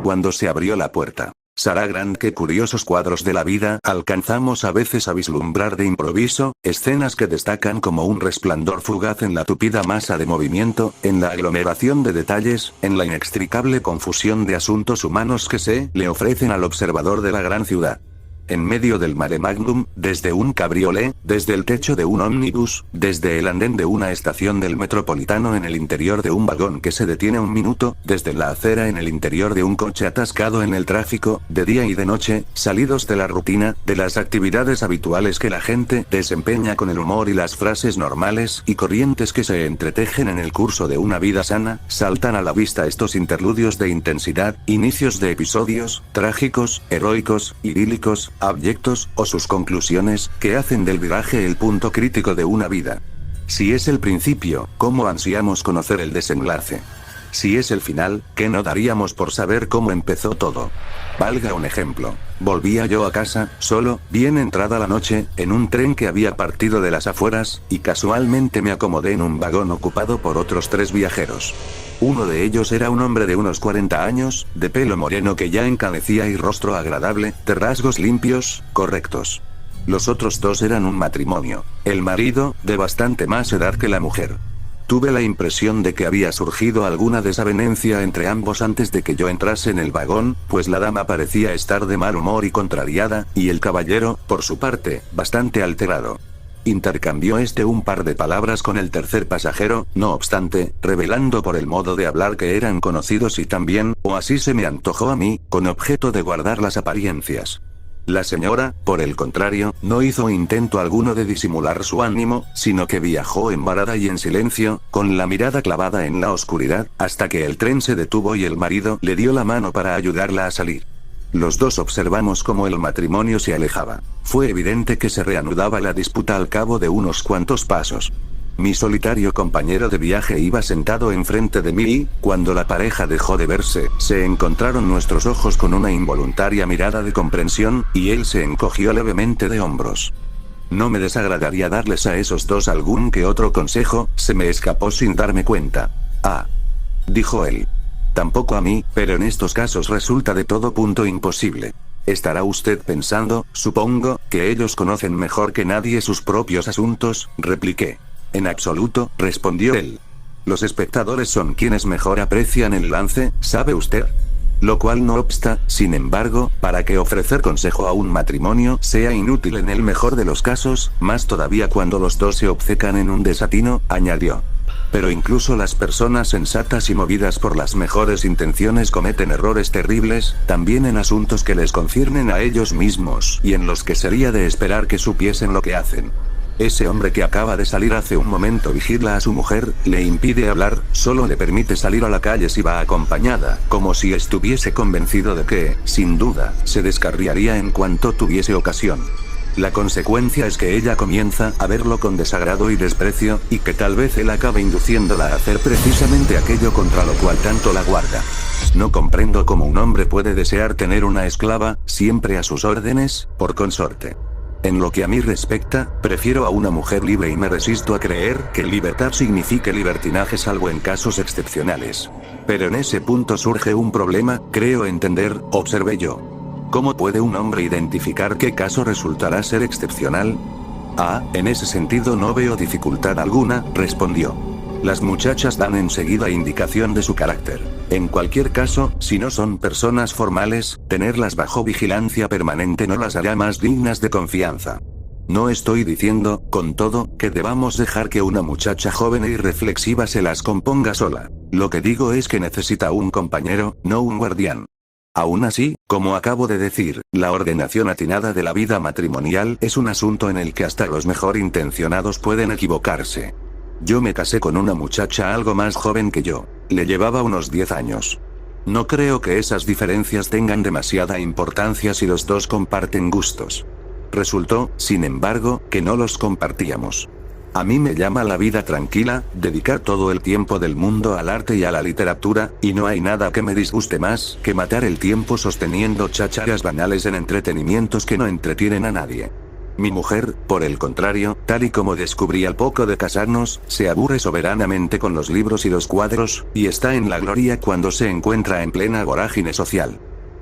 Cuando se abrió la puerta, Sarah Grant, qué curiosos cuadros de la vida alcanzamos a veces a vislumbrar de improviso, escenas que destacan como un resplandor fugaz en la tupida masa de movimiento, en la aglomeración de detalles, en la inextricable confusión de asuntos humanos que se le ofrecen al observador de la gran ciudad. En medio del mare magnum, desde un cabriolé, desde el techo de un ómnibus, desde el andén de una estación del metropolitano en el interior de un vagón que se detiene un minuto, desde la acera en el interior de un coche atascado en el tráfico, de día y de noche, salidos de la rutina, de las actividades habituales que la gente desempeña con el humor y las frases normales y corrientes que se entretejen en el curso de una vida sana, saltan a la vista estos interludios de intensidad, inicios de episodios, trágicos, heroicos, idílicos, abyectos, o sus conclusiones, que hacen del viraje el punto crítico de una vida. Si es el principio, ¿cómo ansiamos conocer el desenlace? Si es el final, ¿qué no daríamos por saber cómo empezó todo? Valga un ejemplo. Volvía yo a casa, solo, bien entrada la noche, en un tren que había partido de las afueras, y casualmente me acomodé en un vagón ocupado por otros 3 viajeros. Uno de ellos era un hombre de unos 40 años, de pelo moreno que ya encanecía y rostro agradable, de rasgos limpios, correctos. Los otros 2 eran un matrimonio. El marido, de bastante más edad que la mujer. Tuve la impresión de que había surgido alguna desavenencia entre ambos antes de que yo entrase en el vagón, pues la dama parecía estar de mal humor y contrariada, y el caballero, por su parte, bastante alterado. Intercambió un par de palabras con el tercer pasajero, no obstante, revelando por el modo de hablar que eran conocidos y también, o así se me antojó a mí, con objeto de guardar las apariencias. La señora, por el contrario, no hizo intento alguno de disimular su ánimo, sino que viajó embarada y en silencio, con la mirada clavada en la oscuridad, hasta que el tren se detuvo y el marido le dio la mano para ayudarla a salir. Los 2 observamos cómo el matrimonio se alejaba. Fue evidente que se reanudaba la disputa al cabo de unos cuantos pasos. Mi solitario compañero de viaje iba sentado enfrente de mí y, cuando la pareja dejó de verse, se encontraron nuestros ojos con una involuntaria mirada de comprensión, y él se encogió levemente de hombros. No me desagradaría darles a esos 2 algún que otro consejo, se me escapó sin darme cuenta. Ah, dijo él. Tampoco a mí, pero en estos casos resulta de todo punto imposible. Estará usted pensando, supongo, que ellos conocen mejor que nadie sus propios asuntos, repliqué. En absoluto, respondió él. Los espectadores son quienes mejor aprecian el lance, ¿sabe usted? Lo cual no obsta, sin embargo, para que ofrecer consejo a un matrimonio sea inútil en el mejor de los casos, más todavía cuando los 2 se obcecan en un desatino, añadió. Pero incluso las personas sensatas y movidas por las mejores intenciones cometen errores terribles, también en asuntos que les conciernen a ellos mismos y en los que sería de esperar que supiesen lo que hacen. Ese hombre que acaba de salir hace un momento vigila a su mujer, le impide hablar, solo le permite salir a la calle si va acompañada, como si estuviese convencido de que, sin duda, se descarriaría en cuanto tuviese ocasión. La consecuencia es que ella comienza a verlo con desagrado y desprecio, y que tal vez él acabe induciéndola a hacer precisamente aquello contra lo cual tanto la guarda. No comprendo cómo un hombre puede desear tener una esclava, siempre a sus órdenes, por consorte. En lo que a mí respecta, prefiero a una mujer libre y me resisto a creer que libertad signifique libertinaje salvo en casos excepcionales. Pero en ese punto surge un problema, creo entender, observé yo. ¿Cómo puede un hombre identificar qué caso resultará ser excepcional? Ah, en ese sentido no veo dificultad alguna, respondió. Las muchachas dan enseguida indicación de su carácter. En cualquier caso, si no son personas formales, tenerlas bajo vigilancia permanente no las hará más dignas de confianza. No estoy diciendo, con todo, que debamos dejar que una muchacha joven e irreflexiva se las componga sola. Lo que digo es que necesita un compañero, no un guardián. Aún así, como acabo de decir, la ordenación atinada de la vida matrimonial es un asunto en el que hasta los mejor intencionados pueden equivocarse. Yo me casé con una muchacha algo más joven que yo. Le llevaba unos 10 años. No creo que esas diferencias tengan demasiada importancia si los 2 comparten gustos. Resultó, sin embargo, que no los compartíamos. A mí me llama la vida tranquila, dedicar todo el tiempo del mundo al arte y a la literatura, y no hay nada que me disguste más que matar el tiempo sosteniendo chácharas banales en entretenimientos que no entretienen a nadie. Mi mujer, por el contrario, tal y como descubrí al poco de casarnos, se aburre soberanamente con los libros y los cuadros, y está en la gloria cuando se encuentra en plena vorágine social.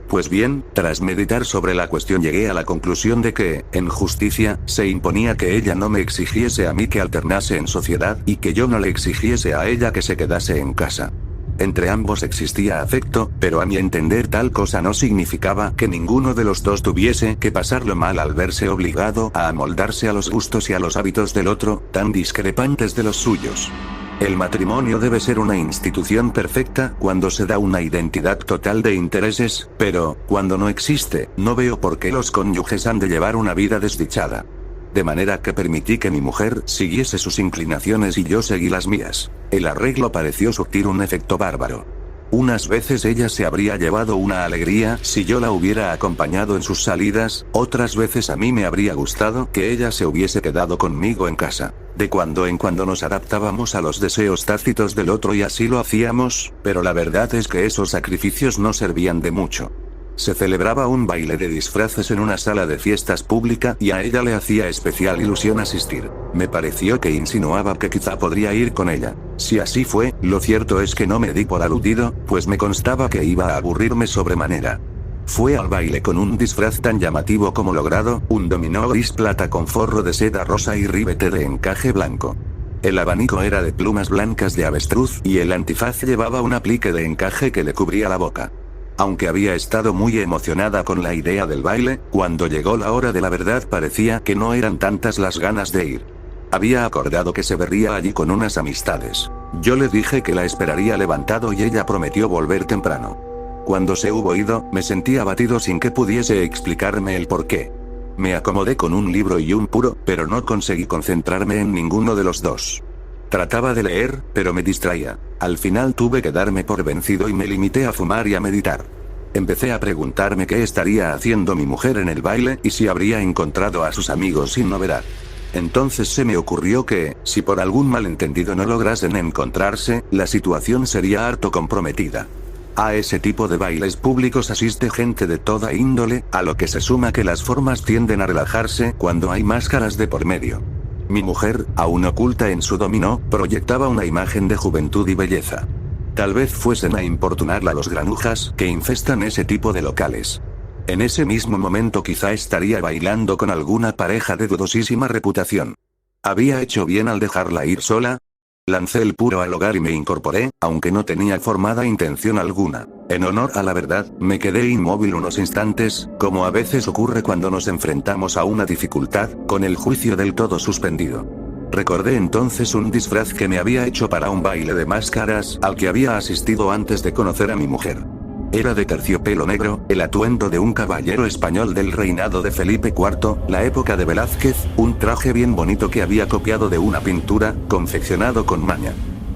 Pues bien, tras meditar sobre la cuestión llegué a la conclusión de que, en justicia, se imponía que ella no me exigiese a mí que alternase en sociedad, y que yo no le exigiese a ella que se quedase en casa. Entre ambos existía afecto, pero a mi entender tal cosa no significaba que ninguno de los dos tuviese que pasarlo mal al verse obligado a amoldarse a los gustos y a los hábitos del otro, tan discrepantes de los suyos. El matrimonio debe ser una institución perfecta cuando se da una identidad total de intereses, pero, cuando no existe, no veo por qué los cónyuges han de llevar una vida desdichada. De manera que permití que mi mujer siguiese sus inclinaciones y yo seguí las mías. El arreglo pareció surtir un efecto bárbaro. Unas veces ella se habría llevado una alegría si yo la hubiera acompañado en sus salidas, otras veces a mí me habría gustado que ella se hubiese quedado conmigo en casa. De cuando en cuando nos adaptábamos a los deseos tácitos del otro y así lo hacíamos, pero la verdad es que esos sacrificios no servían de mucho. Se celebraba un baile de disfraces en una sala de fiestas pública y a ella le hacía especial ilusión asistir. Me pareció que insinuaba que quizá podría ir con ella. Si así fue, lo cierto es que no me di por aludido, pues me constaba que iba a aburrirme sobremanera. Fue al baile con un disfraz tan llamativo como logrado, un dominó gris plata con forro de seda rosa y ribete de encaje blanco. El abanico era de plumas blancas de avestruz y el antifaz llevaba un aplique de encaje que le cubría la boca. Aunque había estado muy emocionada con la idea del baile, cuando llegó la hora de la verdad parecía que no eran tantas las ganas de ir. Había acordado que se vería allí con unas amistades. Yo le dije que la esperaría levantado y ella prometió volver temprano. Cuando se hubo ido, me sentí abatido sin que pudiese explicarme el porqué. Me acomodé con un libro y un puro, pero no conseguí concentrarme en ninguno de los dos. Trataba de leer, pero me distraía. Al final tuve que darme por vencido y me limité a fumar y a meditar. Empecé a preguntarme qué estaría haciendo mi mujer en el baile y si habría encontrado a sus amigos sin novedad. Entonces se me ocurrió que, si por algún malentendido no lograsen encontrarse, la situación sería harto comprometida. A ese tipo de bailes públicos asiste gente de toda índole, a lo que se suma que las formas tienden a relajarse cuando hay máscaras de por medio. Mi mujer, aún oculta en su dominó, proyectaba una imagen de juventud y belleza. Tal vez fuesen a importunarla los granujas que infestan ese tipo de locales. En ese mismo momento quizá estaría bailando con alguna pareja de dudosísima reputación. ¿Había hecho bien al dejarla ir sola? Lancé el puro al hogar y me incorporé, aunque no tenía formada intención alguna. En honor a la verdad, me quedé inmóvil unos instantes, como a veces ocurre cuando nos enfrentamos a una dificultad, con el juicio del todo suspendido. Recordé entonces un disfraz que me había hecho para un baile de máscaras, al que había asistido antes de conocer a mi mujer. Era de terciopelo negro, el atuendo de un caballero español del reinado de Felipe IV, la época de Velázquez, un traje bien bonito que había copiado de una pintura, confeccionado con maña.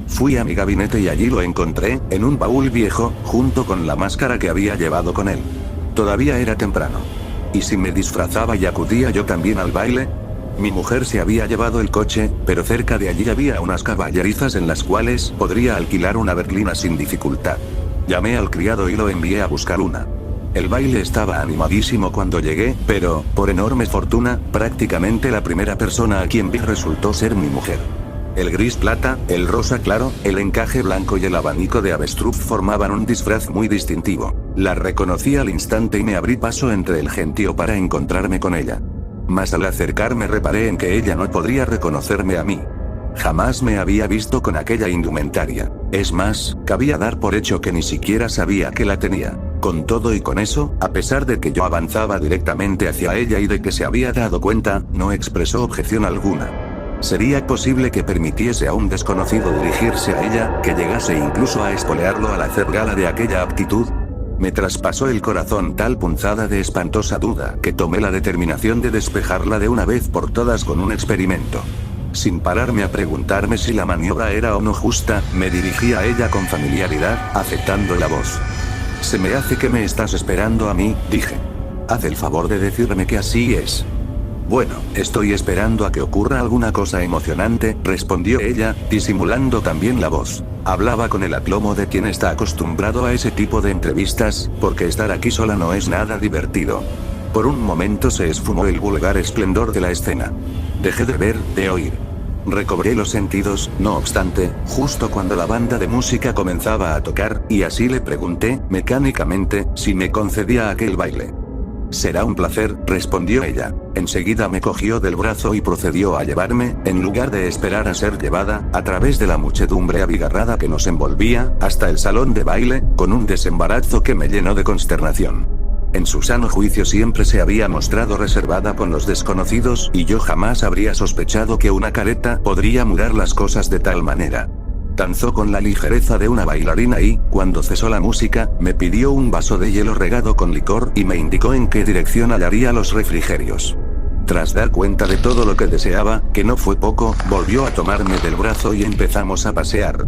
Fui a mi gabinete y allí lo encontré, en un baúl viejo, junto con la máscara que había llevado con él. Todavía era temprano. ¿Y si me disfrazaba y acudía yo también al baile? Mi mujer se había llevado el coche, pero cerca de allí había unas caballerizas en las cuales podría alquilar una berlina sin dificultad. Llamé al criado y lo envié a buscar una. El baile estaba animadísimo cuando llegué, pero, por enorme fortuna, prácticamente la primera persona a quien vi resultó ser mi mujer. El gris plata, el rosa claro, el encaje blanco y el abanico de avestruz formaban un disfraz muy distintivo. La reconocí al instante y me abrí paso entre el gentío para encontrarme con ella. Mas al acercarme reparé en que ella no podría reconocerme a mí. Jamás me había visto con aquella indumentaria. Es más, cabía dar por hecho que ni siquiera sabía que la tenía. Con todo y con eso, a pesar de que yo avanzaba directamente hacia ella y de que se había dado cuenta, no expresó objeción alguna. ¿Sería posible que permitiese a un desconocido dirigirse a ella, que llegase incluso a espolearlo al hacer gala de aquella aptitud? Me traspasó el corazón tal punzada de espantosa duda que tomé la determinación de despejarla de una vez por todas con un experimento. Sin pararme a preguntarme si la maniobra era o no justa, me dirigí a ella con familiaridad, aceptando la voz. «Se me hace que me estás esperando a mí», dije. «Haz el favor de decirme que así es». «Bueno, estoy esperando a que ocurra alguna cosa emocionante», respondió ella, disimulando también la voz. Hablaba con el aplomo de quien está acostumbrado a ese tipo de entrevistas, porque estar aquí sola no es nada divertido. Por un momento se esfumó el vulgar esplendor de la escena. Dejé de ver, de oír. Recobré los sentidos, no obstante, justo cuando la banda de música comenzaba a tocar, y así le pregunté, mecánicamente, si me concedía aquel baile. «Será un placer», respondió ella. Enseguida me cogió del brazo y procedió a llevarme, en lugar de esperar a ser llevada, a través de la muchedumbre abigarrada que nos envolvía, hasta el salón de baile, con un desembarazo que me llenó de consternación. En su sano juicio siempre se había mostrado reservada con los desconocidos, y yo jamás habría sospechado que una careta podría mudar las cosas de tal manera. Danzó con la ligereza de una bailarina y, cuando cesó la música, me pidió un vaso de hielo regado con licor y me indicó en qué dirección hallaría los refrigerios. Tras dar cuenta de todo lo que deseaba, que no fue poco, volvió a tomarme del brazo y empezamos a pasear.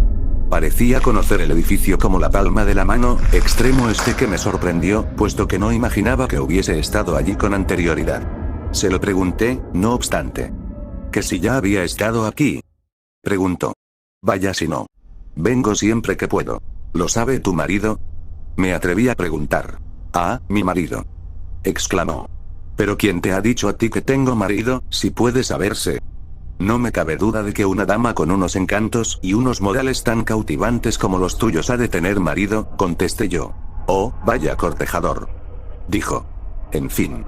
Parecía conocer el edificio como la palma de la mano, extremo que me sorprendió, puesto que no imaginaba que hubiese estado allí con anterioridad. Se lo pregunté, no obstante. ¿Que si ya había estado aquí? Preguntó. Vaya si no. Vengo siempre que puedo. ¿Lo sabe tu marido? Me atreví a preguntar. Ah, mi marido. Exclamó. ¿Pero quién te ha dicho a ti que tengo marido, si puede saberse? No me cabe duda de que una dama con unos encantos y unos modales tan cautivantes como los tuyos ha de tener marido, contesté yo. Oh, vaya cortejador. Dijo. En fin.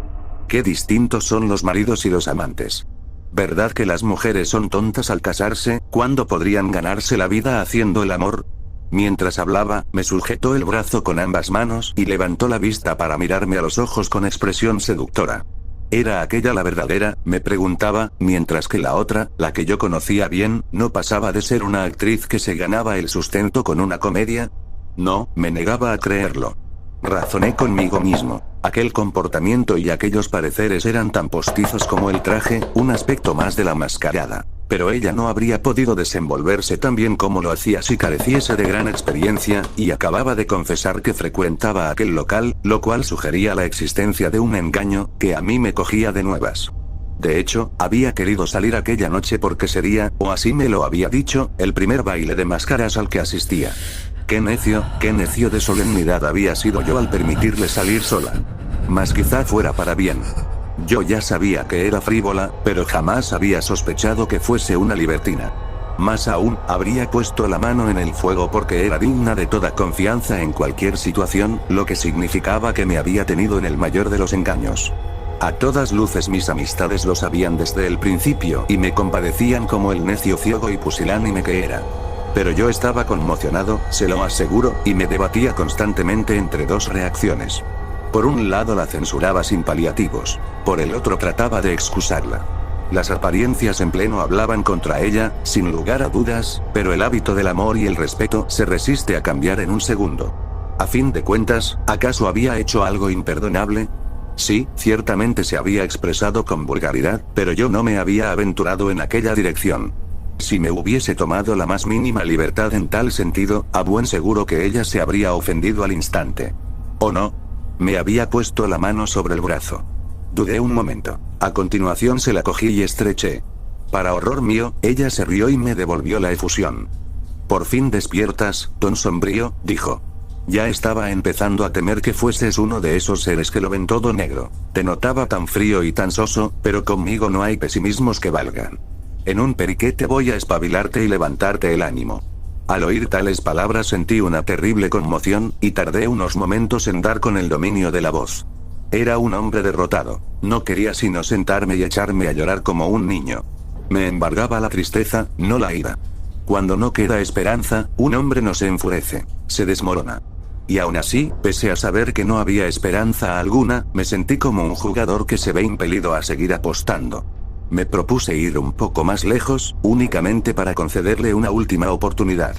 Qué distintos son los maridos y los amantes. ¿Verdad que las mujeres son tontas al casarse, cuando podrían ganarse la vida haciendo el amor? Mientras hablaba, me sujetó el brazo con ambas manos y levantó la vista para mirarme a los ojos con expresión seductora. ¿Era aquella la verdadera?, me preguntaba, mientras que la otra, la que yo conocía bien, no pasaba de ser una actriz que se ganaba el sustento con una comedia. No, me negaba a creerlo. Razoné conmigo mismo. Aquel comportamiento y aquellos pareceres eran tan postizos como el traje, un aspecto más de la mascarada. Pero ella no habría podido desenvolverse tan bien como lo hacía si careciese de gran experiencia, y acababa de confesar que frecuentaba aquel local, lo cual sugería la existencia de un engaño, que a mí me cogía de nuevas. De hecho, había querido salir aquella noche porque sería, o así me lo había dicho, el primer baile de máscaras al que asistía. Qué necio de solemnidad había sido yo al permitirle salir sola. Mas quizá fuera para bien. Yo ya sabía que era frívola, pero jamás había sospechado que fuese una libertina. Más aún, habría puesto la mano en el fuego porque era digna de toda confianza en cualquier situación, lo que significaba que me había tenido en el mayor de los engaños. A todas luces mis amistades lo sabían desde el principio y me compadecían como el necio ciego y pusilánime que era. Pero yo estaba conmocionado, se lo aseguro, y me debatía constantemente entre dos reacciones. Por un lado la censuraba sin paliativos, por el otro trataba de excusarla. Las apariencias en pleno hablaban contra ella, sin lugar a dudas, pero el hábito del amor y el respeto se resiste a cambiar en un segundo. A fin de cuentas, ¿acaso había hecho algo imperdonable? Sí, ciertamente se había expresado con vulgaridad, pero yo no me había aventurado en aquella dirección. Si me hubiese tomado la más mínima libertad en tal sentido, a buen seguro que ella se habría ofendido al instante. ¿O no? Me había puesto la mano sobre el brazo. Dudé un momento. A continuación se la cogí y estreché. Para horror mío, ella se rió y me devolvió la efusión. «Por fin despiertas, don sombrío», dijo. Ya estaba empezando a temer que fueses uno de esos seres que lo ven todo negro. Te notaba tan frío y tan soso, pero conmigo no hay pesimismos que valgan. En un periquete voy a espabilarte y levantarte el ánimo. Al oír tales palabras sentí una terrible conmoción, y tardé unos momentos en dar con el dominio de la voz. Era un hombre derrotado. No quería sino sentarme y echarme a llorar como un niño. Me embargaba la tristeza, no la ira. Cuando no queda esperanza, un hombre no se enfurece, se desmorona. Y aún así, pese a saber que no había esperanza alguna, me sentí como un jugador que se ve impelido a seguir apostando. Me propuse ir un poco más lejos, únicamente para concederle una última oportunidad.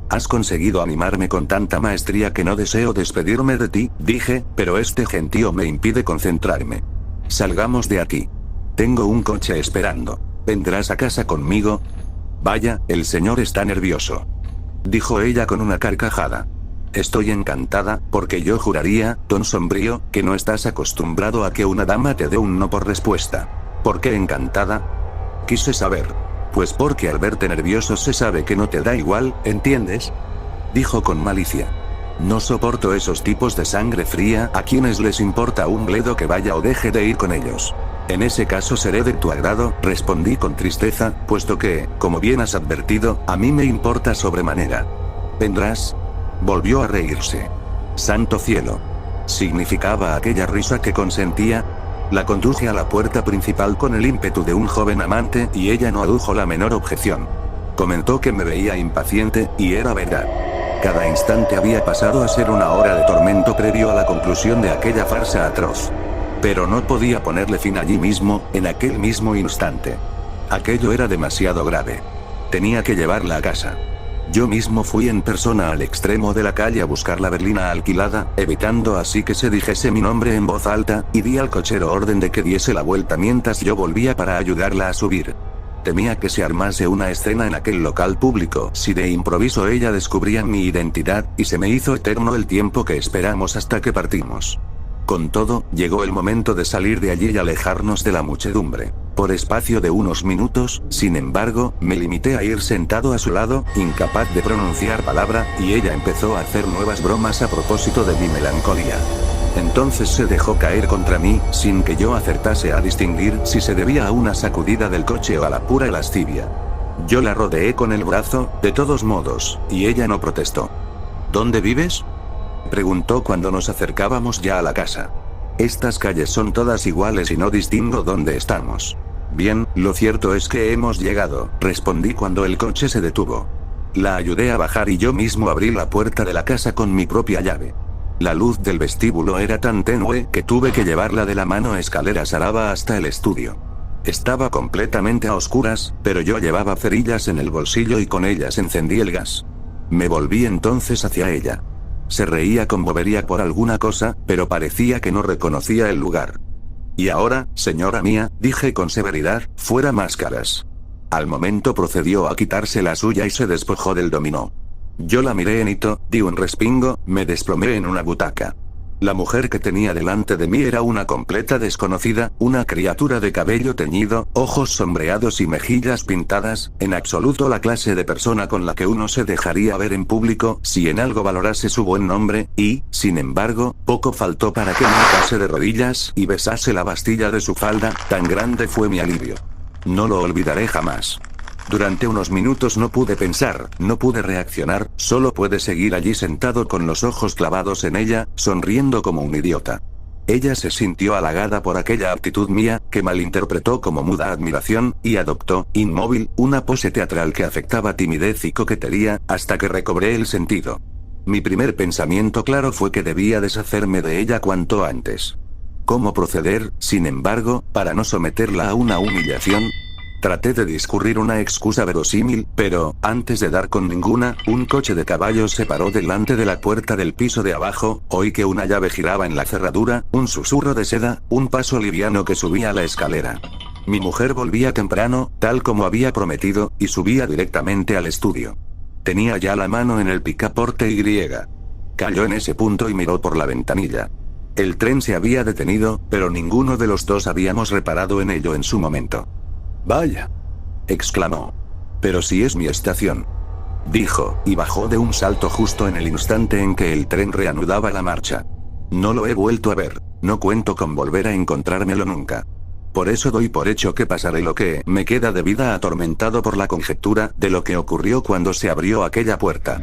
Has conseguido animarme con tanta maestría que no deseo despedirme de ti, dije, pero este gentío me impide concentrarme. Salgamos de aquí. Tengo un coche esperando. ¿Vendrás a casa conmigo? Vaya, el señor está nervioso. Dijo ella con una carcajada. Estoy encantada, porque yo juraría, don sombrío, que no estás acostumbrado a que una dama te dé un no por respuesta. ¿Por qué encantada? Quise saber. Pues porque al verte nervioso se sabe que no te da igual, ¿entiendes? Dijo con malicia. No soporto esos tipos de sangre fría a quienes les importa un bledo que vaya o deje de ir con ellos. En ese caso seré de tu agrado, respondí con tristeza, puesto que, como bien has advertido, a mí me importa sobremanera. ¿Vendrás? Volvió a reírse. Santo cielo. ¿Significaba aquella risa que consentía? La conduje a la puerta principal con el ímpetu de un joven amante y ella no adujo la menor objeción. Comentó que me veía impaciente, y era verdad. Cada instante había pasado a ser una hora de tormento previo a la conclusión de aquella farsa atroz. Pero no podía ponerle fin allí mismo, en aquel mismo instante. Aquello era demasiado grave. Tenía que llevarla a casa. Yo mismo fui en persona al extremo de la calle a buscar la berlina alquilada, evitando así que se dijese mi nombre en voz alta, y di al cochero orden de que diese la vuelta mientras yo volvía para ayudarla a subir. Temía que se armase una escena en aquel local público si de improviso ella descubría mi identidad, y se me hizo eterno el tiempo que esperamos hasta que partimos. Con todo, llegó el momento de salir de allí y alejarnos de la muchedumbre. Por espacio de unos minutos, sin embargo, me limité a ir sentado a su lado, incapaz de pronunciar palabra, y ella empezó a hacer nuevas bromas a propósito de mi melancolía. Entonces se dejó caer contra mí, sin que yo acertase a distinguir si se debía a una sacudida del coche o a la pura lascivia. Yo la rodeé con el brazo, de todos modos, y ella no protestó. ¿Dónde vives?, preguntó cuando nos acercábamos ya a la casa. Estas calles son todas iguales y no distingo dónde estamos. Bien, lo cierto es que hemos llegado, respondí cuando el coche se detuvo. La ayudé a bajar y yo mismo abrí la puerta de la casa con mi propia llave. La luz del vestíbulo era tan tenue que tuve que llevarla de la mano escaleras arriba hasta el estudio. Estaba completamente a oscuras, pero yo llevaba cerillas en el bolsillo y con ellas encendí el gas. Me volví entonces hacia ella. Se reía con bobería por alguna cosa, pero parecía que no reconocía el lugar. Y ahora, señora mía, dije con severidad, fuera máscaras. Al momento procedió a quitarse la suya y se despojó del dominó. Yo la miré en hito, di un respingo, me desplomé en una butaca. La mujer que tenía delante de mí era una completa desconocida, una criatura de cabello teñido, ojos sombreados y mejillas pintadas, en absoluto la clase de persona con la que uno se dejaría ver en público, si en algo valorase su buen nombre, y, sin embargo, poco faltó para que me hincase de rodillas y besase la bastilla de su falda, tan grande fue mi alivio. No lo olvidaré jamás. Durante unos minutos no pude pensar, no pude reaccionar, solo pude seguir allí sentado con los ojos clavados en ella, sonriendo como un idiota. Ella se sintió halagada por aquella actitud mía, que malinterpretó como muda admiración, y adoptó, inmóvil, una pose teatral que afectaba timidez y coquetería, hasta que recobré el sentido. Mi primer pensamiento claro fue que debía deshacerme de ella cuanto antes. ¿Cómo proceder, sin embargo, para no someterla a una humillación? Traté de discurrir una excusa verosímil, pero, antes de dar con ninguna, un coche de caballos se paró delante de la puerta del piso de abajo, oí que una llave giraba en la cerradura, un susurro de seda, un paso liviano que subía la escalera. Mi mujer volvía temprano, tal como había prometido, y subía directamente al estudio. Tenía ya la mano en el picaporte Y. Cayó en ese punto y miró por la ventanilla. El tren se había detenido, pero ninguno de los dos habíamos reparado en ello en su momento. «Vaya», exclamó. «Pero si es mi estación», dijo, y bajó de un salto justo en el instante en que el tren reanudaba la marcha. No lo he vuelto a ver, no cuento con volver a encontrármelo nunca. Por eso doy por hecho que pasaré lo que me queda de vida atormentado por la conjetura de lo que ocurrió cuando se abrió aquella puerta.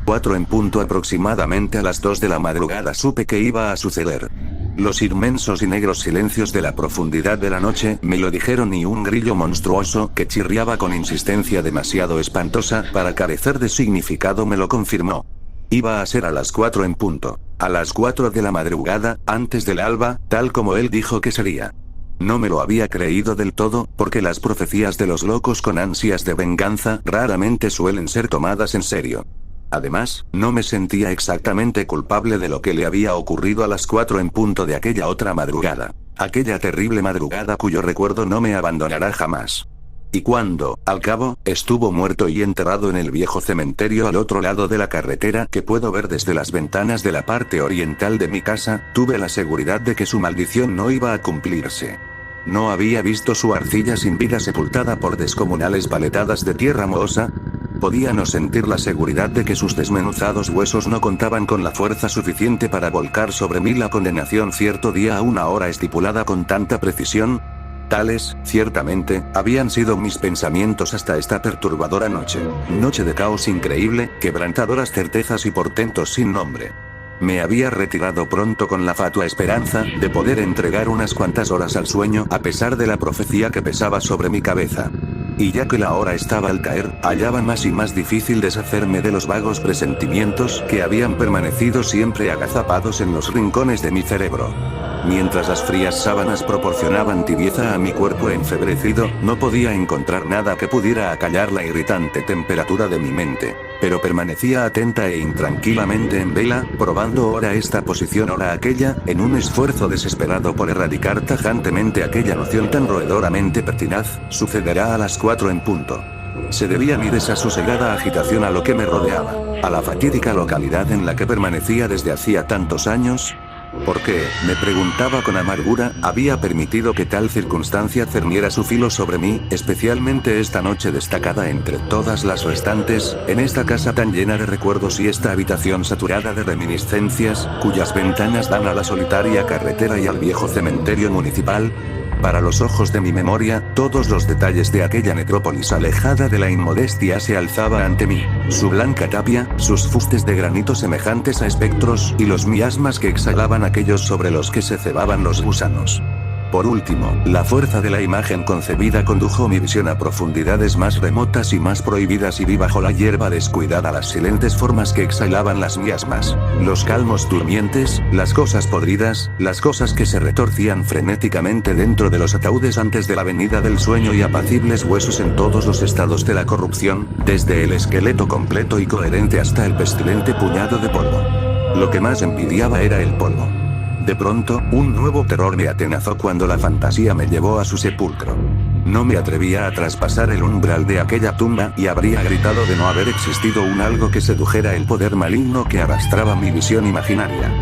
4 en punto aproximadamente a las 2 de la madrugada supe que iba a suceder. Los inmensos y negros silencios de la profundidad de la noche me lo dijeron y un grillo monstruoso que chirriaba con insistencia demasiado espantosa para carecer de significado me lo confirmó. Iba a ser a las 4 en punto. A las 4 de la madrugada, antes del alba, tal como él dijo que sería. No me lo había creído del todo, porque las profecías de los locos con ansias de venganza raramente suelen ser tomadas en serio. Además, no me sentía exactamente culpable de lo que le había ocurrido a las 4 en punto de aquella otra madrugada. Aquella terrible madrugada cuyo recuerdo no me abandonará jamás. Y cuando, al cabo, estuvo muerto y enterrado en el viejo cementerio al otro lado de la carretera que puedo ver desde las ventanas de la parte oriental de mi casa, tuve la seguridad de que su maldición no iba a cumplirse. No había visto su arcilla sin vida sepultada por descomunales paletadas de tierra mohosa. Podía no sentir la seguridad de que sus desmenuzados huesos no contaban con la fuerza suficiente para volcar sobre mí la condenación cierto día a una hora estipulada con tanta precisión. Tales, ciertamente, habían sido mis pensamientos hasta esta perturbadora noche. Noche de caos increíble, quebrantadoras certezas y portentos sin nombre. Me había retirado pronto con la fatua esperanza de poder entregar unas cuantas horas al sueño a pesar de la profecía que pesaba sobre mi cabeza. Y ya que la hora estaba al caer, hallaba más y más difícil deshacerme de los vagos presentimientos que habían permanecido siempre agazapados en los rincones de mi cerebro. Mientras las frías sábanas proporcionaban tibieza a mi cuerpo enfebrecido, no podía encontrar nada que pudiera acallar la irritante temperatura de mi mente. Pero permanecía atenta e intranquilamente en vela, probando ora esta posición ora aquella, en un esfuerzo desesperado por erradicar tajantemente aquella noción tan roedoramente pertinaz: sucederá a las 4 en punto. ¿Se debía mi desasosegada agitación a lo que me rodeaba? ¿A la fatídica localidad en la que permanecía desde hacía tantos años? ¿Por qué, me preguntaba con amargura, había permitido que tal circunstancia cerniera su filo sobre mí, especialmente esta noche destacada entre todas las restantes, en esta casa tan llena de recuerdos y esta habitación saturada de reminiscencias, cuyas ventanas dan a la solitaria carretera y al viejo cementerio municipal? Para los ojos de mi memoria, todos los detalles de aquella necrópolis alejada de la inmodestia se alzaba ante mí. Su blanca tapia, sus fustes de granito semejantes a espectros, y los miasmas que exhalaban aquellos sobre los que se cebaban los gusanos. Por último, la fuerza de la imagen concebida condujo mi visión a profundidades más remotas y más prohibidas y vi bajo la hierba descuidada las silentes formas que exhalaban las miasmas, los calmos durmientes, las cosas podridas, las cosas que se retorcían frenéticamente dentro de los ataúdes antes de la venida del sueño y apacibles huesos en todos los estados de la corrupción, desde el esqueleto completo y coherente hasta el pestilente puñado de polvo. Lo que más envidiaba era el polvo. De pronto, un nuevo terror me atenazó cuando la fantasía me llevó a su sepulcro. No me atrevía a traspasar el umbral de aquella tumba y habría gritado de no haber existido un algo que sedujera el poder maligno que arrastraba mi visión imaginaria.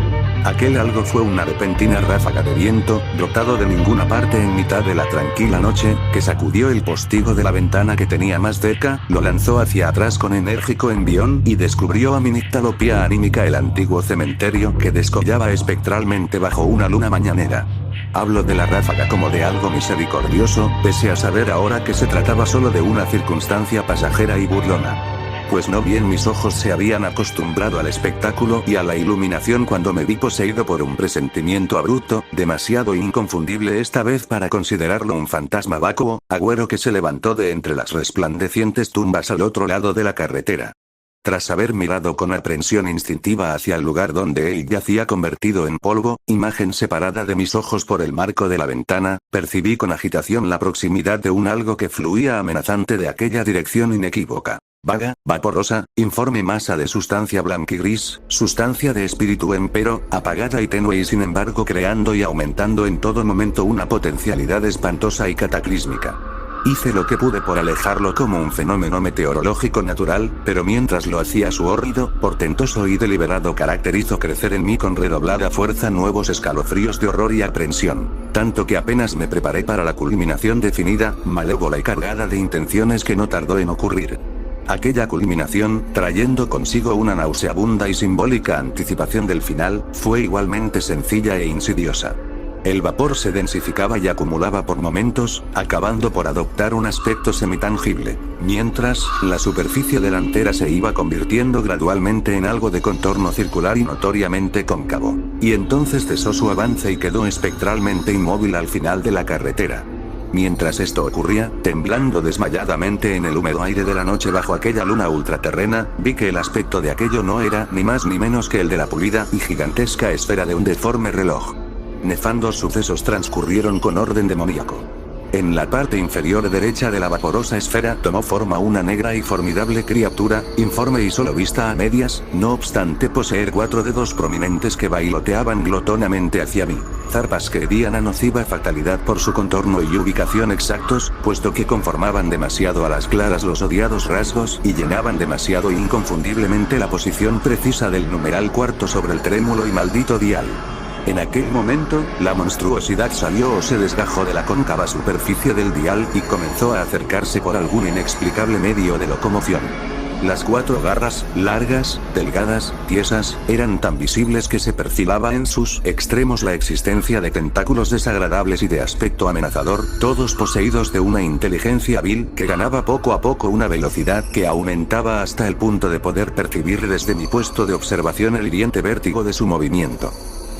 Aquel algo fue una repentina ráfaga de viento, brotado de ninguna parte en mitad de la tranquila noche, que sacudió el postigo de la ventana que tenía más cerca, lo lanzó hacia atrás con enérgico envión y descubrió a mi nictalopía anímica el antiguo cementerio que descollaba espectralmente bajo una luna mañanera. Hablo de la ráfaga como de algo misericordioso, pese a saber ahora que se trataba solo de una circunstancia pasajera y burlona. Pues no bien mis ojos se habían acostumbrado al espectáculo y a la iluminación cuando me vi poseído por un presentimiento abrupto, demasiado inconfundible esta vez para considerarlo un fantasma vacuo, agüero que se levantó de entre las resplandecientes tumbas al otro lado de la carretera. Tras haber mirado con aprensión instintiva hacia el lugar donde él yacía convertido en polvo, imagen separada de mis ojos por el marco de la ventana, percibí con agitación la proximidad de un algo que fluía amenazante de aquella dirección inequívoca. Vaga, vaporosa, informe masa de sustancia blanquigris, sustancia de espíritu empero, apagada y tenue y sin embargo creando y aumentando en todo momento una potencialidad espantosa y cataclísmica. Hice lo que pude por alejarlo como un fenómeno meteorológico natural, pero mientras lo hacía su hórrido, portentoso y deliberado carácter hizo crecer en mí con redoblada fuerza nuevos escalofríos de horror y aprensión, tanto que apenas me preparé para la culminación definida, malévola y cargada de intenciones que no tardó en ocurrir. Aquella culminación, trayendo consigo una nauseabunda y simbólica anticipación del final, fue igualmente sencilla e insidiosa. El vapor se densificaba y acumulaba por momentos, acabando por adoptar un aspecto semitangible, mientras, la superficie delantera se iba convirtiendo gradualmente en algo de contorno circular y notoriamente cóncavo. Y entonces cesó su avance y quedó espectralmente inmóvil al final de la carretera. Mientras esto ocurría, temblando desmayadamente en el húmedo aire de la noche bajo aquella luna ultraterrena, vi que el aspecto de aquello no era ni más ni menos que el de la pulida y gigantesca esfera de un deforme reloj. Nefandos sucesos transcurrieron con orden demoníaco. En la parte inferior derecha de la vaporosa esfera tomó forma una negra y formidable criatura, informe y solo vista a medias, no obstante poseer 4 dedos prominentes que bailoteaban glotonamente hacia mí. Zarpas que herían a nociva fatalidad por su contorno y ubicación exactos, puesto que conformaban demasiado a las claras los odiados rasgos y llenaban demasiado inconfundiblemente la posición precisa del numeral cuarto sobre el trémulo y maldito dial. En aquel momento, la monstruosidad salió o se desgajó de la cóncava superficie del dial y comenzó a acercarse por algún inexplicable medio de locomoción. Las 4 garras, largas, delgadas, tiesas, eran tan visibles que se perfilaba en sus extremos la existencia de tentáculos desagradables y de aspecto amenazador, todos poseídos de una inteligencia vil que ganaba poco a poco una velocidad que aumentaba hasta el punto de poder percibir desde mi puesto de observación el hiriente vértigo de su movimiento.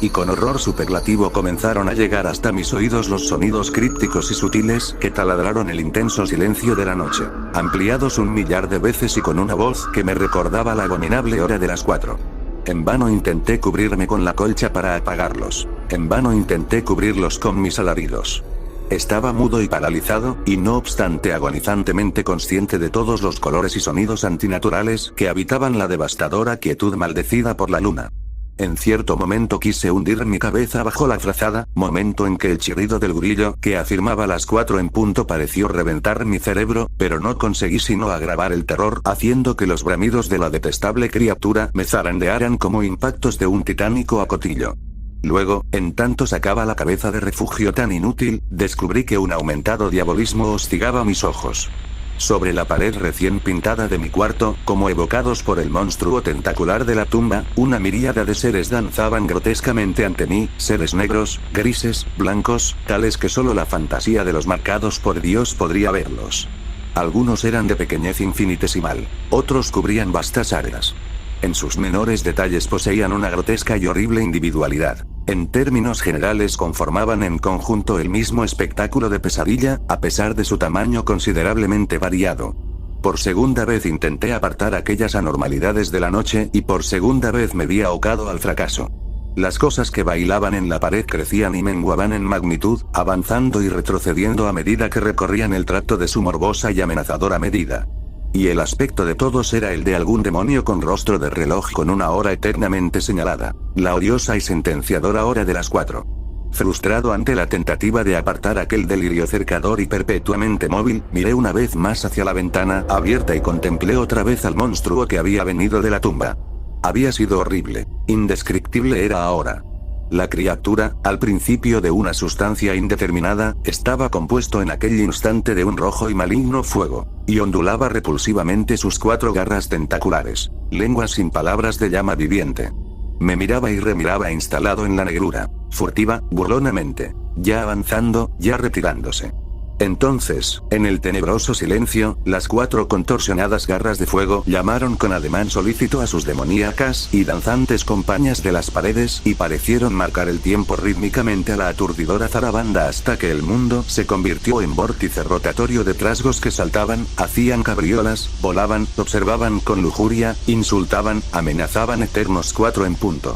Y con horror superlativo comenzaron a llegar hasta mis oídos los sonidos crípticos y sutiles que taladraron el intenso silencio de la noche, ampliados 1.000.000 de veces y con una voz que me recordaba la abominable hora de las 4. En vano intenté cubrirme con la colcha para apagarlos. En vano intenté cubrirlos con mis alaridos. Estaba mudo y paralizado, y no obstante agonizantemente consciente de todos los colores y sonidos antinaturales que habitaban la devastadora quietud maldecida por la luna. En cierto momento quise hundir mi cabeza bajo la frazada, momento en que el chirrido del grillo que afirmaba las 4 en punto pareció reventar mi cerebro, pero no conseguí sino agravar el terror haciendo que los bramidos de la detestable criatura me zarandearan como impactos de un titánico acotillo. Luego, en tanto sacaba la cabeza de refugio tan inútil, descubrí que un aumentado diabolismo hostigaba mis ojos. Sobre la pared recién pintada de mi cuarto, como evocados por el monstruo tentacular de la tumba, una miríada de seres danzaban grotescamente ante mí, seres negros, grises, blancos, tales que solo la fantasía de los marcados por Dios podría verlos. Algunos eran de pequeñez infinitesimal, otros cubrían vastas áreas. En sus menores detalles poseían una grotesca y horrible individualidad. En términos generales conformaban en conjunto el mismo espectáculo de pesadilla, a pesar de su tamaño considerablemente variado. Por segunda vez intenté apartar aquellas anormalidades de la noche y por segunda vez me vi ahogado al fracaso. Las cosas que bailaban en la pared crecían y menguaban en magnitud, avanzando y retrocediendo a medida que recorrían el tracto de su morbosa y amenazadora medida. Y el aspecto de todos era el de algún demonio con rostro de reloj con una hora eternamente señalada, la odiosa y sentenciadora hora de las 4. Frustrado ante la tentativa de apartar aquel delirio cercador y perpetuamente móvil, miré una vez más hacia la ventana abierta y contemplé otra vez al monstruo que había venido de la tumba. Había sido horrible, indescriptible era ahora. La criatura, al principio de una sustancia indeterminada, estaba compuesto en aquel instante de un rojo y maligno fuego, y ondulaba repulsivamente sus 4 garras tentaculares, lenguas sin palabras de llama viviente. Me miraba y remiraba instalado en la negrura, furtiva, burlonamente, ya avanzando, ya retirándose. Entonces, en el tenebroso silencio, las 4 contorsionadas garras de fuego llamaron con ademán solícito a sus demoníacas y danzantes compañías de las paredes y parecieron marcar el tiempo rítmicamente a la aturdidora zarabanda hasta que el mundo se convirtió en vórtice rotatorio de trasgos que saltaban, hacían cabriolas, volaban, observaban con lujuria, insultaban, amenazaban eternos 4 en punto.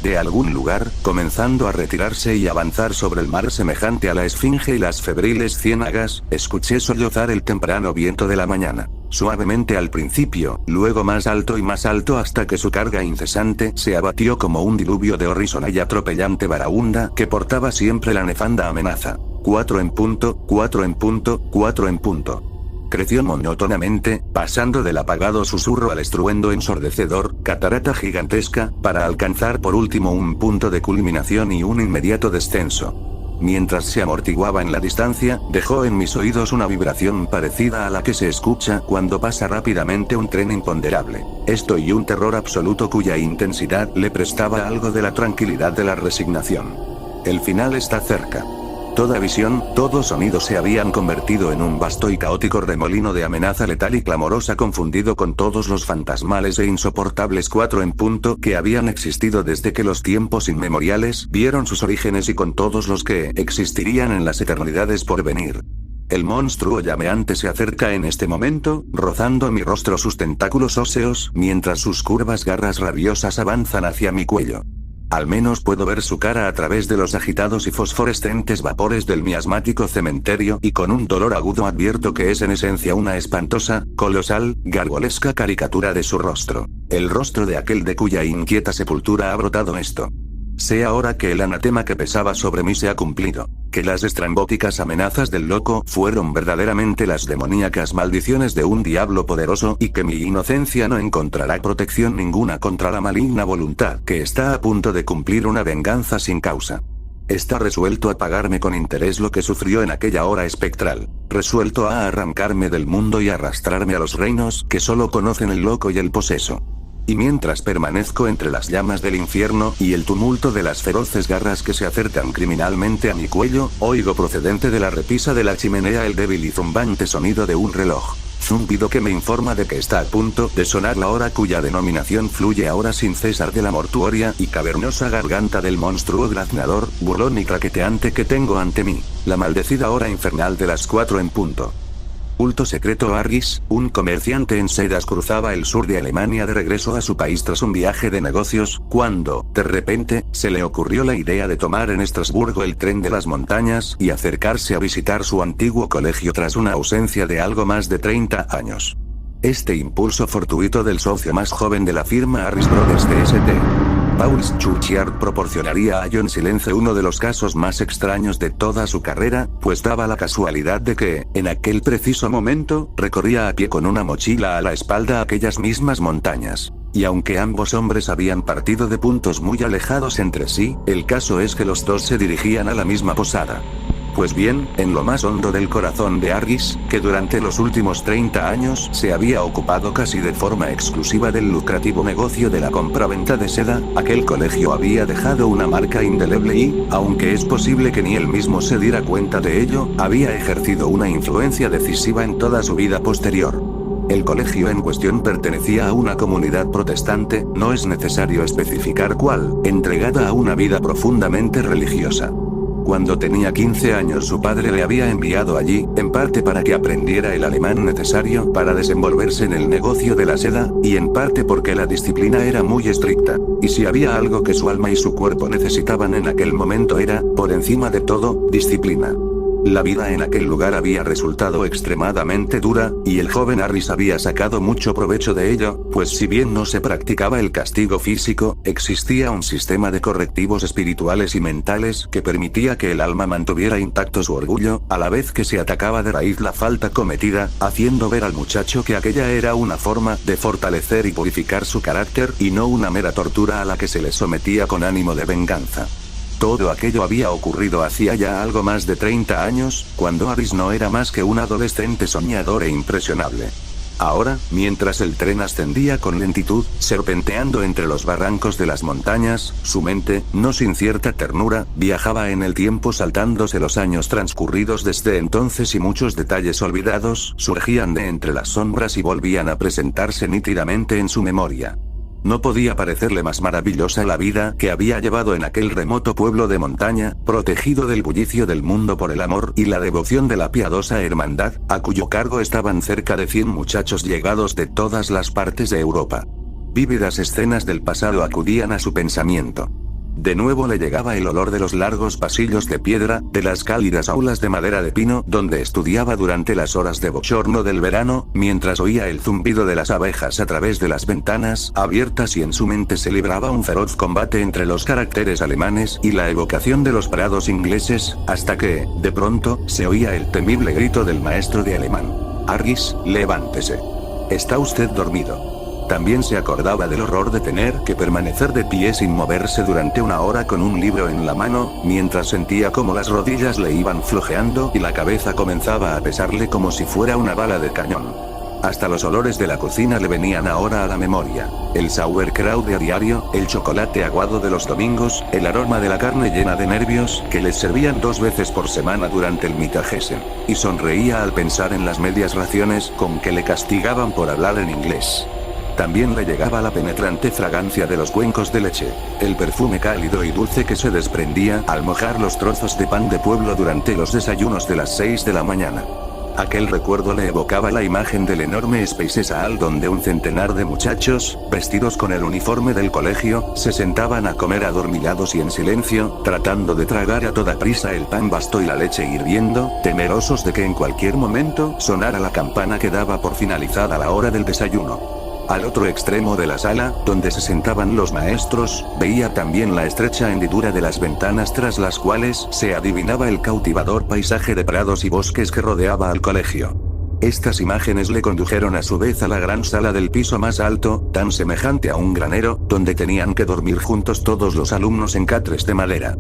De algún lugar, comenzando a retirarse y avanzar sobre el mar semejante a la esfinge y las febriles ciénagas, escuché sollozar el temprano viento de la mañana, suavemente al principio, luego más alto y más alto hasta que su carga incesante se abatió como un diluvio de horrísona y atropellante varaunda que portaba siempre la nefanda amenaza. 4 en punto, 4 en punto, 4 en punto. Creció monótonamente, pasando del apagado susurro al estruendo ensordecedor, catarata gigantesca, para alcanzar por último un punto de culminación y un inmediato descenso. Mientras se amortiguaba en la distancia, dejó en mis oídos una vibración parecida a la que se escucha cuando pasa rápidamente un tren imponderable. Esto y un terror absoluto cuya intensidad le prestaba algo de la tranquilidad de la resignación. El final está cerca. Toda visión, todo sonido se habían convertido en un vasto y caótico remolino de amenaza letal y clamorosa confundido con todos los fantasmales e insoportables 4 en punto que habían existido desde que los tiempos inmemoriales vieron sus orígenes y con todos los que existirían en las eternidades por venir. El monstruo llameante se acerca en este momento, rozando mi rostro sus tentáculos óseos, mientras sus curvas garras rabiosas avanzan hacia mi cuello. Al menos puedo ver su cara a través de los agitados y fosforescentes vapores del miasmático cementerio y con un dolor agudo advierto que es en esencia una espantosa, colosal, gargolesca caricatura de su rostro. El rostro de aquel de cuya inquieta sepultura ha brotado esto. Sé ahora que el anatema que pesaba sobre mí se ha cumplido, que las estrambóticas amenazas del loco fueron verdaderamente las demoníacas maldiciones de un diablo poderoso y que mi inocencia no encontrará protección ninguna contra la maligna voluntad que está a punto de cumplir una venganza sin causa. Está resuelto a pagarme con interés lo que sufrió en aquella hora espectral. Resuelto a arrancarme del mundo y arrastrarme a los reinos que solo conocen el loco y el poseso. Y mientras permanezco entre las llamas del infierno y el tumulto de las feroces garras que se acercan criminalmente a mi cuello, oigo procedente de la repisa de la chimenea el débil y zumbante sonido de un reloj. Zumbido que me informa de que está a punto de sonar la hora cuya denominación fluye ahora sin cesar de la mortuoria y cavernosa garganta del monstruo graznador, burlón y traqueteante que tengo ante mí. La maldecida hora infernal de las 4 en punto. Culto secreto Argis, un comerciante en sedas cruzaba el sur de Alemania de regreso a su país tras un viaje de negocios, cuando, de repente, se le ocurrió la idea de tomar en Estrasburgo el tren de las montañas y acercarse a visitar su antiguo colegio tras una ausencia de algo más de 30 años. Este impulso fortuito del socio más joven de la firma Harris Brothers St. Paul Schuchyard proporcionaría a John Silence uno de los casos más extraños de toda su carrera, pues daba la casualidad de que, en aquel preciso momento, recorría a pie con una mochila a la espalda aquellas mismas montañas. Y aunque ambos hombres habían partido de puntos muy alejados entre sí, el caso es que los dos se dirigían a la misma posada. Pues bien, en lo más hondo del corazón de Argis, que durante los últimos 30 años se había ocupado casi de forma exclusiva del lucrativo negocio de la compraventa de seda, aquel colegio había dejado una marca indeleble y, aunque es posible que ni él mismo se diera cuenta de ello, había ejercido una influencia decisiva en toda su vida posterior. El colegio en cuestión pertenecía a una comunidad protestante, no es necesario especificar cuál, entregada a una vida profundamente religiosa. Cuando tenía 15 años su padre le había enviado allí, en parte para que aprendiera el alemán necesario para desenvolverse en el negocio de la seda, y en parte porque la disciplina era muy estricta, y si había algo que su alma y su cuerpo necesitaban en aquel momento era, por encima de todo, disciplina. La vida en aquel lugar había resultado extremadamente dura, y el joven Harris había sacado mucho provecho de ello, pues si bien no se practicaba el castigo físico, existía un sistema de correctivos espirituales y mentales que permitía que el alma mantuviera intacto su orgullo, a la vez que se atacaba de raíz la falta cometida, haciendo ver al muchacho que aquella era una forma de fortalecer y purificar su carácter y no una mera tortura a la que se le sometía con ánimo de venganza. Todo aquello había ocurrido hacía ya algo más de 30 años, cuando Harris no era más que un adolescente soñador e impresionable. Ahora, mientras el tren ascendía con lentitud, serpenteando entre los barrancos de las montañas, su mente, no sin cierta ternura, viajaba en el tiempo saltándose los años transcurridos desde entonces y muchos detalles olvidados surgían de entre las sombras y volvían a presentarse nítidamente en su memoria. No podía parecerle más maravillosa la vida que había llevado en aquel remoto pueblo de montaña, protegido del bullicio del mundo por el amor y la devoción de la piadosa hermandad, a cuyo cargo estaban cerca de 100 muchachos llegados de todas las partes de Europa. Vívidas escenas del pasado acudían a su pensamiento. De nuevo le llegaba el olor de los largos pasillos de piedra, de las cálidas aulas de madera de pino donde estudiaba durante las horas de bochorno del verano, mientras oía el zumbido de las abejas a través de las ventanas abiertas y en su mente se libraba un feroz combate entre los caracteres alemanes y la evocación de los prados ingleses, hasta que, de pronto, se oía el temible grito del maestro de alemán. «Harris, levántese. Está usted dormido». También se acordaba del horror de tener que permanecer de pie sin moverse durante una hora con un libro en la mano, mientras sentía como las rodillas le iban flojeando y la cabeza comenzaba a pesarle como si fuera una bala de cañón. Hasta los olores de la cocina le venían ahora a la memoria. El sauerkraut de a diario, el chocolate aguado de los domingos, el aroma de la carne llena de nervios, que les servían 2 veces por semana durante el Mittagessen. Y sonreía al pensar en las medias raciones con que le castigaban por hablar en inglés. También le llegaba la penetrante fragancia de los cuencos de leche, el perfume cálido y dulce que se desprendía al mojar los trozos de pan de pueblo durante los desayunos de las 6 de la mañana. Aquel recuerdo le evocaba la imagen del enorme Speissaal donde un centenar de muchachos, vestidos con el uniforme del colegio, se sentaban a comer adormilados y en silencio, tratando de tragar a toda prisa el pan basto y la leche hirviendo, temerosos de que en cualquier momento sonara la campana que daba por finalizada la hora del desayuno. Al otro extremo de la sala, donde se sentaban los maestros, veía también la estrecha hendidura de las ventanas tras las cuales se adivinaba el cautivador paisaje de prados y bosques que rodeaba al colegio. Estas imágenes le condujeron a su vez a la gran sala del piso más alto, tan semejante a un granero, donde tenían que dormir juntos todos los alumnos en catres de madera.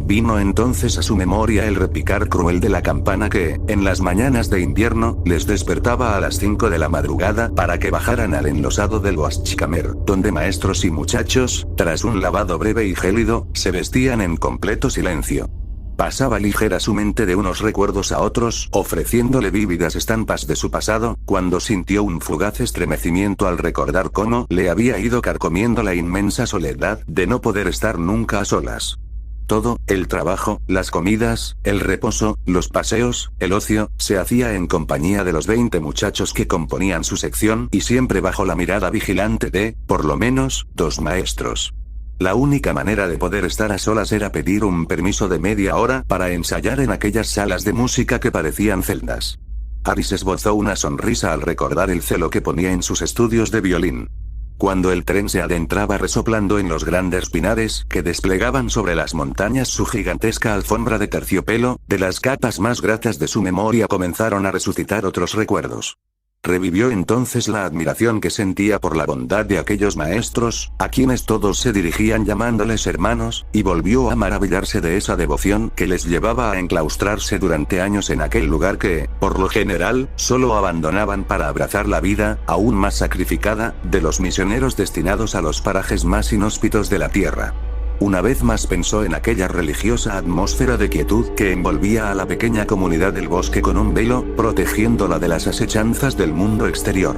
Vino entonces a su memoria el repicar cruel de la campana que, en las mañanas de invierno, les despertaba a las 5 de la madrugada para que bajaran al enlosado del Huachcamer, donde maestros y muchachos, tras un lavado breve y gélido, se vestían en completo silencio. Pasaba ligera su mente de unos recuerdos a otros, ofreciéndole vívidas estampas de su pasado, cuando sintió un fugaz estremecimiento al recordar cómo le había ido carcomiendo la inmensa soledad de no poder estar nunca a solas. Todo, el trabajo, las comidas, el reposo, los paseos, el ocio, se hacía en compañía de los 20 muchachos que componían su sección y siempre bajo la mirada vigilante de, por lo menos, 2 maestros. La única manera de poder estar a solas era pedir un permiso de media hora para ensayar en aquellas salas de música que parecían celdas. Aris esbozó una sonrisa al recordar el celo que ponía en sus estudios de violín. Cuando el tren se adentraba resoplando en los grandes pinares que desplegaban sobre las montañas su gigantesca alfombra de terciopelo, de las capas más gratas de su memoria comenzaron a resucitar otros recuerdos. Revivió entonces la admiración que sentía por la bondad de aquellos maestros, a quienes todos se dirigían llamándoles hermanos, y volvió a maravillarse de esa devoción que les llevaba a enclaustrarse durante años en aquel lugar que, por lo general, solo abandonaban para abrazar la vida, aún más sacrificada, de los misioneros destinados a los parajes más inhóspitos de la tierra. Una vez más pensó en aquella religiosa atmósfera de quietud que envolvía a la pequeña comunidad del bosque con un velo, protegiéndola de las asechanzas del mundo exterior.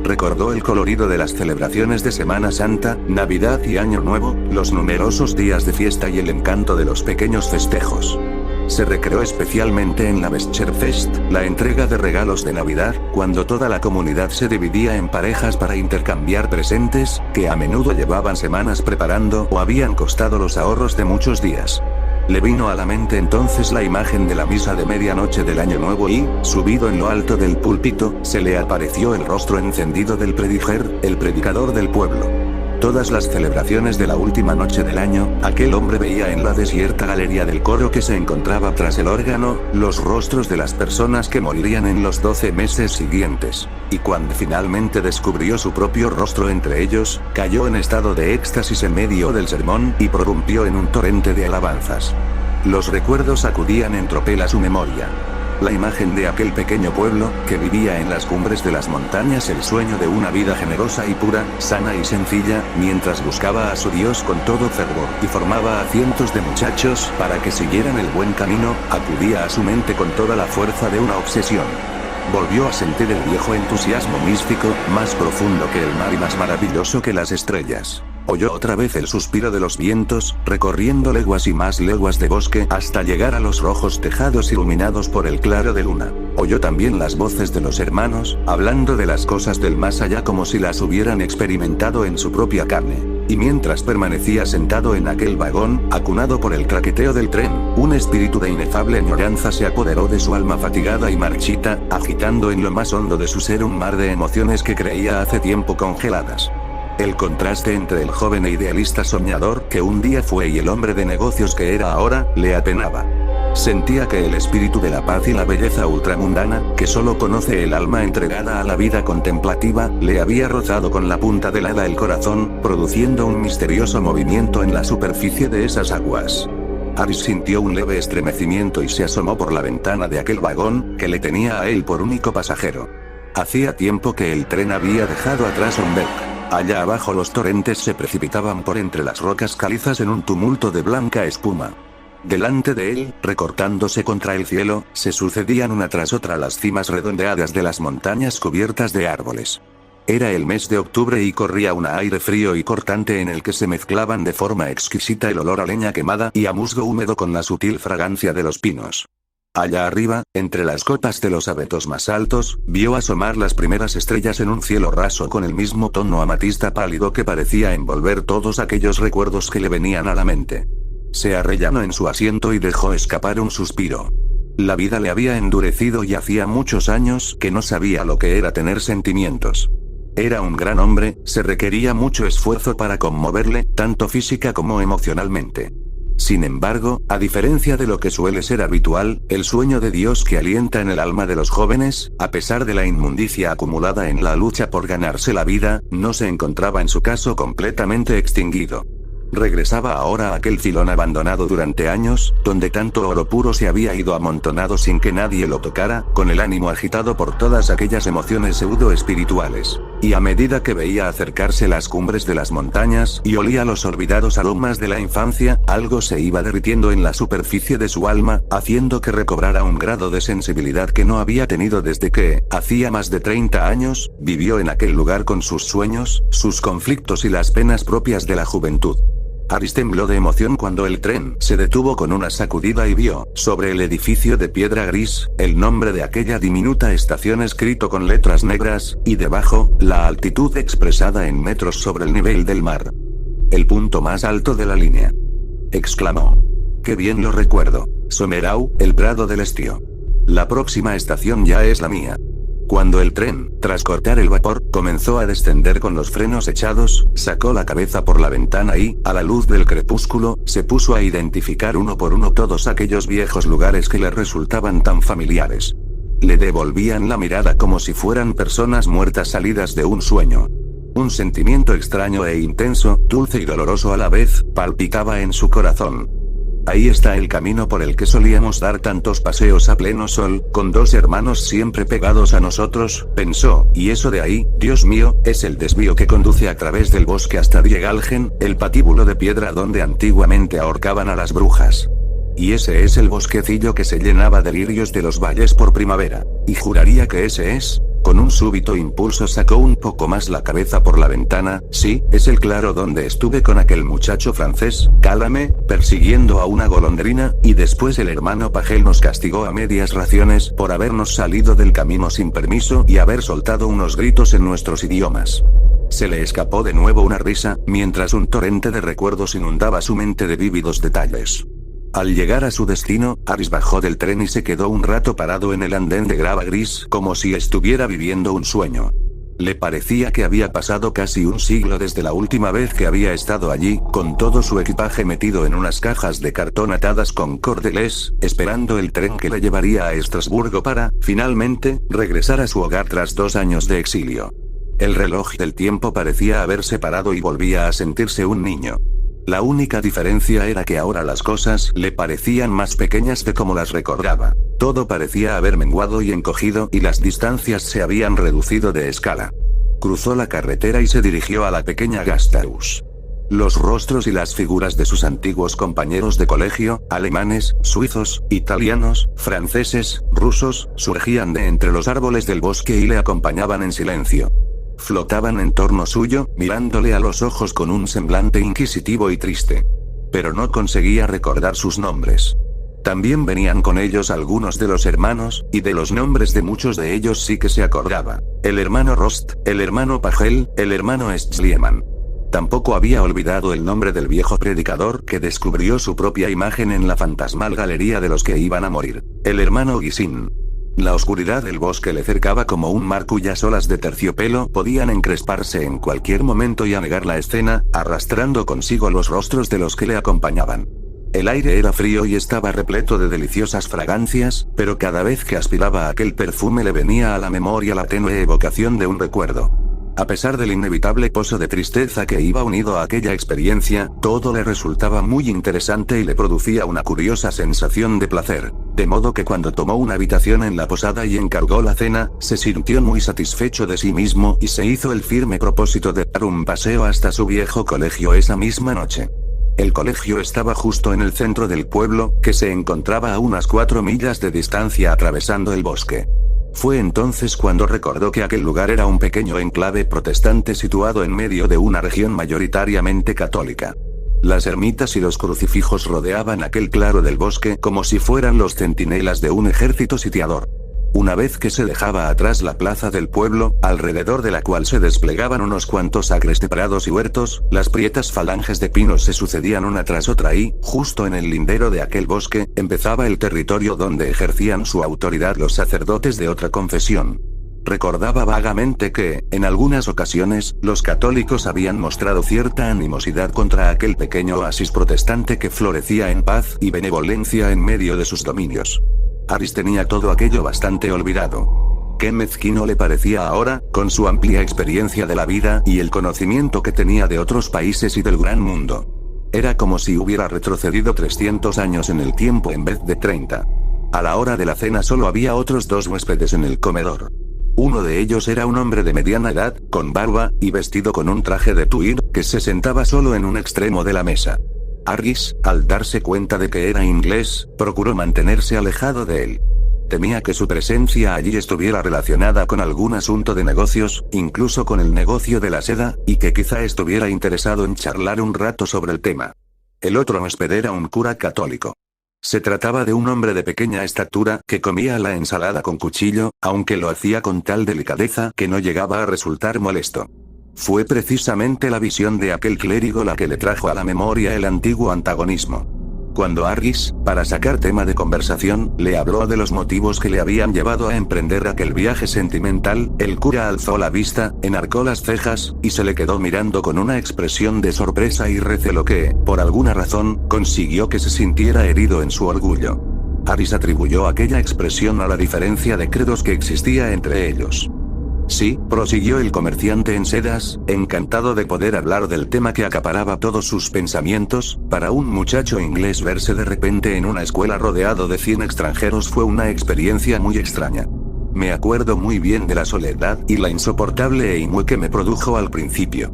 Recordó el colorido de las celebraciones de Semana Santa, Navidad y Año Nuevo, los numerosos días de fiesta y el encanto de los pequeños festejos. Se recreó especialmente en la Vescherfest, la entrega de regalos de Navidad, cuando toda la comunidad se dividía en parejas para intercambiar presentes, que a menudo llevaban semanas preparando o habían costado los ahorros de muchos días. Le vino a la mente entonces la imagen de la misa de medianoche del Año Nuevo y, subido en lo alto del púlpito, se le apareció el rostro encendido del prediger, el predicador del pueblo. Todas las celebraciones de la última noche del año, aquel hombre veía en la desierta galería del coro que se encontraba tras el órgano, los rostros de las personas que morirían en los 12 meses siguientes. Y cuando finalmente descubrió su propio rostro entre ellos, cayó en estado de éxtasis en medio del sermón y prorrumpió en un torrente de alabanzas. Los recuerdos acudían en tropel a su memoria. La imagen de aquel pequeño pueblo, que vivía en las cumbres de las montañas el sueño de una vida generosa y pura, sana y sencilla, mientras buscaba a su Dios con todo fervor y formaba a cientos de muchachos para que siguieran el buen camino, acudía a su mente con toda la fuerza de una obsesión. Volvió a sentir el viejo entusiasmo místico, más profundo que el mar y más maravilloso que las estrellas. Oyó otra vez el suspiro de los vientos, recorriendo leguas y más leguas de bosque hasta llegar a los rojos tejados iluminados por el claro de luna. Oyó también las voces de los hermanos, hablando de las cosas del más allá como si las hubieran experimentado en su propia carne. Y mientras permanecía sentado en aquel vagón, acunado por el traqueteo del tren, un espíritu de inefable añoranza se apoderó de su alma fatigada y marchita, agitando en lo más hondo de su ser un mar de emociones que creía hace tiempo congeladas. El contraste entre el joven e idealista soñador que un día fue y el hombre de negocios que era ahora, le apenaba. Sentía que el espíritu de la paz y la belleza ultramundana, que solo conoce el alma entregada a la vida contemplativa, le había rozado con la punta del hada el corazón, produciendo un misterioso movimiento en la superficie de esas aguas. Aris sintió un leve estremecimiento y se asomó por la ventana de aquel vagón, que le tenía a él por único pasajero. Hacía tiempo que el tren había dejado atrás Omberg. Allá abajo los torrentes se precipitaban por entre las rocas calizas en un tumulto de blanca espuma. Delante de él, recortándose contra el cielo, se sucedían una tras otra las cimas redondeadas de las montañas cubiertas de árboles. Era el mes de octubre y corría un aire frío y cortante en el que se mezclaban de forma exquisita el olor a leña quemada y a musgo húmedo con la sutil fragancia de los pinos. Allá arriba, entre las copas de los abetos más altos, vio asomar las primeras estrellas en un cielo raso con el mismo tono amatista pálido que parecía envolver todos aquellos recuerdos que le venían a la mente. Se arrellanó en su asiento y dejó escapar un suspiro. La vida le había endurecido y hacía muchos años que no sabía lo que era tener sentimientos. Era un gran hombre, se requería mucho esfuerzo para conmoverle, tanto física como emocionalmente. Sin embargo, a diferencia de lo que suele ser habitual, el sueño de Dios que alienta en el alma de los jóvenes, a pesar de la inmundicia acumulada en la lucha por ganarse la vida, no se encontraba en su caso completamente extinguido. Regresaba ahora a aquel filón abandonado durante años, donde tanto oro puro se había ido amontonado sin que nadie lo tocara, con el ánimo agitado por todas aquellas emociones pseudo-espirituales. Y a medida que veía acercarse las cumbres de las montañas y olía los olvidados aromas de la infancia, algo se iba derritiendo en la superficie de su alma, haciendo que recobrara un grado de sensibilidad que no había tenido desde que, hacía más de 30 años, vivió en aquel lugar con sus sueños, sus conflictos y las penas propias de la juventud. Aris tembló de emoción cuando el tren se detuvo con una sacudida y vio, sobre el edificio de piedra gris, el nombre de aquella diminuta estación escrito con letras negras, y debajo, la altitud expresada en metros sobre el nivel del mar. El punto más alto de la línea. Exclamó. ¡Qué bien lo recuerdo! Somerau, el Prado del Estío. La próxima estación ya es la mía. Cuando el tren, tras cortar el vapor, comenzó a descender con los frenos echados, sacó la cabeza por la ventana y, a la luz del crepúsculo, se puso a identificar uno por uno todos aquellos viejos lugares que le resultaban tan familiares. Le devolvían la mirada como si fueran personas muertas salidas de un sueño. Un sentimiento extraño e intenso, dulce y doloroso a la vez, palpitaba en su corazón. Ahí está el camino por el que solíamos dar tantos paseos a pleno sol, con dos hermanos siempre pegados a nosotros, pensó, y eso de ahí, Dios mío, es el desvío que conduce a través del bosque hasta Diegalgen, el patíbulo de piedra donde antiguamente ahorcaban a las brujas. Y ese es el bosquecillo que se llenaba de lirios de los valles por primavera. Y juraría que ese es. Con un súbito impulso sacó un poco más la cabeza por la ventana. Sí, es el claro donde estuve con aquel muchacho francés, Cálame, persiguiendo a una golondrina, y después el hermano Pagel nos castigó a medias raciones por habernos salido del camino sin permiso y haber soltado unos gritos en nuestros idiomas. Se le escapó de nuevo una risa, mientras un torrente de recuerdos inundaba su mente de vívidos detalles. Al llegar a su destino, Aris bajó del tren y se quedó un rato parado en el andén de grava gris, como si estuviera viviendo un sueño. Le parecía que había pasado casi un siglo desde la última vez que había estado allí, con todo su equipaje metido en unas cajas de cartón atadas con cordeles, esperando el tren que le llevaría a Estrasburgo para, finalmente, regresar a su hogar tras 2 años de exilio. El reloj del tiempo parecía haberse parado y volvía a sentirse un niño. La única diferencia era que ahora las cosas le parecían más pequeñas de como las recordaba. Todo parecía haber menguado y encogido y las distancias se habían reducido de escala. Cruzó la carretera y se dirigió a la pequeña Gasthaus. Los rostros y las figuras de sus antiguos compañeros de colegio, alemanes, suizos, italianos, franceses, rusos, surgían de entre los árboles del bosque y le acompañaban en silencio. Flotaban en torno suyo, mirándole a los ojos con un semblante inquisitivo y triste. Pero no conseguía recordar sus nombres. También venían con ellos algunos de los hermanos, y de los nombres de muchos de ellos sí que se acordaba. El hermano Rost, el hermano Pagel, el hermano Schliemann. Tampoco había olvidado el nombre del viejo predicador que descubrió su propia imagen en la fantasmal galería de los que iban a morir. El hermano Gisin. La oscuridad del bosque le cercaba como un mar cuyas olas de terciopelo podían encresparse en cualquier momento y anegar la escena, arrastrando consigo los rostros de los que le acompañaban. El aire era frío y estaba repleto de deliciosas fragancias, pero cada vez que aspiraba aquel perfume le venía a la memoria la tenue evocación de un recuerdo. A pesar del inevitable pozo de tristeza que iba unido a aquella experiencia, todo le resultaba muy interesante y le producía una curiosa sensación de placer. De modo que cuando tomó una habitación en la posada y encargó la cena, se sintió muy satisfecho de sí mismo y se hizo el firme propósito de dar un paseo hasta su viejo colegio esa misma noche. El colegio estaba justo en el centro del pueblo, que se encontraba a unas 4 millas de distancia atravesando el bosque. Fue entonces cuando recordó que aquel lugar era un pequeño enclave protestante situado en medio de una región mayoritariamente católica. Las ermitas y los crucifijos rodeaban aquel claro del bosque como si fueran los centinelas de un ejército sitiador. Una vez que se dejaba atrás la plaza del pueblo, alrededor de la cual se desplegaban unos cuantos acres de prados y huertos, las prietas falanges de pinos se sucedían una tras otra y, justo en el lindero de aquel bosque, empezaba el territorio donde ejercían su autoridad los sacerdotes de otra confesión. Recordaba vagamente que, en algunas ocasiones, los católicos habían mostrado cierta animosidad contra aquel pequeño oasis protestante que florecía en paz y benevolencia en medio de sus dominios. Aris tenía todo aquello bastante olvidado. Qué mezquino le parecía ahora, con su amplia experiencia de la vida y el conocimiento que tenía de otros países y del gran mundo. Era como si hubiera retrocedido 300 años en el tiempo en vez de 30. A la hora de la cena solo había otros 2 huéspedes en el comedor. Uno de ellos era un hombre de mediana edad, con barba, y vestido con un traje de tweed, que se sentaba solo en un extremo de la mesa. Harris, al darse cuenta de que era inglés, procuró mantenerse alejado de él. Temía que su presencia allí estuviera relacionada con algún asunto de negocios, incluso con el negocio de la seda, y que quizá estuviera interesado en charlar un rato sobre el tema. El otro huésped era un cura católico. Se trataba de un hombre de pequeña estatura que comía la ensalada con cuchillo, aunque lo hacía con tal delicadeza que no llegaba a resultar molesto. Fue precisamente la visión de aquel clérigo la que le trajo a la memoria el antiguo antagonismo. Cuando Harris, para sacar tema de conversación, le habló de los motivos que le habían llevado a emprender aquel viaje sentimental, el cura alzó la vista, enarcó las cejas, y se le quedó mirando con una expresión de sorpresa y recelo que, por alguna razón, consiguió que se sintiera herido en su orgullo. Harris atribuyó aquella expresión a la diferencia de credos que existía entre ellos. Sí, prosiguió el comerciante en sedas, encantado de poder hablar del tema que acaparaba todos sus pensamientos. Para un muchacho inglés verse de repente en una escuela rodeado de 100 extranjeros fue una experiencia muy extraña. Me acuerdo muy bien de la soledad y la insoportable eimue que me produjo al principio.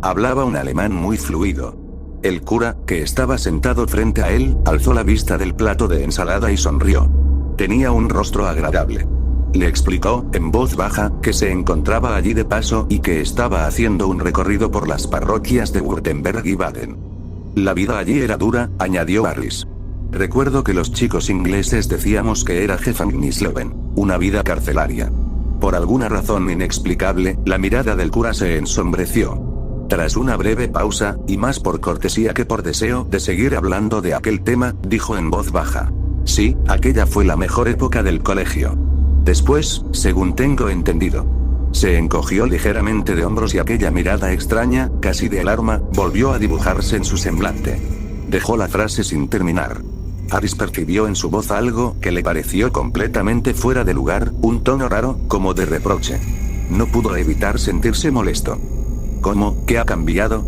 Hablaba un alemán muy fluido. El cura, que estaba sentado frente a él, alzó la vista del plato de ensalada y sonrió. Tenía un rostro agradable. Le explicó, en voz baja, que se encontraba allí de paso y que estaba haciendo un recorrido por las parroquias de Württemberg y Baden. La vida allí era dura, añadió Harris. Recuerdo que los chicos ingleses decíamos que era Gefängnisleben, una vida carcelaria. Por alguna razón inexplicable, la mirada del cura se ensombreció. Tras una breve pausa, y más por cortesía que por deseo de seguir hablando de aquel tema, dijo en voz baja. Sí, aquella fue la mejor época del colegio. Después, según tengo entendido. Se encogió ligeramente de hombros y aquella mirada extraña, casi de alarma, volvió a dibujarse en su semblante. Dejó la frase sin terminar. Harris percibió en su voz algo que le pareció completamente fuera de lugar, un tono raro, como de reproche. No pudo evitar sentirse molesto. ¿Cómo, qué ha cambiado?,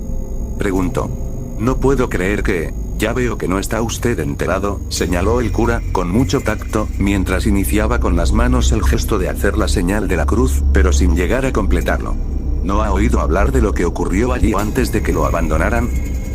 preguntó. No puedo creer que... Ya veo que no está usted enterado, señaló el cura, con mucho tacto, mientras iniciaba con las manos el gesto de hacer la señal de la cruz, pero sin llegar a completarlo. ¿No ha oído hablar de lo que ocurrió allí antes de que lo abandonaran?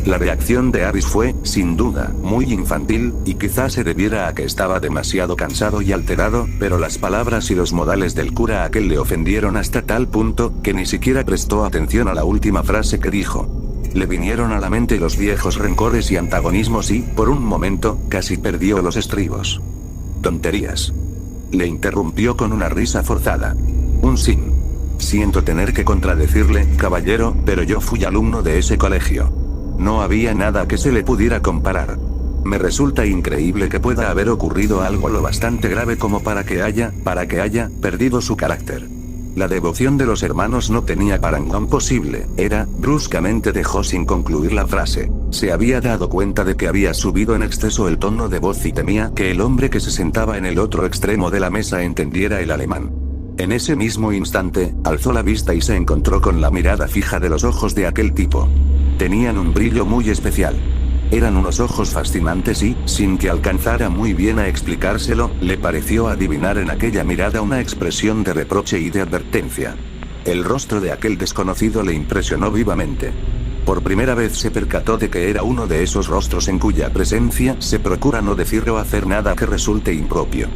La reacción de Harris fue, sin duda, muy infantil, y quizás se debiera a que estaba demasiado cansado y alterado, pero las palabras y los modales del cura aquel le ofendieron hasta tal punto, que ni siquiera prestó atención a la última frase que dijo. Le vinieron a la mente los viejos rencores y antagonismos y, por un momento, casi perdió los estribos. Tonterías. Le interrumpió con una risa forzada. Un sin. Siento tener que contradecirle, caballero, pero yo fui alumno de ese colegio. No había nada que se le pudiera comparar. Me resulta increíble que pueda haber ocurrido algo lo bastante grave como para que haya perdido su carácter. La devoción de los hermanos no tenía parangón posible, bruscamente dejó sin concluir la frase. Se había dado cuenta de que había subido en exceso el tono de voz y temía que el hombre que se sentaba en el otro extremo de la mesa entendiera el alemán. En ese mismo instante, alzó la vista y se encontró con la mirada fija de los ojos de aquel tipo. Tenían un brillo muy especial. Eran unos ojos fascinantes y, sin que alcanzara muy bien a explicárselo, le pareció adivinar en aquella mirada una expresión de reproche y de advertencia. El rostro de aquel desconocido le impresionó vivamente. Por primera vez se percató de que era uno de esos rostros en cuya presencia se procura no decir o hacer nada que resulte impropio.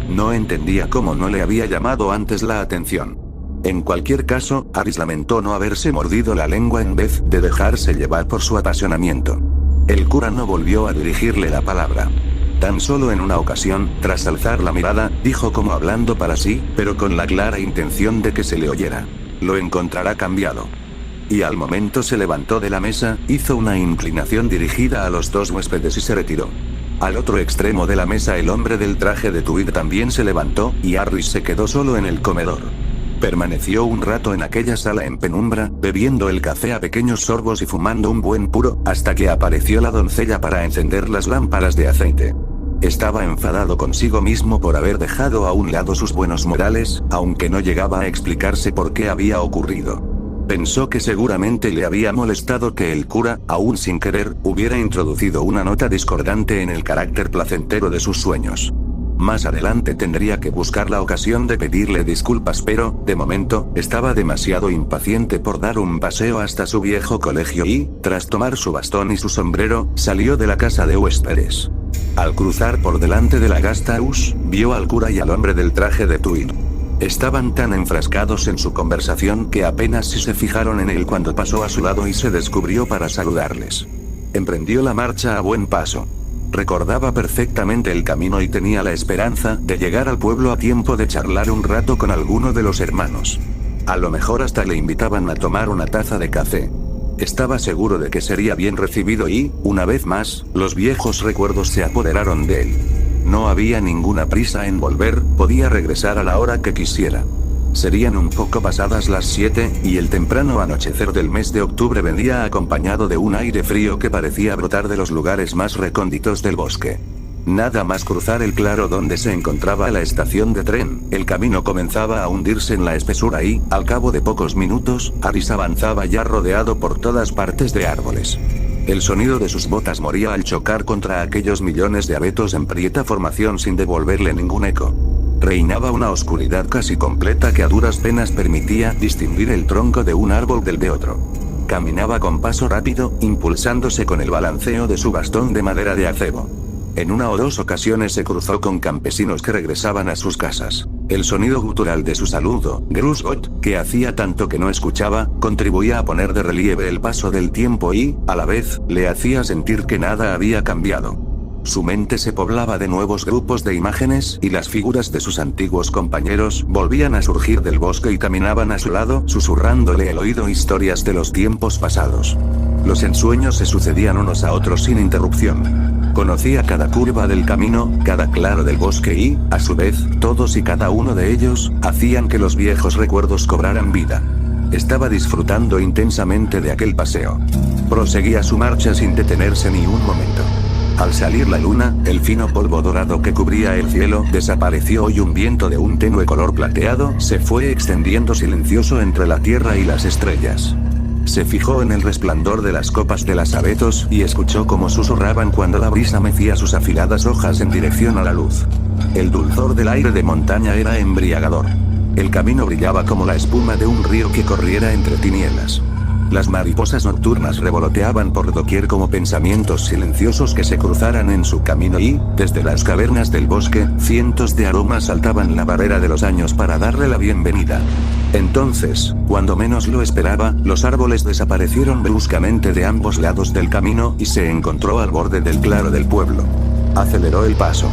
No entendía cómo no le había llamado antes la atención. En cualquier caso, Harris lamentó no haberse mordido la lengua en vez de dejarse llevar por su apasionamiento. El cura no volvió a dirigirle la palabra. Tan solo en una ocasión, tras alzar la mirada, dijo como hablando para sí, pero con la clara intención de que se le oyera. Lo encontrará cambiado. Y al momento se levantó de la mesa, hizo una inclinación dirigida a los 2 huéspedes y se retiró. Al otro extremo de la mesa el hombre del traje de tweed también se levantó, y Harris se quedó solo en el comedor. Permaneció un rato en aquella sala en penumbra, bebiendo el café a pequeños sorbos y fumando un buen puro, hasta que apareció la doncella para encender las lámparas de aceite. Estaba enfadado consigo mismo por haber dejado a un lado sus buenos modales, aunque no llegaba a explicarse por qué había ocurrido. Pensó que seguramente le había molestado que el cura, aún sin querer, hubiera introducido una nota discordante en el carácter placentero de sus sueños. Más adelante tendría que buscar la ocasión de pedirle disculpas, pero, de momento, estaba demasiado impaciente por dar un paseo hasta su viejo colegio y, tras tomar su bastón y su sombrero, salió de la casa de huéspedes. Al cruzar por delante de la guest house, vio al cura y al hombre del traje de tweed. Estaban tan enfrascados en su conversación que apenas si se fijaron en él cuando pasó a su lado y se descubrió para saludarles. Emprendió la marcha a buen paso. Recordaba perfectamente el camino y tenía la esperanza de llegar al pueblo a tiempo de charlar un rato con alguno de los hermanos. A lo mejor hasta le invitaban a tomar una taza de café. Estaba seguro de que sería bien recibido y, una vez más, los viejos recuerdos se apoderaron de él. No había ninguna prisa en volver, podía regresar a la hora que quisiera. Serían un poco pasadas las 7, y el temprano anochecer del mes de octubre venía acompañado de un aire frío que parecía brotar de los lugares más recónditos del bosque. Nada más cruzar el claro donde se encontraba la estación de tren, el camino comenzaba a hundirse en la espesura y, al cabo de pocos minutos, Harris avanzaba ya rodeado por todas partes de árboles. El sonido de sus botas moría al chocar contra aquellos millones de abetos en prieta formación sin devolverle ningún eco. Reinaba una oscuridad casi completa que a duras penas permitía distinguir el tronco de un árbol del de otro. Caminaba con paso rápido, impulsándose con el balanceo de su bastón de madera de acebo. En una o dos ocasiones se cruzó con campesinos que regresaban a sus casas. El sonido gutural de su saludo, Grusgot, que hacía tanto que no escuchaba, contribuía a poner de relieve el paso del tiempo y, a la vez, le hacía sentir que nada había cambiado. Su mente se poblaba de nuevos grupos de imágenes y las figuras de sus antiguos compañeros volvían a surgir del bosque y caminaban a su lado, susurrándole al oído historias de los tiempos pasados. Los ensueños se sucedían unos a otros sin interrupción. Conocía cada curva del camino, cada claro del bosque y, a su vez, todos y cada uno de ellos, hacían que los viejos recuerdos cobraran vida. Estaba disfrutando intensamente de aquel paseo. Proseguía su marcha sin detenerse ni un momento. Al salir la luna, el fino polvo dorado que cubría el cielo desapareció y un viento de un tenue color plateado se fue extendiendo silencioso entre la tierra y las estrellas. Se fijó en el resplandor de las copas de las abetos y escuchó cómo susurraban cuando la brisa mecía sus afiladas hojas en dirección a la luz. El dulzor del aire de montaña era embriagador. El camino brillaba como la espuma de un río que corriera entre tinieblas. Las mariposas nocturnas revoloteaban por doquier como pensamientos silenciosos que se cruzaran en su camino y, desde las cavernas del bosque, cientos de aromas saltaban la barrera de los años para darle la bienvenida. Entonces, cuando menos lo esperaba, los árboles desaparecieron bruscamente de ambos lados del camino y se encontró al borde del claro del pueblo. Aceleró el paso.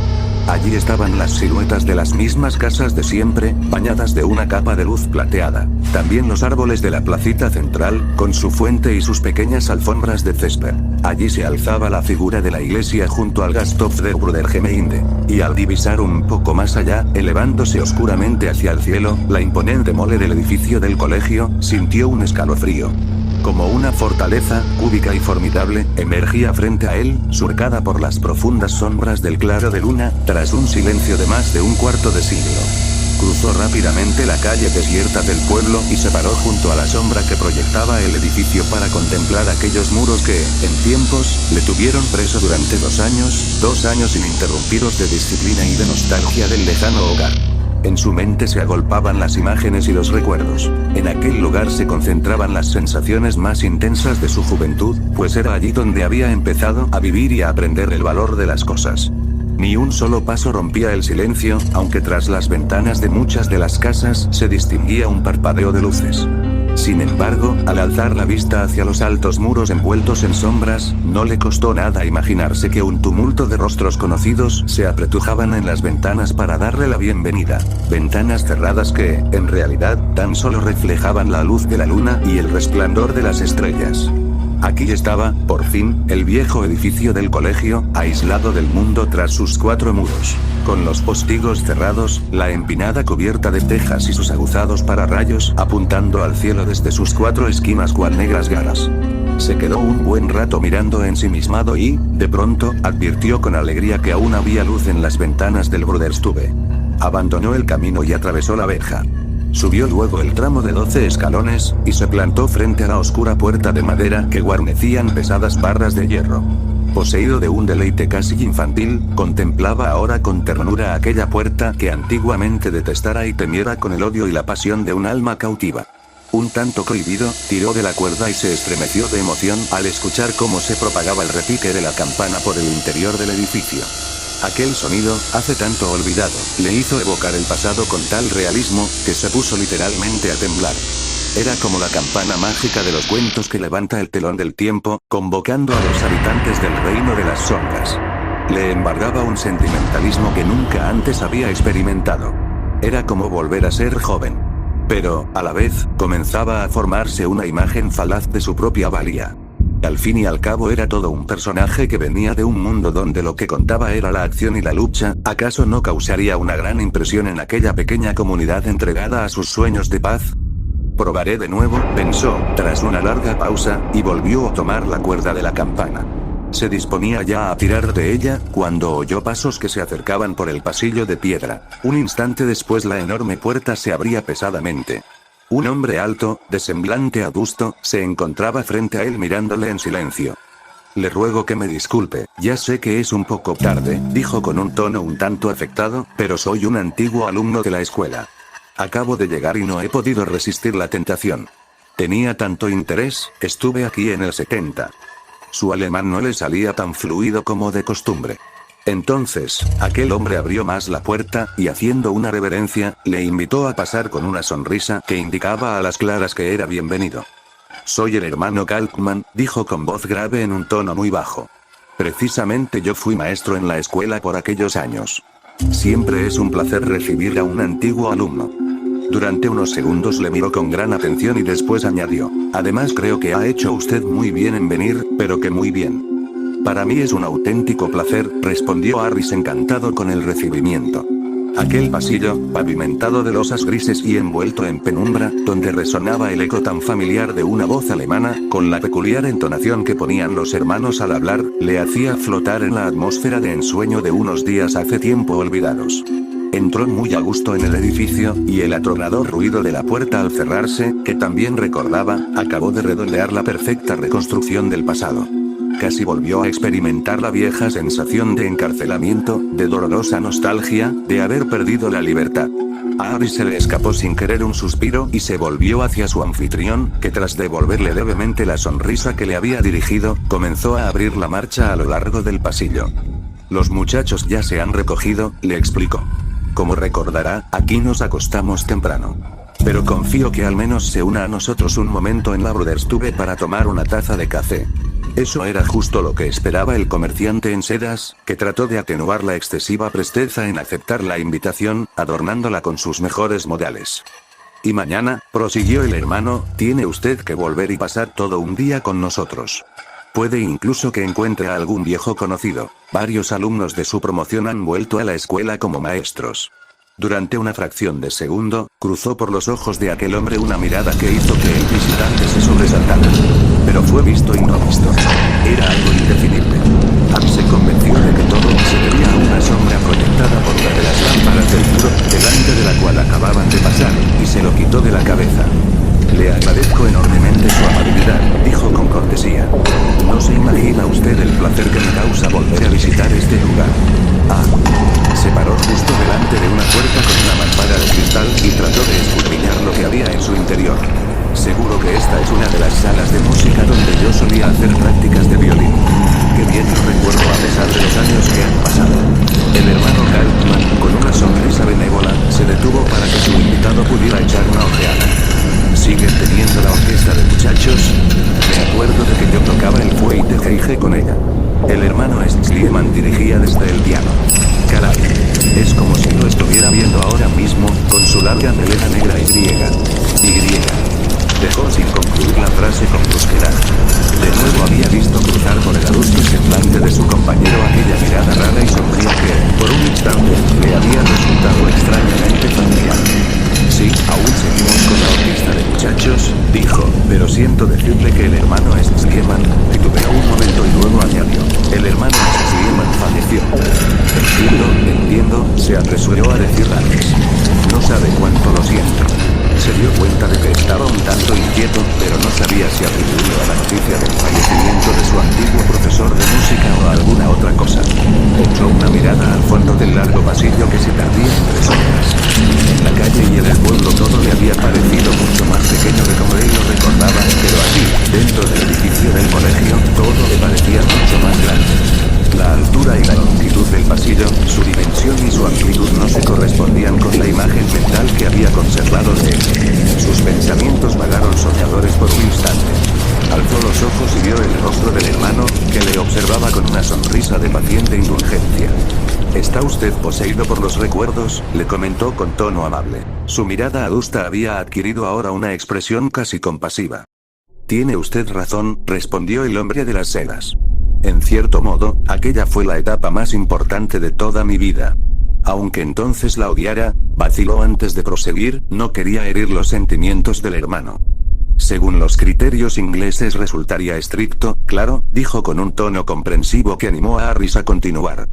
Allí estaban las siluetas de las mismas casas de siempre, bañadas de una capa de luz plateada. También los árboles de la placita central, con su fuente y sus pequeñas alfombras de césped. Allí se alzaba la figura de la iglesia junto al Gasthof der Brudergemeinde. Y al divisar un poco más allá, elevándose oscuramente hacia el cielo, la imponente mole del edificio del colegio, sintió un escalofrío. Como una fortaleza, cúbica y formidable, emergía frente a él, surcada por las profundas sombras del claro de luna, tras un silencio de más de un cuarto de siglo. Cruzó rápidamente la calle desierta del pueblo y se paró junto a la sombra que proyectaba el edificio para contemplar aquellos muros que, en tiempos, le tuvieron preso durante 2 años ininterrumpidos de disciplina y de nostalgia del lejano hogar. En su mente se agolpaban las imágenes y los recuerdos. En aquel lugar se concentraban las sensaciones más intensas de su juventud, pues era allí donde había empezado a vivir y a aprender el valor de las cosas. Ni un solo paso rompía el silencio, aunque tras las ventanas de muchas de las casas se distinguía un parpadeo de luces. Sin embargo, al alzar la vista hacia los altos muros envueltos en sombras, no le costó nada imaginarse que un tumulto de rostros conocidos se apretujaban en las ventanas para darle la bienvenida. Ventanas cerradas que, en realidad, tan solo reflejaban la luz de la luna y el resplandor de las estrellas. Aquí estaba, por fin, el viejo edificio del colegio, aislado del mundo tras sus 4 muros. Con los postigos cerrados, la empinada cubierta de tejas y sus aguzados pararrayos apuntando al cielo desde sus 4 esquinas cual negras garras. Se quedó un buen rato mirando ensimismado y, de pronto, advirtió con alegría que aún había luz en las ventanas del Bruderstube. Abandonó el camino y atravesó la verja. Subió luego el tramo de 12 escalones, y se plantó frente a la oscura puerta de madera que guarnecían pesadas barras de hierro. Poseído de un deleite casi infantil, contemplaba ahora con ternura aquella puerta que antiguamente detestara y temiera con el odio y la pasión de un alma cautiva. Un tanto cohibido, tiró de la cuerda y se estremeció de emoción al escuchar cómo se propagaba el repique de la campana por el interior del edificio. Aquel sonido, hace tanto olvidado, le hizo evocar el pasado con tal realismo, que se puso literalmente a temblar. Era como la campana mágica de los cuentos que levanta el telón del tiempo, convocando a los habitantes del reino de las sombras. Le embargaba un sentimentalismo que nunca antes había experimentado. Era como volver a ser joven. Pero, a la vez, comenzaba a formarse una imagen falaz de su propia valía. Al fin y al cabo era todo un personaje que venía de un mundo donde lo que contaba era la acción y la lucha. ¿Acaso no causaría una gran impresión en aquella pequeña comunidad entregada a sus sueños de paz? Probaré de nuevo, pensó, tras una larga pausa, y volvió a tomar la cuerda de la campana. Se disponía ya a tirar de ella, cuando oyó pasos que se acercaban por el pasillo de piedra. Un instante después la enorme puerta se abría pesadamente. Un hombre alto, de semblante adusto, se encontraba frente a él mirándole en silencio. Le ruego que me disculpe, ya sé que es un poco tarde, dijo con un tono un tanto afectado, pero soy un antiguo alumno de la escuela. Acabo de llegar y no he podido resistir la tentación. Tenía tanto interés, estuve aquí en el 70. Su alemán no le salía tan fluido como de costumbre. Entonces, aquel hombre abrió más la puerta, y haciendo una reverencia, le invitó a pasar con una sonrisa que indicaba a las claras que era bienvenido. Soy el hermano Kalkman, dijo con voz grave en un tono muy bajo. Precisamente yo fui maestro en la escuela por aquellos años. Siempre es un placer recibir a un antiguo alumno. Durante unos segundos le miró con gran atención y después añadió, además creo que ha hecho usted muy bien en venir, pero que muy bien. Para mí es un auténtico placer, respondió Harris encantado con el recibimiento. Aquel pasillo, pavimentado de losas grises y envuelto en penumbra, donde resonaba el eco tan familiar de una voz alemana, con la peculiar entonación que ponían los hermanos al hablar, le hacía flotar en la atmósfera de ensueño de unos días hace tiempo olvidados. Entró muy a gusto en el edificio, y el atronador ruido de la puerta al cerrarse, que también recordaba, acabó de redondear la perfecta reconstrucción del pasado. Casi volvió a experimentar la vieja sensación de encarcelamiento, de dolorosa nostalgia, de haber perdido la libertad. A Harry se le escapó sin querer un suspiro y se volvió hacia su anfitrión, que tras devolverle levemente la sonrisa que le había dirigido, comenzó a abrir la marcha a lo largo del pasillo. Los muchachos ya se han recogido, le explicó. Como recordará, aquí nos acostamos temprano. Pero confío que al menos se una a nosotros un momento en la Bruderstube para tomar una taza de café. Eso era justo lo que esperaba el comerciante en sedas, que trató de atenuar la excesiva presteza en aceptar la invitación, adornándola con sus mejores modales. Y mañana, prosiguió el hermano, tiene usted que volver y pasar todo un día con nosotros. Puede incluso que encuentre a algún viejo conocido. Varios alumnos de su promoción han vuelto a la escuela como maestros. Durante una fracción de segundo, cruzó por los ojos de aquel hombre una mirada que hizo que el visitante se sobresaltara. Pero fue visto y no visto. Era algo indefinible. Harry se convenció de que todo se debía a una sombra proyectada por una de las lámparas del muro, delante de la cual acababan de pasar, y se lo quitó de la cabeza. Le agradezco enormemente su amabilidad, dijo con cortesía. No se imagina usted el placer que me causa volver a visitar este lugar. Se paró justo delante de una puerta con una mampara de cristal y trató de escudriñar lo que había en su interior. Seguro que esta es una de las salas de música donde yo solía hacer prácticas de violín. Qué bien lo recuerdo a pesar de los años que han pasado. El hermano Kalkman, con una sonrisa benévola, se detuvo para que su invitado pudiera echar una ojeada. ¿Siguen teniendo la orquesta de muchachos? Me acuerdo de que yo tocaba el Fueitegeige con ella. El hermano Schliemann dirigía desde el piano. Caray. Es como si lo estuviera viendo ahora mismo, con su larga melena negra y griega. Dejó sin concluir la frase con brusquedad. De nuevo había visto cruzar por el adusto semblante de su compañero aquella mirada rara y sombría que, por un instante, le había resultado extrañamente familiar. Sí, aún seguimos con la orquesta de muchachos, dijo, pero siento decirle que el hermano Schliemann, titubeó un momento y luego añadió, el hermano Schliemann falleció. Entiendo, se apresuró a decir Harris. No sabe cuánto lo siento. un tanto inquieto, pero no sabía si atribuirlo a la noticia del fallecimiento de su antiguo profesor de música o a alguna otra cosa. Echó una mirada al fondo del largo pasillo que se perdía entre sombras. En la calle y en el pueblo todo le había parecido mucho más pequeño de como él lo recordaba, pero aquí, dentro del edificio del colegio, todo le parecía mucho más grande. La altura y la longitud del pasillo, su dimensión y su amplitud no se correspondían con la imagen mental que había conservado de él. Sus pensamientos vagaron soñadores por un instante. Alzó los ojos y vio el rostro del hermano, que le observaba con una sonrisa de paciente indulgencia. «¿Está usted poseído por los recuerdos?», le comentó con tono amable. Su mirada adusta había adquirido ahora una expresión casi compasiva. «Tiene usted razón», respondió el hombre de las sedas. En cierto modo, aquella fue la etapa más importante de toda mi vida. Aunque entonces la odiara, vaciló antes de proseguir, no quería herir los sentimientos del hermano. Según los criterios ingleses resultaría estricto, claro, dijo con un tono comprensivo que animó a Harris a continuar.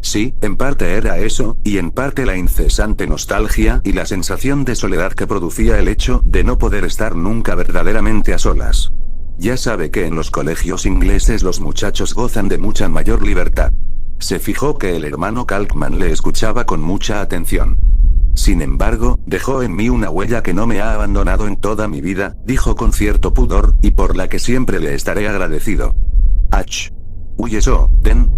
Sí, en parte era eso, y en parte la incesante nostalgia y la sensación de soledad que producía el hecho de no poder estar nunca verdaderamente a solas. Ya sabe que en los colegios ingleses los muchachos gozan de mucha mayor libertad. Se fijó que el hermano Kalkman le escuchaba con mucha atención. Sin embargo, dejó en mí una huella que no me ha abandonado en toda mi vida, dijo con cierto pudor, y por la que siempre le estaré agradecido. Ach. Uy, eso, Den.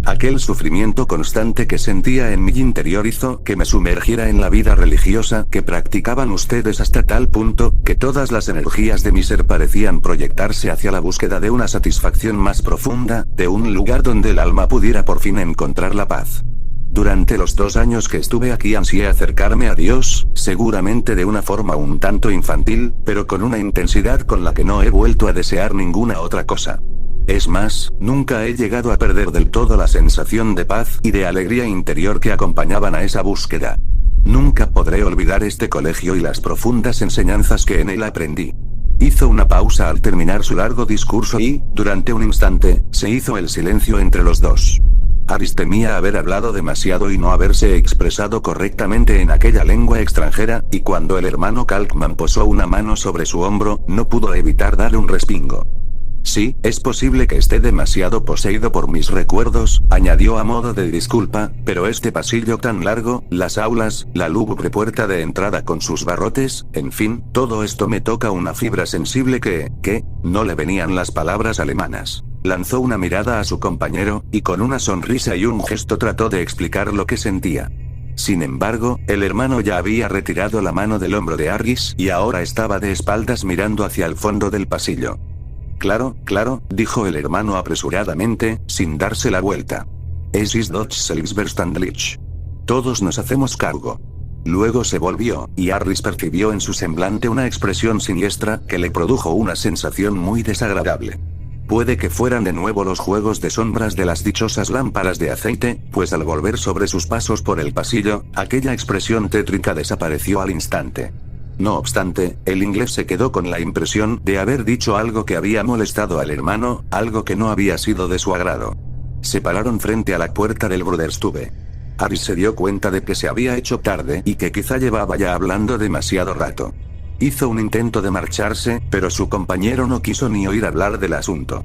Aquel sufrimiento constante que sentía en mi interior hizo que me sumergiera en la vida religiosa que practicaban ustedes hasta tal punto, que todas las energías de mi ser parecían proyectarse hacia la búsqueda de una satisfacción más profunda, de un lugar donde el alma pudiera por fin encontrar la paz. Durante los 2 años que estuve aquí ansié acercarme a Dios, seguramente de una forma un tanto infantil, pero con una intensidad con la que no he vuelto a desear ninguna otra cosa. Es más, nunca he llegado a perder del todo la sensación de paz y de alegría interior que acompañaban a esa búsqueda. Nunca podré olvidar este colegio y las profundas enseñanzas que en él aprendí. Hizo una pausa al terminar su largo discurso y, durante un instante, se hizo el silencio entre los dos. Harris temía haber hablado demasiado y no haberse expresado correctamente en aquella lengua extranjera, y cuando el hermano Kalkman posó una mano sobre su hombro, no pudo evitar darle un respingo. Sí, es posible que esté demasiado poseído por mis recuerdos, añadió a modo de disculpa, pero este pasillo tan largo, las aulas, la lúgubre puerta de entrada con sus barrotes, en fin, todo esto me toca una fibra sensible que, no le venían las palabras alemanas. Lanzó una mirada a su compañero, y con una sonrisa y un gesto trató de explicar lo que sentía. Sin embargo, el hermano ya había retirado la mano del hombro de Harris y ahora estaba de espaldas mirando hacia el fondo del pasillo. Claro, dijo el hermano apresuradamente, sin darse la vuelta. Es ist doch selbstverständlich. Todos nos hacemos cargo. Luego se volvió, y Harris percibió en su semblante una expresión siniestra que le produjo una sensación muy desagradable. Puede que fueran de nuevo los juegos de sombras de las dichosas lámparas de aceite, pues al volver sobre sus pasos por el pasillo, aquella expresión tétrica desapareció al instante. No obstante, el inglés se quedó con la impresión de haber dicho algo que había molestado al hermano, algo que no había sido de su agrado. Se pararon frente a la puerta del Bruderstube. Harris se dio cuenta de que se había hecho tarde y que quizá llevaba ya hablando demasiado rato. Hizo un intento de marcharse, pero su compañero no quiso ni oír hablar del asunto.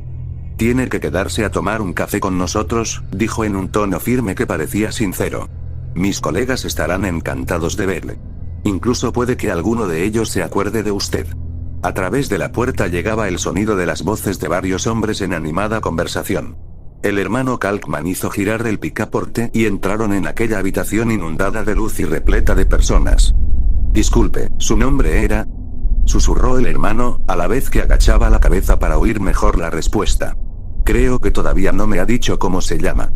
«Tiene que quedarse a tomar un café con nosotros», dijo en un tono firme que parecía sincero. «Mis colegas estarán encantados de verle. Incluso puede que alguno de ellos se acuerde de usted». A través de la puerta llegaba el sonido de las voces de varios hombres en animada conversación. El hermano Kalkman hizo girar el picaporte y entraron en aquella habitación inundada de luz y repleta de personas. «Disculpe, ¿su nombre era?», susurró el hermano, a la vez que agachaba la cabeza para oír mejor la respuesta. «Creo que todavía no me ha dicho cómo se llama».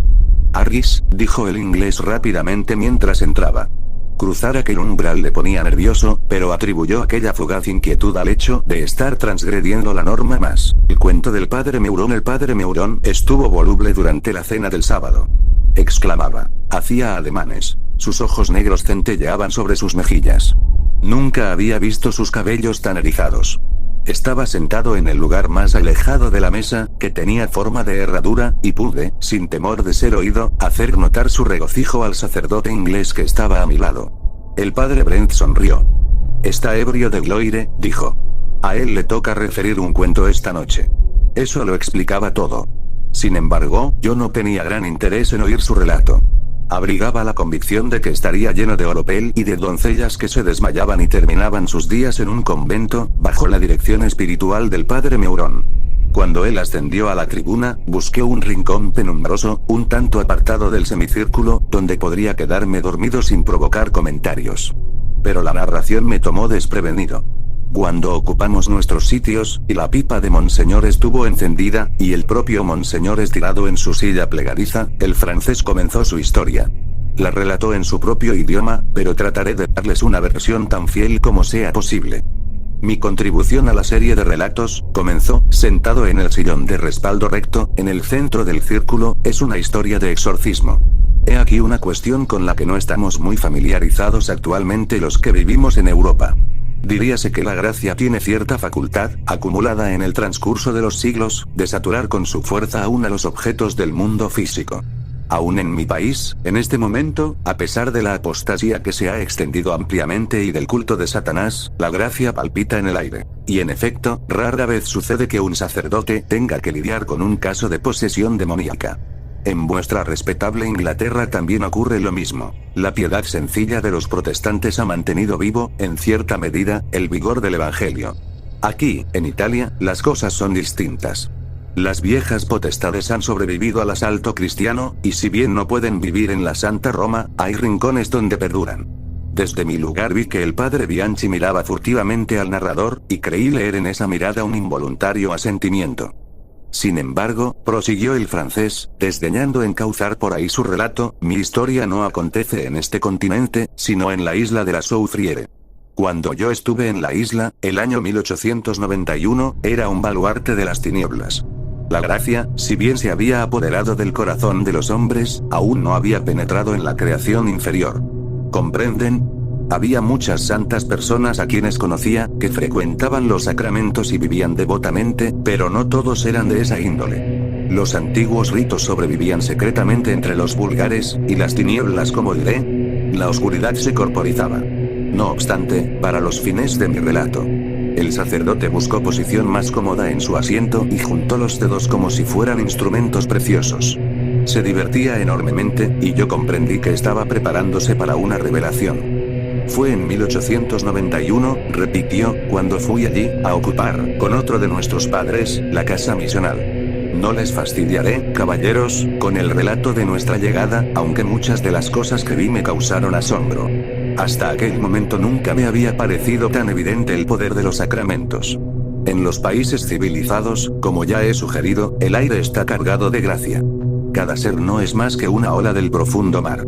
«Harris», dijo el inglés rápidamente mientras entraba. Cruzar aquel umbral le ponía nervioso, pero atribuyó aquella fugaz inquietud al hecho de estar transgrediendo la norma más. El cuento del padre Meuron. El padre Meuron estuvo voluble durante la cena del sábado. Exclamaba. Hacía ademanes. Sus ojos negros centelleaban sobre sus mejillas. Nunca había visto sus cabellos tan erizados. Estaba sentado en el lugar más alejado de la mesa, que tenía forma de herradura, y pude, sin temor de ser oído, hacer notar su regocijo al sacerdote inglés que estaba a mi lado. El padre Brent sonrió. «Está ebrio de Gloire», dijo. A él le toca referir un cuento esta noche. Eso lo explicaba todo. Sin embargo, yo no tenía gran interés en oír su relato. Abrigaba la convicción de que estaría lleno de oropel y de doncellas que se desmayaban y terminaban sus días en un convento, bajo la dirección espiritual del padre Meurón. Cuando él ascendió a la tribuna, busqué un rincón penumbroso, un tanto apartado del semicírculo, donde podría quedarme dormido sin provocar comentarios. Pero la narración me tomó desprevenido. Cuando ocupamos nuestros sitios, y la pipa de Monseñor estuvo encendida, y el propio Monseñor estirado en su silla plegadiza, el francés comenzó su historia. La relató en su propio idioma, pero trataré de darles una versión tan fiel como sea posible. Mi contribución a la serie de relatos, comenzó, sentado en el sillón de respaldo recto, en el centro del círculo, es una historia de exorcismo. He aquí una cuestión con la que no estamos muy familiarizados actualmente los que vivimos en Europa. Diríase que la gracia tiene cierta facultad, acumulada en el transcurso de los siglos, de saturar con su fuerza aún a los objetos del mundo físico. Aún en mi país, en este momento, a pesar de la apostasía que se ha extendido ampliamente y del culto de Satanás, la gracia palpita en el aire. Y en efecto, rara vez sucede que un sacerdote tenga que lidiar con un caso de posesión demoníaca. En vuestra respetable Inglaterra también ocurre lo mismo. La piedad sencilla de los protestantes ha mantenido vivo, en cierta medida, el vigor del Evangelio. Aquí, en Italia, las cosas son distintas. Las viejas potestades han sobrevivido al asalto cristiano, y si bien no pueden vivir en la Santa Roma, hay rincones donde perduran. Desde mi lugar vi que el padre Bianchi miraba furtivamente al narrador, y creí leer en esa mirada un involuntario asentimiento. Sin embargo, prosiguió el francés, desdeñando encauzar por ahí su relato, mi historia no acontece en este continente, sino en la isla de la Soufriere. Cuando yo estuve en la isla, el año 1891, era un baluarte de las tinieblas. La gracia, si bien se había apoderado del corazón de los hombres, aún no había penetrado en la creación inferior. ¿Comprenden? Había muchas santas personas a quienes conocía, que frecuentaban los sacramentos y vivían devotamente, pero no todos eran de esa índole. Los antiguos ritos sobrevivían secretamente entre los vulgares, y las tinieblas, como diré, la oscuridad se corporizaba. No obstante, para los fines de mi relato, el sacerdote buscó posición más cómoda en su asiento y juntó los dedos como si fueran instrumentos preciosos. Se divertía enormemente, y yo comprendí que estaba preparándose para una revelación. Fue en 1891, repitió, cuando fui allí, a ocupar, con otro de nuestros padres, la casa misional. No les fastidiaré, caballeros, con el relato de nuestra llegada, aunque muchas de las cosas que vi me causaron asombro. Hasta aquel momento nunca me había parecido tan evidente el poder de los sacramentos. En los países civilizados, como ya he sugerido, el aire está cargado de gracia. Cada ser no es más que una ola del profundo mar.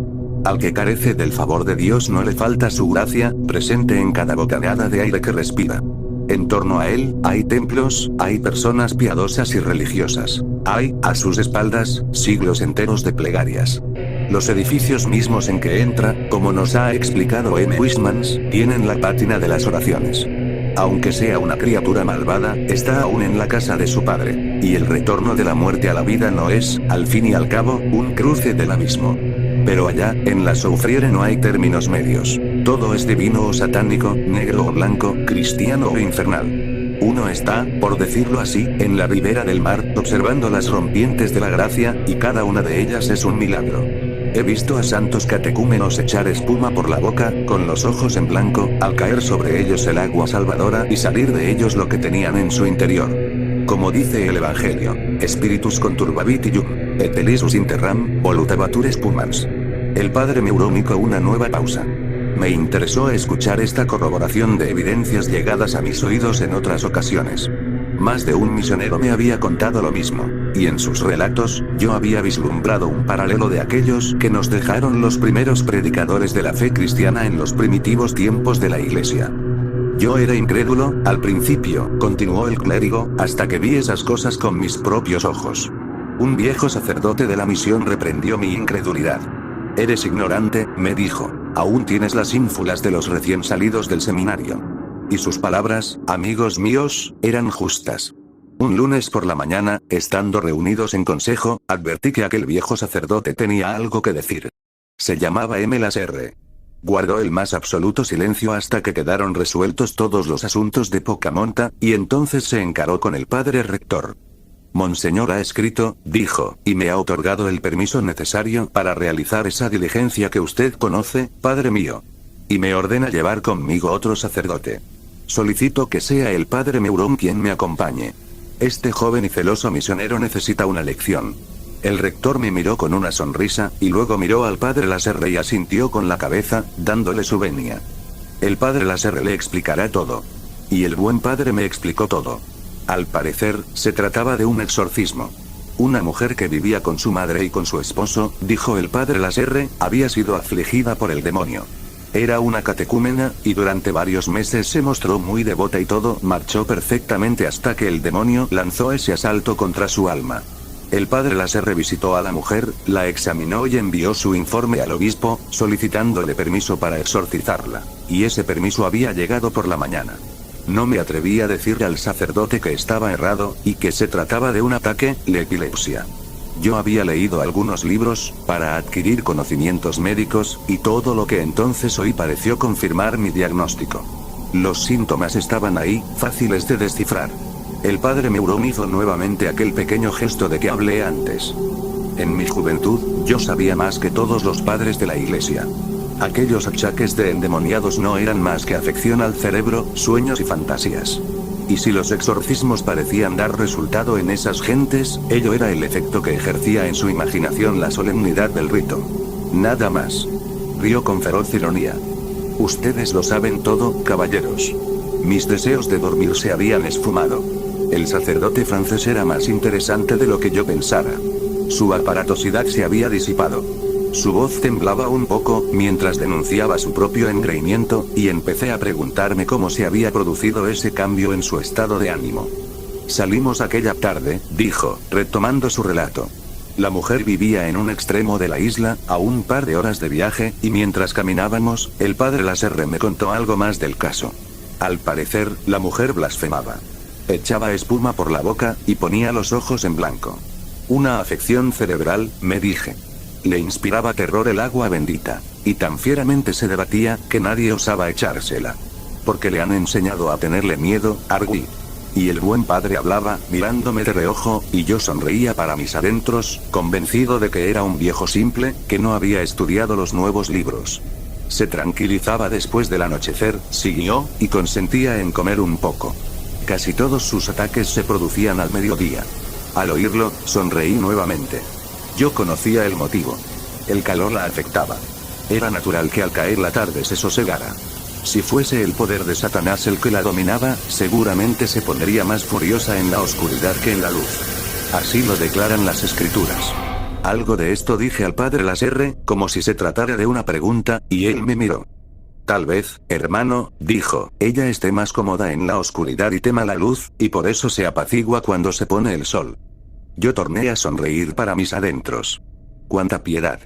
Al que carece del favor de Dios no le falta su gracia, presente en cada bocanada de aire que respira. En torno a él, hay templos, hay personas piadosas y religiosas. Hay, a sus espaldas, siglos enteros de plegarias. Los edificios mismos en que entra, como nos ha explicado M. Wismans, tienen la pátina de las oraciones. Aunque sea una criatura malvada, está aún en la casa de su padre, y el retorno de la muerte a la vida no es, al fin y al cabo, un cruce del abismo. Pero allá, en la Soufriere no hay términos medios. Todo es divino o satánico, negro o blanco, cristiano o infernal. Uno está, por decirlo así, en la ribera del mar, observando las rompientes de la gracia, y cada una de ellas es un milagro. He visto a santos catecúmenos echar espuma por la boca, con los ojos en blanco, al caer sobre ellos el agua salvadora y salir de ellos lo que tenían en su interior. Como dice el Evangelio, Spiritus conturbavitium, et elisus interram, volutabatur spumans. El padre Meurón hizo una nueva pausa. Me interesó escuchar esta corroboración de evidencias llegadas a mis oídos en otras ocasiones. Más de un misionero me había contado lo mismo, y en sus relatos, yo había vislumbrado un paralelo de aquellos que nos dejaron los primeros predicadores de la fe cristiana en los primitivos tiempos de la Iglesia. Yo era incrédulo, al principio, continuó el clérigo, hasta que vi esas cosas con mis propios ojos. Un viejo sacerdote de la misión reprendió mi incredulidad. Eres ignorante, me dijo, aún tienes las ínfulas de los recién salidos del seminario. Y sus palabras, amigos míos, eran justas. Un lunes por la mañana, estando reunidos en consejo, advertí que aquel viejo sacerdote tenía algo que decir. Se llamaba M. Lasserre. Guardó el más absoluto silencio hasta que quedaron resueltos todos los asuntos de poca monta, y entonces se encaró con el padre rector. Monseñor ha escrito, dijo, y me ha otorgado el permiso necesario para realizar esa diligencia que usted conoce, padre mío. Y me ordena llevar conmigo otro sacerdote. Solicito que sea el padre Meurón quien me acompañe. Este joven y celoso misionero necesita una lección. El rector me miró con una sonrisa, y luego miró al padre Lasserre y asintió con la cabeza, dándole su venia. El padre Lasserre le explicará todo. Y el buen padre me explicó todo. Al parecer, se trataba de un exorcismo. Una mujer que vivía con su madre y con su esposo, dijo el padre Lasserre, había sido afligida por el demonio. Era una catecúmena, y durante varios meses se mostró muy devota y todo marchó perfectamente hasta que el demonio lanzó ese asalto contra su alma. El padre Lasserre visitó a la mujer, la examinó y envió su informe al obispo, solicitándole permiso para exorcizarla. Y ese permiso había llegado por la mañana. No me atreví a decirle al sacerdote que estaba errado, y que se trataba de un ataque de epilepsia. Yo había leído algunos libros, para adquirir conocimientos médicos, y todo lo que entonces oí pareció confirmar mi diagnóstico. Los síntomas estaban ahí, fáciles de descifrar. El padre Meurón hizo nuevamente aquel pequeño gesto de que hablé antes. En mi juventud, yo sabía más que todos los padres de la iglesia. Aquellos achaques de endemoniados no eran más que afección al cerebro, sueños y fantasías. Y si los exorcismos parecían dar resultado en esas gentes, ello era el efecto que ejercía en su imaginación la solemnidad del rito. Nada más. Rió con feroz ironía. Ustedes lo saben todo, caballeros. Mis deseos de dormir se habían esfumado. El sacerdote francés era más interesante de lo que yo pensara. Su aparatosidad se había disipado. Su voz temblaba un poco, mientras denunciaba su propio engreimiento, y empecé a preguntarme cómo se había producido ese cambio en su estado de ánimo. Salimos aquella tarde, dijo, retomando su relato. La mujer vivía en un extremo de la isla, a un par de horas de viaje, y mientras caminábamos, el padre Lasserre me contó algo más del caso. Al parecer, la mujer blasfemaba. Echaba espuma por la boca, y ponía los ojos en blanco. Una afección cerebral, me dije. Le inspiraba terror el agua bendita, y tan fieramente se debatía, que nadie osaba echársela. Porque le han enseñado a tenerle miedo, arguí. Y el buen padre hablaba, mirándome de reojo, y yo sonreía para mis adentros, convencido de que era un viejo simple, que no había estudiado los nuevos libros. Se tranquilizaba después del anochecer, siguió, y consentía en comer un poco. Casi todos sus ataques se producían al mediodía. Al oírlo, sonreí nuevamente. Yo conocía el motivo. El calor la afectaba. Era natural que al caer la tarde se sosegara. Si fuese el poder de Satanás el que la dominaba, seguramente se pondría más furiosa en la oscuridad que en la luz. Así lo declaran las escrituras. Algo de esto dije al padre Lasserre, como si se tratara de una pregunta, y él me miró. Tal vez, hermano, dijo, ella esté más cómoda en la oscuridad y tema la luz, y por eso se apacigua cuando se pone el sol. Yo torné a sonreír para mis adentros. Cuánta piedad.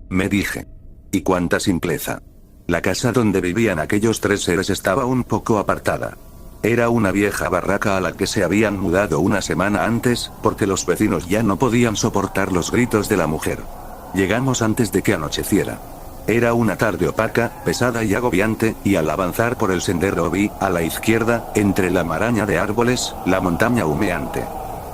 Me dije. Y cuánta simpleza. La casa donde vivían aquellos tres seres estaba un poco apartada. Era una vieja barraca a la que se habían mudado una semana antes, porque los vecinos ya no podían soportar los gritos de la mujer. Llegamos antes de que anocheciera. Era una tarde opaca, pesada y agobiante, y al avanzar por el sendero vi, a la izquierda, entre la maraña de árboles, la montaña humeante.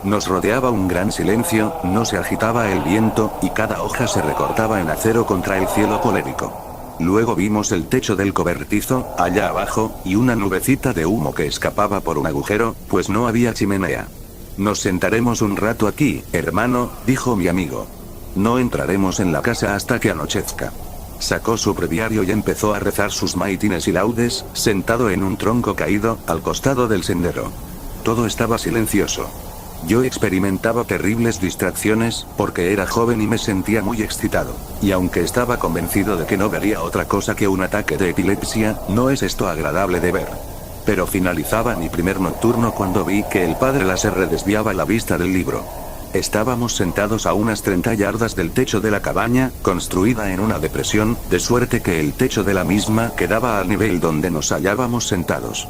Nos rodeaba un gran silencio, no se agitaba el viento, y cada hoja se recortaba en acero contra el cielo colérico. Luego vimos el techo del cobertizo, allá abajo, y una nubecita de humo que escapaba por un agujero, pues no había chimenea. Nos sentaremos un rato aquí, hermano, dijo mi amigo. No entraremos en la casa hasta que anochezca. Sacó su breviario y empezó a rezar sus maitines y laudes, sentado en un tronco caído, al costado del sendero. Todo estaba silencioso. Yo experimentaba terribles distracciones, porque era joven y me sentía muy excitado. Y aunque estaba convencido de que no vería otra cosa que un ataque de epilepsia, no es esto agradable de ver. Pero finalizaba mi primer nocturno cuando vi que el padre Lasserre desviaba la vista del libro. Estábamos sentados a unas 30 yardas del techo de la cabaña, construida en una depresión, de suerte que el techo de la misma quedaba al nivel donde nos hallábamos sentados.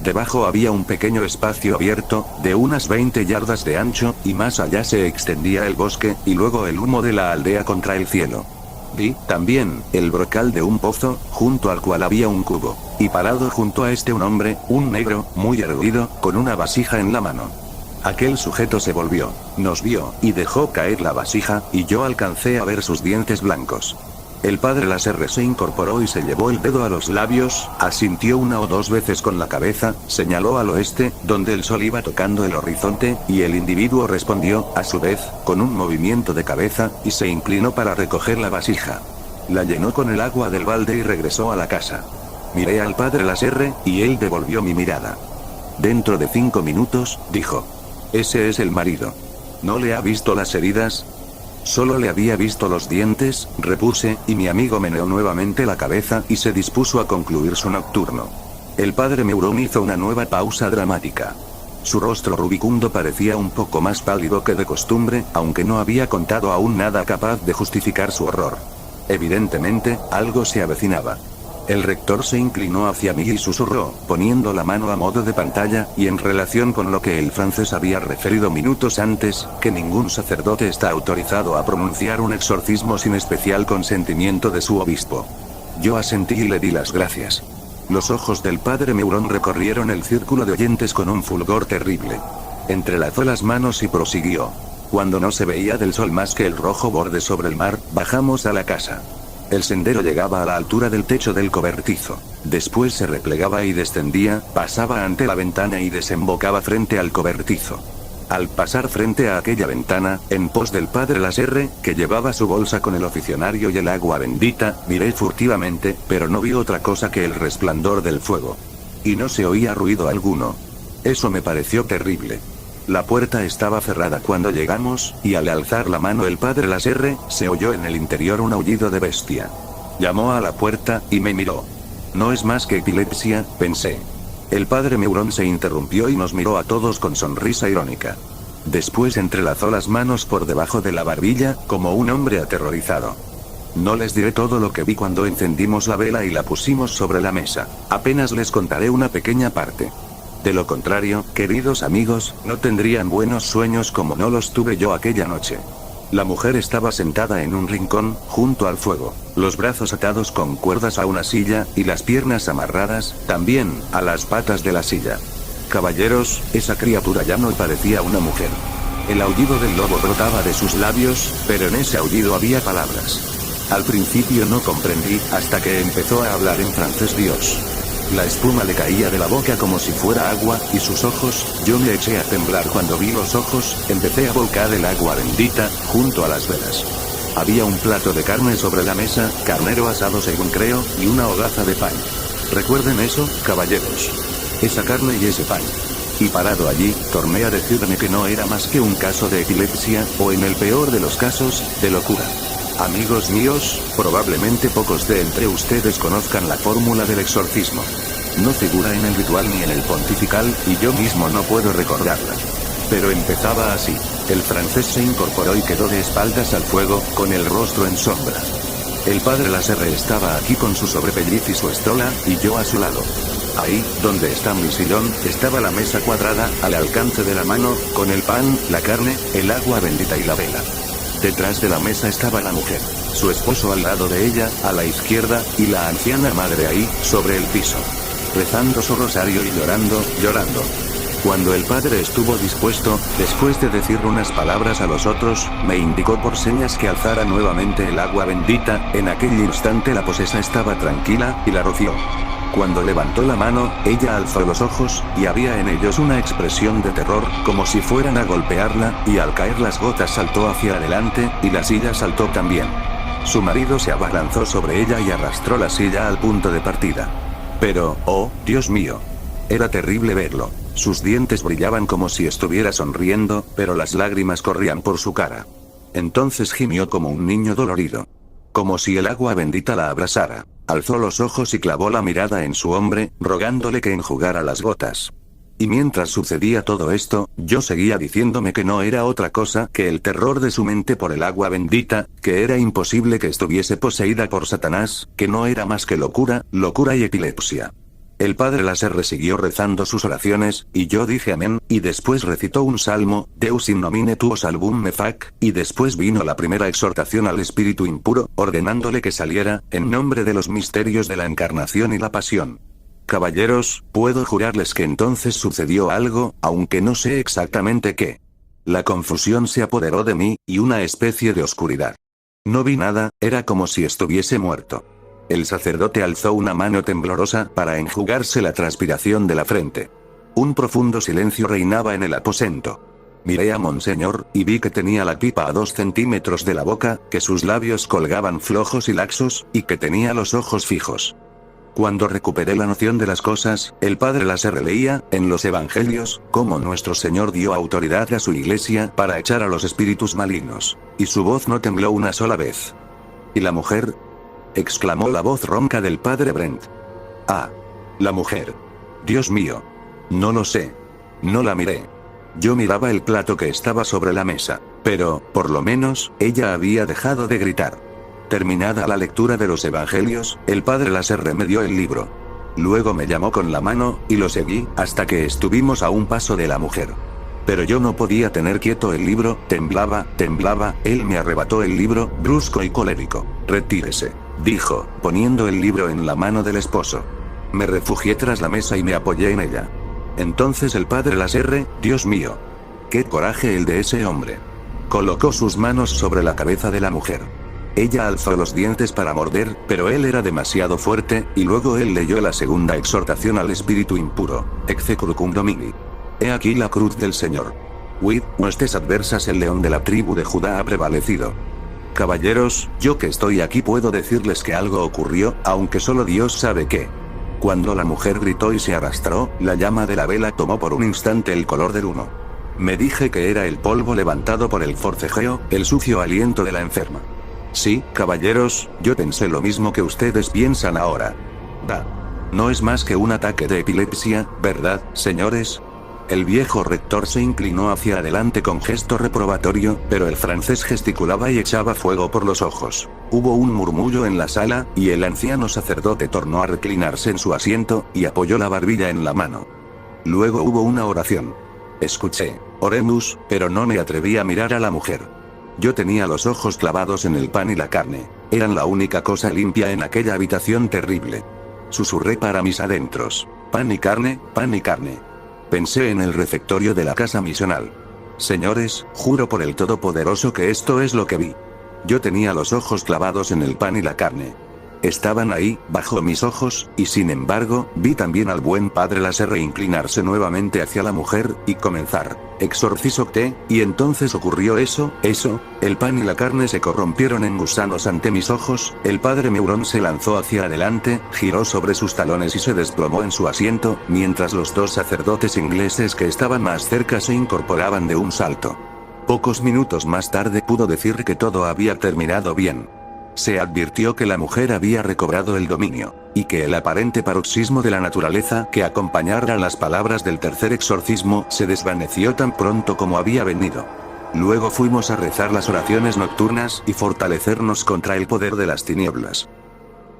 Debajo había un pequeño espacio abierto, de unas 20 yardas de ancho, y más allá se extendía el bosque, y luego el humo de la aldea contra el cielo. Vi, también, el brocal de un pozo, junto al cual había un cubo. Y parado junto a este un hombre, un negro, muy erguido, con una vasija en la mano. Aquel sujeto se volvió, nos vio, y dejó caer la vasija, y yo alcancé a ver sus dientes blancos. El padre Lasserre se incorporó y se llevó el dedo a los labios, asintió una o dos veces con la cabeza, señaló al oeste, donde el sol iba tocando el horizonte, y el individuo respondió, a su vez, con un movimiento de cabeza, y se inclinó para recoger la vasija. La llenó con el agua del balde y regresó a la casa. Miré al padre Lasserre, y él devolvió mi mirada. Dentro de 5 minutos, dijo. Ese es el marido. ¿No le ha visto las heridas? Solo le había visto los dientes, repuse, y mi amigo meneó nuevamente la cabeza y se dispuso a concluir su nocturno. El padre Meuron hizo una nueva pausa dramática. Su rostro rubicundo parecía un poco más pálido que de costumbre, aunque no había contado aún nada capaz de justificar su horror. Evidentemente, algo se avecinaba. El rector se inclinó hacia mí y susurró, poniendo la mano a modo de pantalla, y en relación con lo que el francés había referido minutos antes, que ningún sacerdote está autorizado a pronunciar un exorcismo sin especial consentimiento de su obispo. Yo asentí y le di las gracias. Los ojos del padre Meuron recorrieron el círculo de oyentes con un fulgor terrible. Entrelazó las manos y prosiguió. Cuando no se veía del sol más que el rojo borde sobre el mar, bajamos a la casa. El sendero llegaba a la altura del techo del cobertizo. Después se replegaba y descendía, pasaba ante la ventana y desembocaba frente al cobertizo. Al pasar frente a aquella ventana, en pos del padre Lasserre, que llevaba su bolsa con el oficionario y el agua bendita, miré furtivamente, pero no vi otra cosa que el resplandor del fuego. Y no se oía ruido alguno. Eso me pareció terrible. La puerta estaba cerrada cuando llegamos, y al alzar la mano el padre Lasserre, se oyó en el interior un aullido de bestia. Llamó a la puerta, y me miró. No es más que epilepsia, pensé. El padre Meuron se interrumpió y nos miró a todos con sonrisa irónica. Después entrelazó las manos por debajo de la barbilla, como un hombre aterrorizado. No les diré todo lo que vi cuando encendimos la vela y la pusimos sobre la mesa. Apenas les contaré una pequeña parte. De lo contrario, queridos amigos, no tendrían buenos sueños como no los tuve yo aquella noche. La mujer estaba sentada en un rincón, junto al fuego, los brazos atados con cuerdas a una silla, y las piernas amarradas, también, a las patas de la silla. Caballeros, esa criatura ya no parecía una mujer. El aullido del lobo brotaba de sus labios, pero en ese aullido había palabras. Al principio no comprendí, hasta que empezó a hablar en francés Dios. La espuma le caía de la boca como si fuera agua, y sus ojos, yo me eché a temblar cuando vi los ojos, empecé a volcar el agua bendita, junto a las velas. Había un plato de carne sobre la mesa, carnero asado según creo, y una hogaza de pan. Recuerden eso, caballeros. Esa carne y ese pan. Y parado allí, torné a decirme que no era más que un caso de epilepsia, o en el peor de los casos, de locura. Amigos míos, probablemente pocos de entre ustedes conozcan la fórmula del exorcismo. No figura en el ritual ni en el pontifical, y yo mismo no puedo recordarla. Pero empezaba así. El francés se incorporó y quedó de espaldas al fuego, con el rostro en sombra. El padre Lasserre estaba aquí con su sobrepelliz y su estola, y yo a su lado. Ahí, donde está mi sillón, estaba la mesa cuadrada, al alcance de la mano, con el pan, la carne, el agua bendita y la vela. Detrás de la mesa estaba la mujer, su esposo al lado de ella, a la izquierda, y la anciana madre ahí, sobre el piso. Rezando su rosario y llorando, llorando. Cuando el padre estuvo dispuesto, después de decir unas palabras a los otros, me indicó por señas que alzara nuevamente el agua bendita. En aquel instante la posesa estaba tranquila, y la roció. Cuando levantó la mano, ella alzó los ojos, y había en ellos una expresión de terror, como si fueran a golpearla, y al caer las gotas saltó hacia adelante, y la silla saltó también. Su marido se abalanzó sobre ella y arrastró la silla al punto de partida. Pero, oh, Dios mío. Era terrible verlo. Sus dientes brillaban como si estuviera sonriendo, pero las lágrimas corrían por su cara. Entonces gimió como un niño dolorido. Como si el agua bendita la abrasara. Alzó los ojos y clavó la mirada en su hombre, rogándole que enjugara las gotas. Y mientras sucedía todo esto, yo seguía diciéndome que no era otra cosa que el terror de su mente por el agua bendita, que era imposible que estuviese poseída por Satanás, que no era más que locura, locura y epilepsia. El padre Láser siguió rezando sus oraciones, y yo dije amén, y después recitó un salmo, Deus in nomine tuo album me fac, y después vino la primera exhortación al espíritu impuro, ordenándole que saliera, en nombre de los misterios de la encarnación y la pasión. Caballeros, puedo jurarles que entonces sucedió algo, aunque no sé exactamente qué. La confusión se apoderó de mí, y una especie de oscuridad. No vi nada, era como si estuviese muerto. El sacerdote alzó una mano temblorosa para enjugarse la transpiración de la frente. Un profundo silencio reinaba en el aposento. Miré a Monseñor, y vi que tenía la pipa a 2 centímetros de la boca, que sus labios colgaban flojos y laxos, y que tenía los ojos fijos. Cuando recuperé la noción de las cosas, el padre Láser leía, en los evangelios, cómo nuestro Señor dio autoridad a su iglesia para echar a los espíritus malignos. Y su voz no tembló una sola vez. ¿Y la mujer? Exclamó la voz ronca del padre Brent. Ah. La mujer. Dios mío. No lo sé. No la miré. Yo miraba el plato que estaba sobre la mesa. Pero, por lo menos, ella había dejado de gritar. Terminada la lectura de los evangelios, el padre Láser remedió el libro. Luego me llamó con la mano, y lo seguí, hasta que estuvimos a un paso de la mujer. Pero yo no podía tener quieto el libro, temblaba, él me arrebató el libro, brusco y colérico. Retírese, dijo, poniendo el libro en la mano del esposo. Me refugié tras la mesa y me apoyé en ella. Entonces el padre Láser, Dios mío. Qué coraje el de ese hombre. Colocó sus manos sobre la cabeza de la mujer. Ella alzó los dientes para morder, pero él era demasiado fuerte, y luego él leyó la segunda exhortación al espíritu impuro, Execrucum Domini. He aquí la cruz del Señor. Huid, huestes adversas, el león de la tribu de Judá ha prevalecido. Caballeros, yo que estoy aquí puedo decirles que algo ocurrió, aunque solo Dios sabe qué. Cuando la mujer gritó y se arrastró, la llama de la vela tomó por un instante el color del humo. Me dije que era el polvo levantado por el forcejeo, el sucio aliento de la enferma. Sí, caballeros, yo pensé lo mismo que ustedes piensan ahora. No es más que un ataque de epilepsia, ¿verdad, señores? El viejo rector se inclinó hacia adelante con gesto reprobatorio, pero el francés gesticulaba y echaba fuego por los ojos. Hubo un murmullo en la sala, y el anciano sacerdote tornó a reclinarse en su asiento, y apoyó la barbilla en la mano. Luego hubo una oración. Escuché, oremos, pero no me atreví a mirar a la mujer. Yo tenía los ojos clavados en el pan y la carne. Eran la única cosa limpia en aquella habitación terrible. Susurré para mis adentros. Pan y carne, pan y carne. Pensé en el refectorio de la casa misional. Señores, juro por el Todopoderoso que esto es lo que vi. Yo tenía los ojos clavados en el pan y la carne. Estaban ahí, bajo mis ojos, y sin embargo, vi también al buen padre Láser inclinarse nuevamente hacia la mujer, y comenzar, exorcisocte, y entonces ocurrió eso, el pan y la carne se corrompieron en gusanos ante mis ojos, el padre Meuron se lanzó hacia adelante, giró sobre sus talones y se desplomó en su asiento, mientras los dos sacerdotes ingleses que estaban más cerca se incorporaban de un salto. Pocos minutos más tarde pudo decir que todo había terminado bien. Se advirtió que la mujer había recobrado el dominio, y que el aparente paroxismo de la naturaleza que acompañara las palabras del tercer exorcismo se desvaneció tan pronto como había venido. Luego fuimos a rezar las oraciones nocturnas y fortalecernos contra el poder de las tinieblas.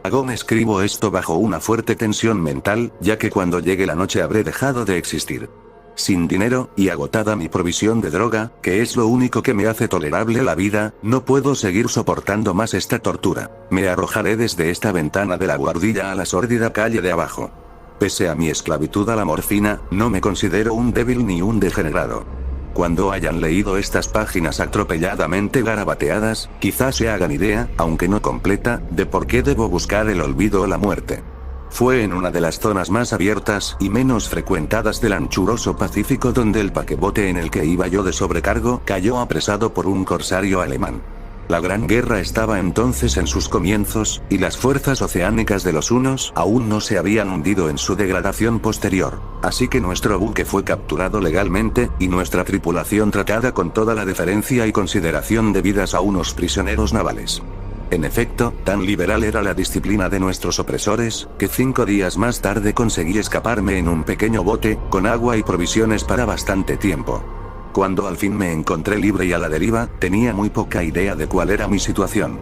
Hago escribo esto bajo una fuerte tensión mental, ya que cuando llegue la noche habré dejado de existir. Sin dinero, y agotada mi provisión de droga, que es lo único que me hace tolerable la vida, no puedo seguir soportando más esta tortura. Me arrojaré desde esta ventana de la guardilla a la sórdida calle de abajo. Pese a mi esclavitud a la morfina, no me considero un débil ni un degenerado. Cuando hayan leído estas páginas atropelladamente garabateadas, quizás se hagan idea, aunque no completa, de por qué debo buscar el olvido o la muerte. Fue en una de las zonas más abiertas y menos frecuentadas del anchuroso Pacífico donde el paquebote en el que iba yo de sobrecargo cayó apresado por un corsario alemán. La Gran Guerra estaba entonces en sus comienzos, y las fuerzas oceánicas de los hunos aún no se habían hundido en su degradación posterior, así que nuestro buque fue capturado legalmente, y nuestra tripulación tratada con toda la deferencia y consideración debidas a unos prisioneros navales. En efecto, tan liberal era la disciplina de nuestros opresores, que 5 días más tarde conseguí escaparme en un pequeño bote, con agua y provisiones para bastante tiempo. Cuando al fin me encontré libre y a la deriva, tenía muy poca idea de cuál era mi situación.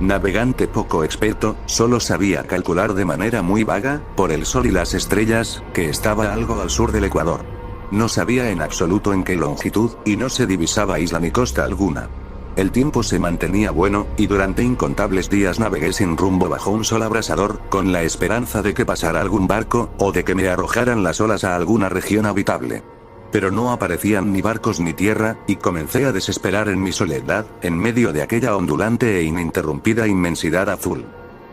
Navegante poco experto, solo sabía calcular de manera muy vaga, por el sol y las estrellas, que estaba algo al sur del Ecuador. No sabía en absoluto en qué longitud, y no se divisaba isla ni costa alguna. El tiempo se mantenía bueno, y durante incontables días navegué sin rumbo bajo un sol abrasador, con la esperanza de que pasara algún barco, o de que me arrojaran las olas a alguna región habitable. Pero no aparecían ni barcos ni tierra, y comencé a desesperar en mi soledad, en medio de aquella ondulante e ininterrumpida inmensidad azul.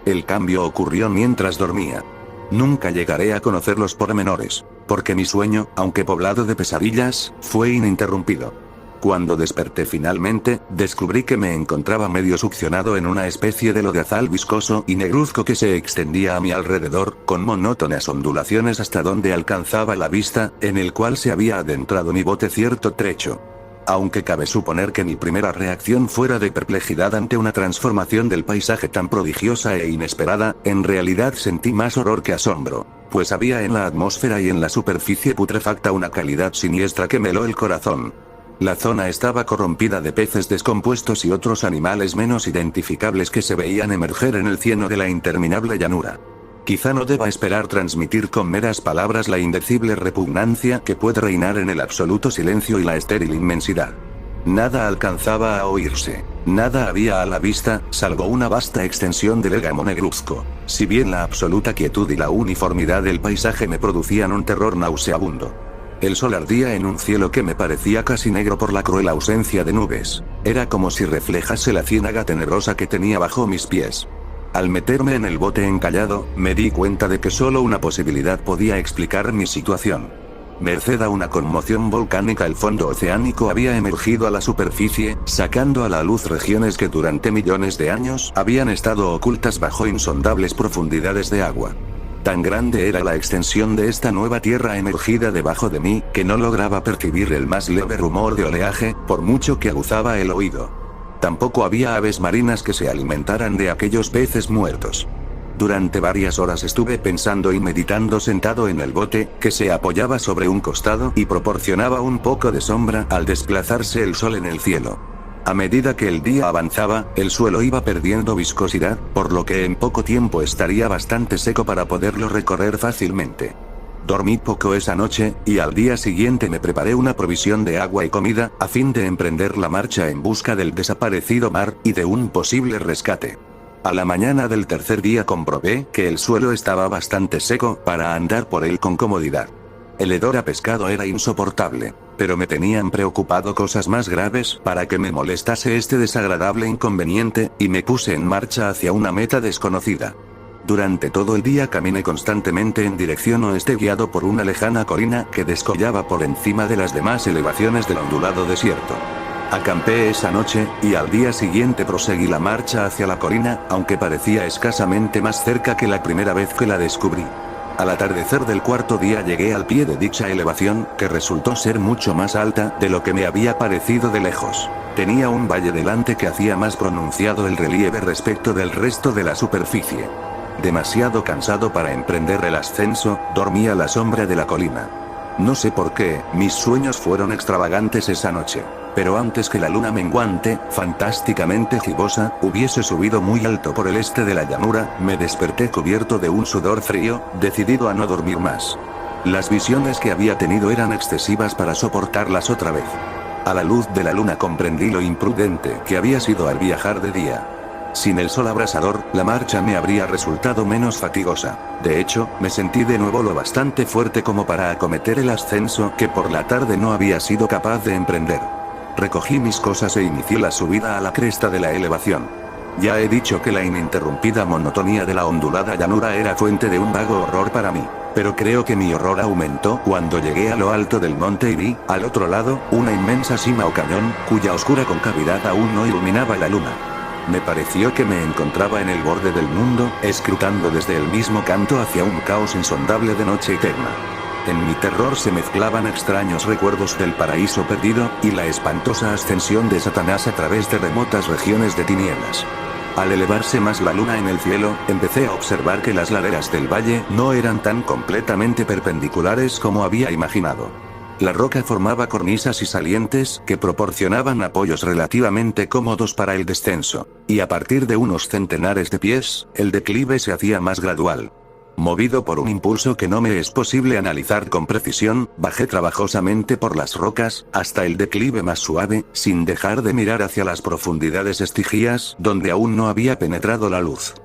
El cambio ocurrió mientras dormía. Nunca llegaré a conocer los pormenores, porque mi sueño, aunque poblado de pesadillas, fue ininterrumpido. Cuando desperté finalmente, descubrí que me encontraba medio succionado en una especie de lodazal viscoso y negruzco que se extendía a mi alrededor, con monótonas ondulaciones hasta donde alcanzaba la vista, en el cual se había adentrado mi bote cierto trecho. Aunque cabe suponer que mi primera reacción fuera de perplejidad ante una transformación del paisaje tan prodigiosa e inesperada, en realidad sentí más horror que asombro, pues había en la atmósfera y en la superficie putrefacta una calidad siniestra que me heló el corazón. La zona estaba corrompida de peces descompuestos y otros animales menos identificables que se veían emerger en el cieno de la interminable llanura. Quizá no deba esperar transmitir con meras palabras la indecible repugnancia que puede reinar en el absoluto silencio y la estéril inmensidad. Nada alcanzaba a oírse, nada había a la vista, salvo una vasta extensión del Égamo negruzco, si bien la absoluta quietud y la uniformidad del paisaje me producían un terror nauseabundo. El sol ardía en un cielo que me parecía casi negro por la cruel ausencia de nubes. Era como si reflejase la ciénaga tenebrosa que tenía bajo mis pies. Al meterme en el bote encallado, me di cuenta de que solo una posibilidad podía explicar mi situación. Merced a una conmoción volcánica, el fondo oceánico había emergido a la superficie, sacando a la luz regiones que durante millones de años habían estado ocultas bajo insondables profundidades de agua. Tan grande era la extensión de esta nueva tierra emergida debajo de mí, que no lograba percibir el más leve rumor de oleaje, por mucho que aguzaba el oído. Tampoco había aves marinas que se alimentaran de aquellos peces muertos. Durante varias horas estuve pensando y meditando sentado en el bote, que se apoyaba sobre un costado y proporcionaba un poco de sombra al desplazarse el sol en el cielo. A medida que el día avanzaba, el suelo iba perdiendo viscosidad, por lo que en poco tiempo estaría bastante seco para poderlo recorrer fácilmente. Dormí poco esa noche, y al día siguiente me preparé una provisión de agua y comida, a fin de emprender la marcha en busca del desaparecido mar, y de un posible rescate. A la mañana del tercer día comprobé que el suelo estaba bastante seco para andar por él con comodidad. El hedor a pescado era insoportable, pero me tenían preocupado cosas más graves para que me molestase este desagradable inconveniente, y me puse en marcha hacia una meta desconocida. Durante todo el día caminé constantemente en dirección oeste, guiado por una lejana colina que descollaba por encima de las demás elevaciones del ondulado desierto. Acampé esa noche, y al día siguiente proseguí la marcha hacia la colina, aunque parecía escasamente más cerca que la primera vez que la descubrí. Al atardecer del cuarto día llegué al pie de dicha elevación, que resultó ser mucho más alta de lo que me había parecido de lejos. Tenía un valle delante que hacía más pronunciado el relieve respecto del resto de la superficie. Demasiado cansado para emprender el ascenso, dormí a la sombra de la colina. No sé por qué, mis sueños fueron extravagantes esa noche. Pero antes que la luna menguante, fantásticamente gibosa, hubiese subido muy alto por el este de la llanura, me desperté cubierto de un sudor frío, decidido a no dormir más. Las visiones que había tenido eran excesivas para soportarlas otra vez. A la luz de la luna comprendí lo imprudente que había sido al viajar de día. Sin el sol abrasador, la marcha me habría resultado menos fatigosa. De hecho, me sentí de nuevo lo bastante fuerte como para acometer el ascenso que por la tarde no había sido capaz de emprender. Recogí mis cosas e inicié la subida a la cresta de la elevación. Ya he dicho que la ininterrumpida monotonía de la ondulada llanura era fuente de un vago horror para mí, pero creo que mi horror aumentó cuando llegué a lo alto del monte y vi, al otro lado, una inmensa cima o cañón, cuya oscura concavidad aún no iluminaba la luna. Me pareció que me encontraba en el borde del mundo, escrutando desde el mismo canto hacia un caos insondable de noche eterna. En mi terror se mezclaban extraños recuerdos del paraíso perdido, y la espantosa ascensión de Satanás a través de remotas regiones de tinieblas. Al elevarse más la luna en el cielo, empecé a observar que las laderas del valle no eran tan completamente perpendiculares como había imaginado. La roca formaba cornisas y salientes que proporcionaban apoyos relativamente cómodos para el descenso, y a partir de unos centenares de pies, el declive se hacía más gradual. Movido por un impulso que no me es posible analizar con precisión, bajé trabajosamente por las rocas, hasta el declive más suave, sin dejar de mirar hacia las profundidades estigias, donde aún no había penetrado la luz.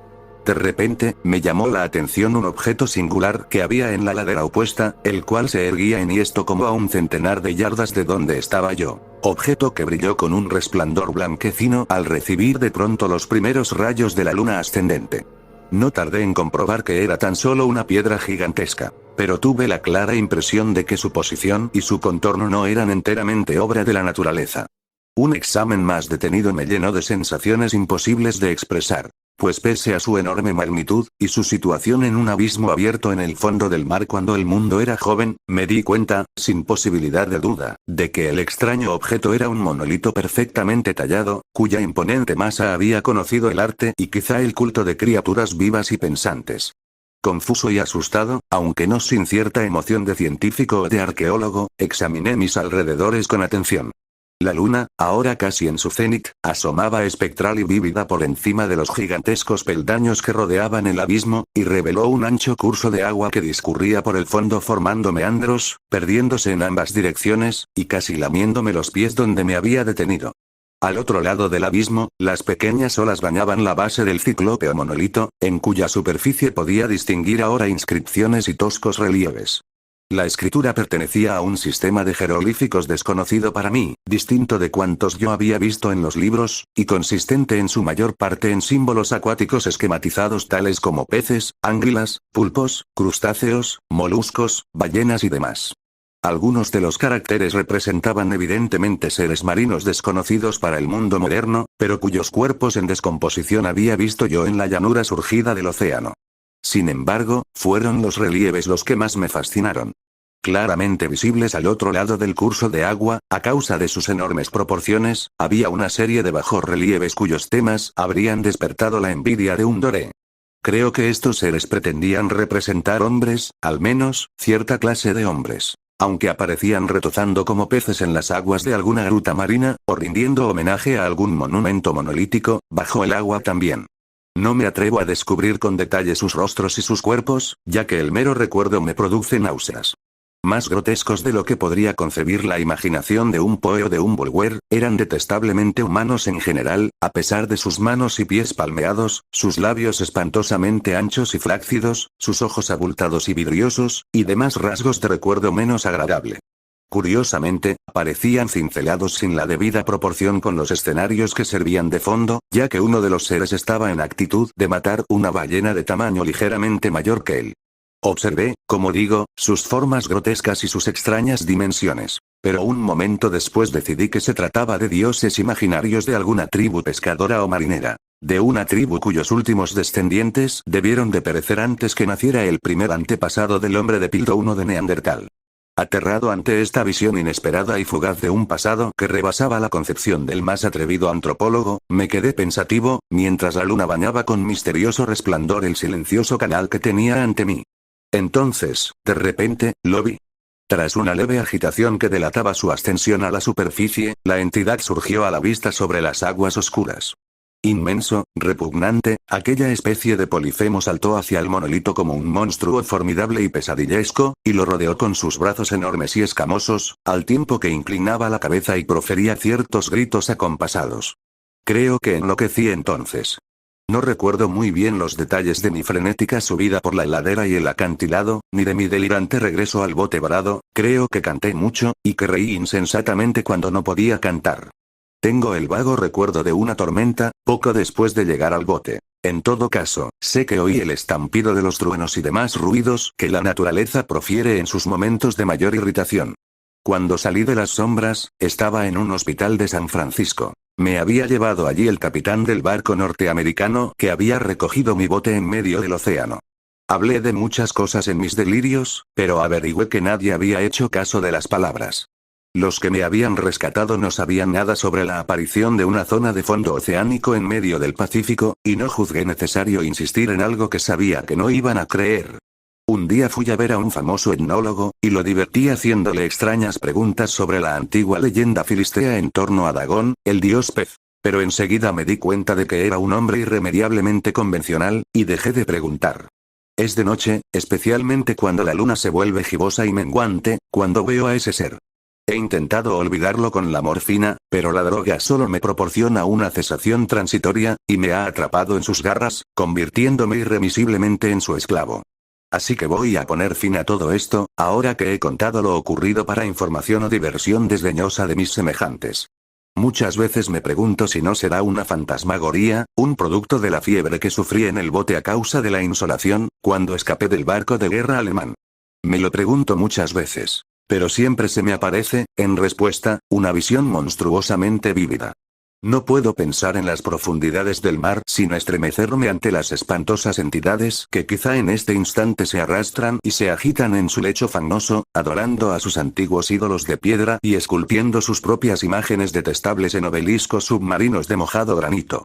De repente, me llamó la atención un objeto singular que había en la ladera opuesta, el cual se erguía enhiesto como a un centenar de yardas de donde estaba yo. Objeto que brilló con un resplandor blanquecino al recibir de pronto los primeros rayos de la luna ascendente. No tardé en comprobar que era tan solo una piedra gigantesca, pero tuve la clara impresión de que su posición y su contorno no eran enteramente obra de la naturaleza. Un examen más detenido me llenó de sensaciones imposibles de expresar. Pues pese a su enorme magnitud, y su situación en un abismo abierto en el fondo del mar cuando el mundo era joven, me di cuenta, sin posibilidad de duda, de que el extraño objeto era un monolito perfectamente tallado, cuya imponente masa había conocido el arte y quizá el culto de criaturas vivas y pensantes. Confuso y asustado, aunque no sin cierta emoción de científico o de arqueólogo, examiné mis alrededores con atención. La luna, ahora casi en su cenit, asomaba espectral y vívida por encima de los gigantescos peldaños que rodeaban el abismo, y reveló un ancho curso de agua que discurría por el fondo formando meandros, perdiéndose en ambas direcciones, y casi lamiéndome los pies donde me había detenido. Al otro lado del abismo, las pequeñas olas bañaban la base del ciclópeo monolito, en cuya superficie podía distinguir ahora inscripciones y toscos relieves. La escritura pertenecía a un sistema de jeroglíficos desconocido para mí, distinto de cuantos yo había visto en los libros, y consistente en su mayor parte en símbolos acuáticos esquematizados tales como peces, anguilas, pulpos, crustáceos, moluscos, ballenas y demás. Algunos de los caracteres representaban evidentemente seres marinos desconocidos para el mundo moderno, pero cuyos cuerpos en descomposición había visto yo en la llanura surgida del océano. Sin embargo, fueron los relieves los que más me fascinaron. Claramente visibles al otro lado del curso de agua, a causa de sus enormes proporciones, había una serie de bajorrelieves cuyos temas habrían despertado la envidia de un doré. Creo que estos seres pretendían representar hombres, al menos, cierta clase de hombres. Aunque aparecían retozando como peces en las aguas de alguna gruta marina, o rindiendo homenaje a algún monumento monolítico, bajo el agua también. No me atrevo a descubrir con detalle sus rostros y sus cuerpos, ya que el mero recuerdo me produce náuseas. Más grotescos de lo que podría concebir la imaginación de un Poe o de un Bulwer, eran detestablemente humanos en general, a pesar de sus manos y pies palmeados, sus labios espantosamente anchos y flácidos, sus ojos abultados y vidriosos, y demás rasgos de recuerdo menos agradable. Curiosamente, parecían cincelados sin la debida proporción con los escenarios que servían de fondo, ya que uno de los seres estaba en actitud de matar una ballena de tamaño ligeramente mayor que él. Observé, como digo, sus formas grotescas y sus extrañas dimensiones. Pero un momento después decidí que se trataba de dioses imaginarios de alguna tribu pescadora o marinera. De una tribu cuyos últimos descendientes debieron de perecer antes que naciera el primer antepasado del hombre de Pilto I de Neandertal. Aterrado ante esta visión inesperada y fugaz de un pasado que rebasaba la concepción del más atrevido antropólogo, me quedé pensativo, mientras la luna bañaba con misterioso resplandor el silencioso canal que tenía ante mí. Entonces, de repente, lo vi. Tras una leve agitación que delataba su ascensión a la superficie, la entidad surgió a la vista sobre las aguas oscuras. Inmenso, repugnante, aquella especie de Polifemo saltó hacia el monolito como un monstruo formidable y pesadillesco, y lo rodeó con sus brazos enormes y escamosos, al tiempo que inclinaba la cabeza y profería ciertos gritos acompasados. Creo que enloquecí entonces. No recuerdo muy bien los detalles de mi frenética subida por la ladera y el acantilado, ni de mi delirante regreso al bote varado. Creo que canté mucho, y que reí insensatamente cuando no podía cantar. Tengo el vago recuerdo de una tormenta, poco después de llegar al bote. En todo caso, sé que oí el estampido de los truenos y demás ruidos que la naturaleza profiere en sus momentos de mayor irritación. Cuando salí de las sombras, estaba en un hospital de San Francisco. Me había llevado allí el capitán del barco norteamericano que había recogido mi bote en medio del océano. Hablé de muchas cosas en mis delirios, pero averigüé que nadie había hecho caso de las palabras. Los que me habían rescatado no sabían nada sobre la aparición de una zona de fondo oceánico en medio del Pacífico, y no juzgué necesario insistir en algo que sabía que no iban a creer. Un día fui a ver a un famoso etnólogo, y lo divertí haciéndole extrañas preguntas sobre la antigua leyenda filistea en torno a Dagón, el dios pez. Pero enseguida me di cuenta de que era un hombre irremediablemente convencional, y dejé de preguntar. Es de noche, especialmente cuando la luna se vuelve gibosa y menguante, cuando veo a ese ser. He intentado olvidarlo con la morfina, pero la droga solo me proporciona una cesación transitoria, y me ha atrapado en sus garras, convirtiéndome irremisiblemente en su esclavo. Así que voy a poner fin a todo esto, ahora que he contado lo ocurrido para información o diversión desdeñosa de mis semejantes. Muchas veces me pregunto si no será una fantasmagoría, un producto de la fiebre que sufrí en el bote a causa de la insolación, cuando escapé del barco de guerra alemán. Me lo pregunto muchas veces. Pero siempre se me aparece, en respuesta, una visión monstruosamente vívida. No puedo pensar en las profundidades del mar sin estremecerme ante las espantosas entidades que quizá en este instante se arrastran y se agitan en su lecho fangoso, adorando a sus antiguos ídolos de piedra y esculpiendo sus propias imágenes detestables en obeliscos submarinos de mojado granito.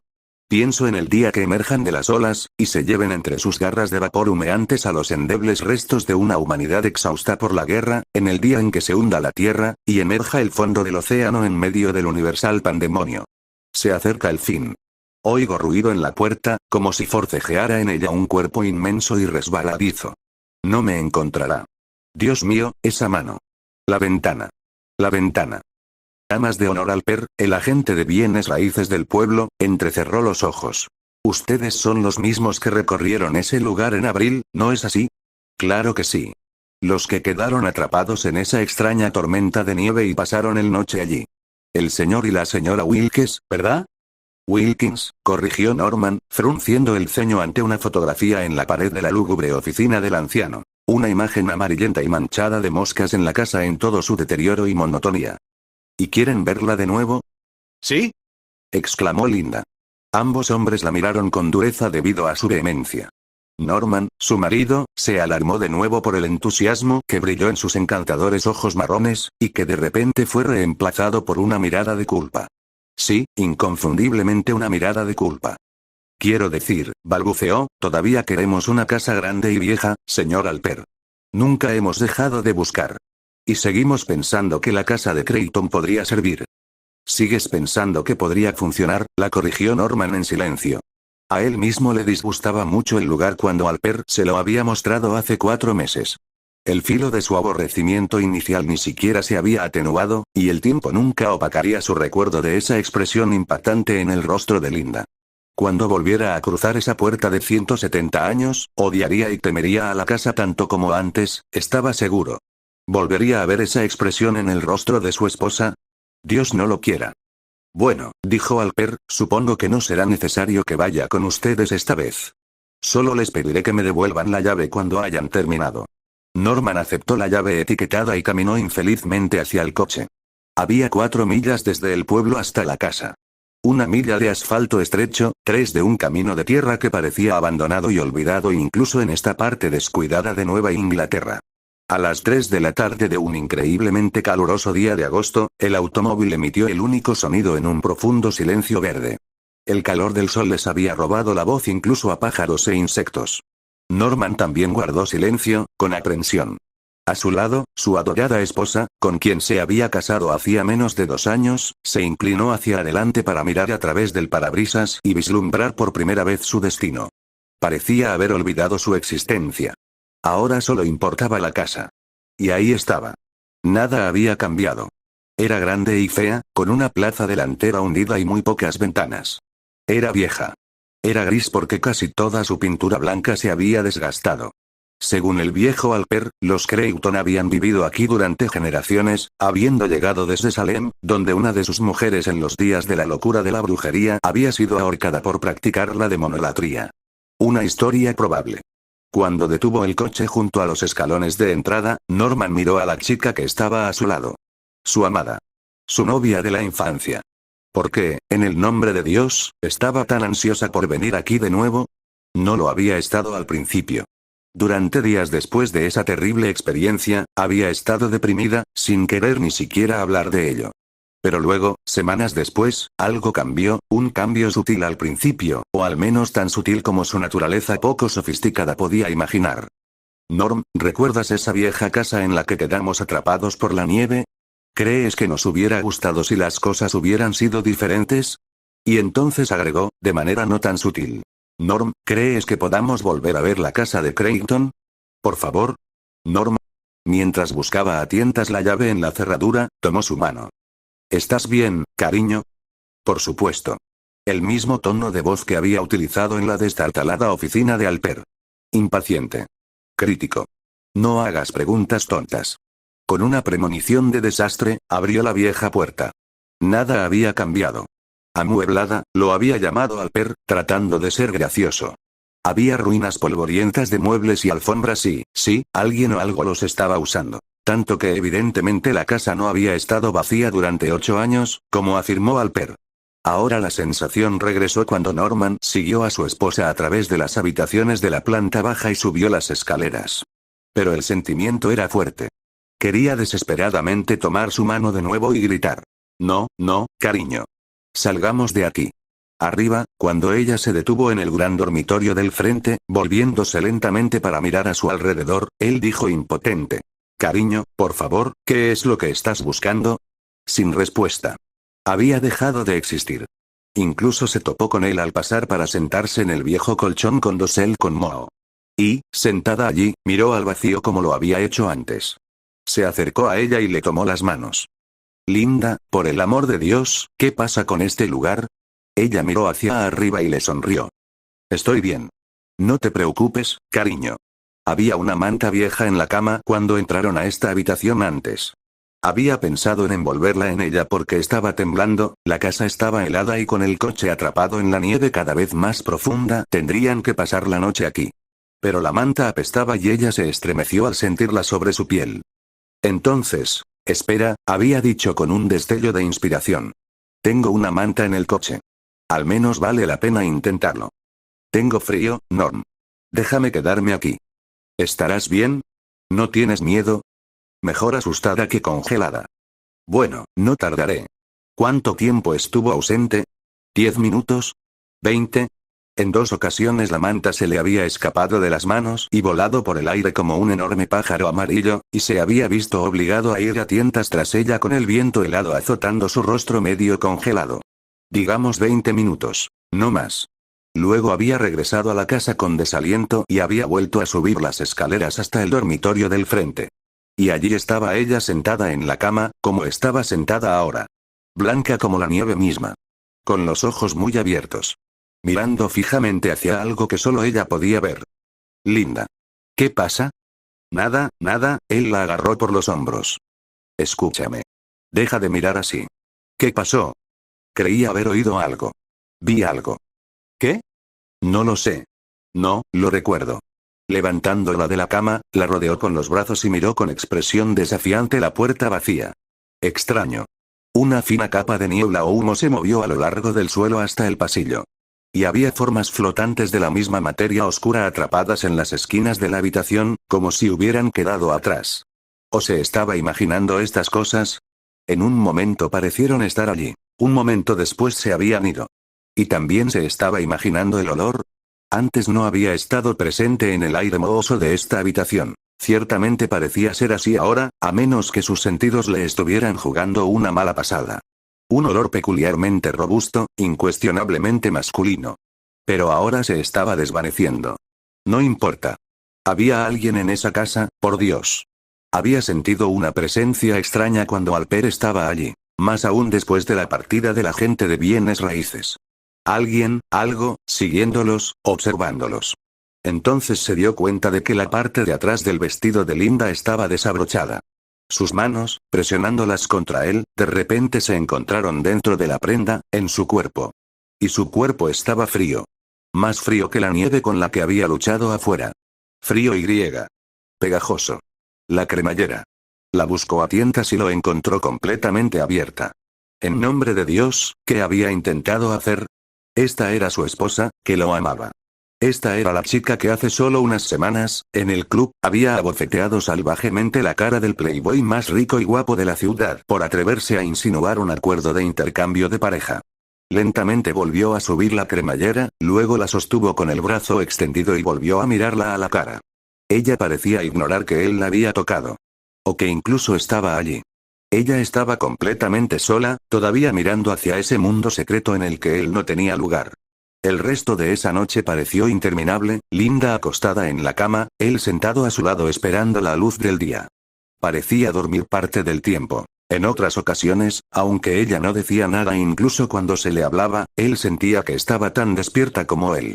Pienso en el día que emerjan de las olas, y se lleven entre sus garras de vapor humeantes a los endebles restos de una humanidad exhausta por la guerra, en el día en que se hunda la tierra, y emerja el fondo del océano en medio del universal pandemonio. Se acerca el fin. Oigo ruido en la puerta, como si forcejeara en ella un cuerpo inmenso y resbaladizo. No me encontrará. Dios mío, esa mano. La ventana. La ventana. Damas de honor Alper, el agente de bienes raíces del pueblo, entrecerró los ojos. Ustedes son los mismos que recorrieron ese lugar en abril, ¿no es así? Claro que sí. Los que quedaron atrapados en esa extraña tormenta de nieve y pasaron el noche allí. El señor y la señora Wilkes, ¿verdad? Wilkins, corrigió Norman, frunciendo el ceño ante una fotografía en la pared de la lúgubre oficina del anciano. Una imagen amarillenta y manchada de moscas en la casa en todo su deterioro y monotonía. ¿Y quieren verla de nuevo? ¿Sí? Exclamó Linda. Ambos hombres la miraron con dureza debido a su vehemencia. Norman, su marido, se alarmó de nuevo por el entusiasmo que brilló en sus encantadores ojos marrones, y que de repente fue reemplazado por una mirada de culpa. Sí, inconfundiblemente una mirada de culpa. Quiero decir, balbuceó, todavía queremos una casa grande y vieja, señor Alper. Nunca hemos dejado de buscar. Y seguimos pensando que la casa de Creighton podría servir. ¿Sigues pensando que podría funcionar?, la corrigió Norman en silencio. A él mismo le disgustaba mucho el lugar cuando Alper se lo había mostrado hace 4 meses. El filo de su aborrecimiento inicial ni siquiera se había atenuado, y el tiempo nunca opacaría su recuerdo de esa expresión impactante en el rostro de Linda. Cuando volviera a cruzar esa puerta de 170 años, odiaría y temería a la casa tanto como antes, estaba seguro. ¿Volvería a ver esa expresión en el rostro de su esposa? Dios no lo quiera. Bueno, dijo Alper, supongo que no será necesario que vaya con ustedes esta vez. Solo les pediré que me devuelvan la llave cuando hayan terminado. Norman aceptó la llave etiquetada y caminó infelizmente hacia el coche. Había 4 millas desde el pueblo hasta la casa. 1 milla de asfalto estrecho, 3 de un camino de tierra que parecía abandonado y olvidado incluso en esta parte descuidada de Nueva Inglaterra. A las 3 de la tarde de un increíblemente caluroso día de agosto, el automóvil emitió el único sonido en un profundo silencio verde. El calor del sol les había robado la voz incluso a pájaros e insectos. Norman también guardó silencio, con aprensión. A su lado, su adorada esposa, con quien se había casado hacía menos de 2 años, se inclinó hacia adelante para mirar a través del parabrisas y vislumbrar por primera vez su destino. Parecía haber olvidado su existencia. Ahora solo importaba la casa. Y ahí estaba. Nada había cambiado. Era grande y fea, con una plaza delantera hundida y muy pocas ventanas. Era vieja. Era gris porque casi toda su pintura blanca se había desgastado. Según el viejo Alper, los Creighton habían vivido aquí durante generaciones, habiendo llegado desde Salem, donde una de sus mujeres en los días de la locura de la brujería había sido ahorcada por practicar la demonolatría. Una historia probable. Cuando detuvo el coche junto a los escalones de entrada, Norman miró a la chica que estaba a su lado. Su amada. Su novia de la infancia. ¿Por qué, en el nombre de Dios, estaba tan ansiosa por venir aquí de nuevo? No lo había estado al principio. Durante días después de esa terrible experiencia, había estado deprimida, sin querer ni siquiera hablar de ello. Pero luego, semanas después, algo cambió, un cambio sutil al principio, o al menos tan sutil como su naturaleza poco sofisticada podía imaginar. Norm, ¿recuerdas esa vieja casa en la que quedamos atrapados por la nieve? ¿Crees que nos hubiera gustado si las cosas hubieran sido diferentes? Y entonces agregó, de manera no tan sutil. Norm, ¿crees que podamos volver a ver la casa de Creighton? Por favor. Norm. Mientras buscaba a tientas la llave en la cerradura, tomó su mano. ¿Estás bien, cariño? Por supuesto. El mismo tono de voz que había utilizado en la destartalada oficina de Alper. Impaciente. Crítico. No hagas preguntas tontas. Con una premonición de desastre, abrió la vieja puerta. Nada había cambiado. Amueblada, lo había llamado Alper, tratando de ser gracioso. Había ruinas polvorientas de muebles y alfombras y, sí, alguien o algo los estaba usando. Tanto que evidentemente la casa no había estado vacía durante 8 años, como afirmó Alper. Ahora la sensación regresó cuando Norman siguió a su esposa a través de las habitaciones de la planta baja y subió las escaleras. Pero el sentimiento era fuerte. Quería desesperadamente tomar su mano de nuevo y gritar. No, no, cariño. Salgamos de aquí. Arriba, cuando ella se detuvo en el gran dormitorio del frente, volviéndose lentamente para mirar a su alrededor, él dijo impotente. Cariño, por favor, ¿qué es lo que estás buscando? Sin respuesta. Había dejado de existir. Incluso se topó con él al pasar para sentarse en el viejo colchón con dosel con moho. Y, sentada allí, miró al vacío como lo había hecho antes. Se acercó a ella y le tomó las manos. Linda, por el amor de Dios, ¿qué pasa con este lugar? Ella miró hacia arriba y le sonrió. Estoy bien. No te preocupes, cariño. Había una manta vieja en la cama cuando entraron a esta habitación antes. Había pensado en envolverla en ella porque estaba temblando, la casa estaba helada y con el coche atrapado en la nieve cada vez más profunda, tendrían que pasar la noche aquí. Pero la manta apestaba y ella se estremeció al sentirla sobre su piel. Entonces, espera, había dicho con un destello de inspiración. Tengo una manta en el coche. Al menos vale la pena intentarlo. Tengo frío, Norm. Déjame quedarme aquí. ¿Estarás bien? ¿No tienes miedo? Mejor asustada que congelada. Bueno, no tardaré. ¿Cuánto tiempo estuvo ausente? ¿10 minutos? ¿20? En 2 ocasiones la manta se le había escapado de las manos y volado por el aire como un enorme pájaro amarillo, y se había visto obligado a ir a tientas tras ella con el viento helado azotando su rostro medio congelado. Digamos 20 minutos, no más. Luego había regresado a la casa con desaliento y había vuelto a subir las escaleras hasta el dormitorio del frente. Y allí estaba ella sentada en la cama, como estaba sentada ahora. Blanca como la nieve misma. Con los ojos muy abiertos. Mirando fijamente hacia algo que solo ella podía ver. Linda. ¿Qué pasa? Nada, nada, él la agarró por los hombros. Escúchame. Deja de mirar así. ¿Qué pasó? Creí haber oído algo. Vi algo. ¿Qué? No lo sé. No, lo recuerdo. Levantándola de la cama, la rodeó con los brazos y miró con expresión desafiante la puerta vacía. Extraño. Una fina capa de niebla o humo se movió a lo largo del suelo hasta el pasillo. Y había formas flotantes de la misma materia oscura atrapadas en las esquinas de la habitación, como si hubieran quedado atrás. ¿O se estaba imaginando estas cosas? En un momento parecieron estar allí. Un momento después se habían ido. ¿Y también se estaba imaginando el olor? Antes no había estado presente en el aire mohoso de esta habitación. Ciertamente parecía ser así ahora, a menos que sus sentidos le estuvieran jugando una mala pasada. Un olor peculiarmente robusto, incuestionablemente masculino. Pero ahora se estaba desvaneciendo. No importa. Había alguien en esa casa, por Dios. Había sentido una presencia extraña cuando Alper estaba allí, más aún después de la partida de la gente de bienes raíces. Alguien, algo, siguiéndolos, observándolos. Entonces se dio cuenta de que la parte de atrás del vestido de Linda estaba desabrochada. Sus manos, presionándolas contra él, de repente se encontraron dentro de la prenda, en su cuerpo. Y su cuerpo estaba frío. Más frío que la nieve con la que había luchado afuera. Frío y griega. Pegajoso. La cremallera. La buscó a tientas y lo encontró completamente abierta. En nombre de Dios, ¿qué había intentado hacer? Esta era su esposa, que lo amaba. Esta era la chica que hace solo unas semanas, en el club, había abofeteado salvajemente la cara del playboy más rico y guapo de la ciudad por atreverse a insinuar un acuerdo de intercambio de pareja. Lentamente volvió a subir la cremallera, luego la sostuvo con el brazo extendido y volvió a mirarla a la cara. Ella parecía ignorar que él la había tocado. O que incluso estaba allí. Ella estaba completamente sola, todavía mirando hacia ese mundo secreto en el que él no tenía lugar. El resto de esa noche pareció interminable, Linda acostada en la cama, él sentado a su lado esperando la luz del día. Parecía dormir parte del tiempo. En otras ocasiones, aunque ella no decía nada incluso cuando se le hablaba, él sentía que estaba tan despierta como él.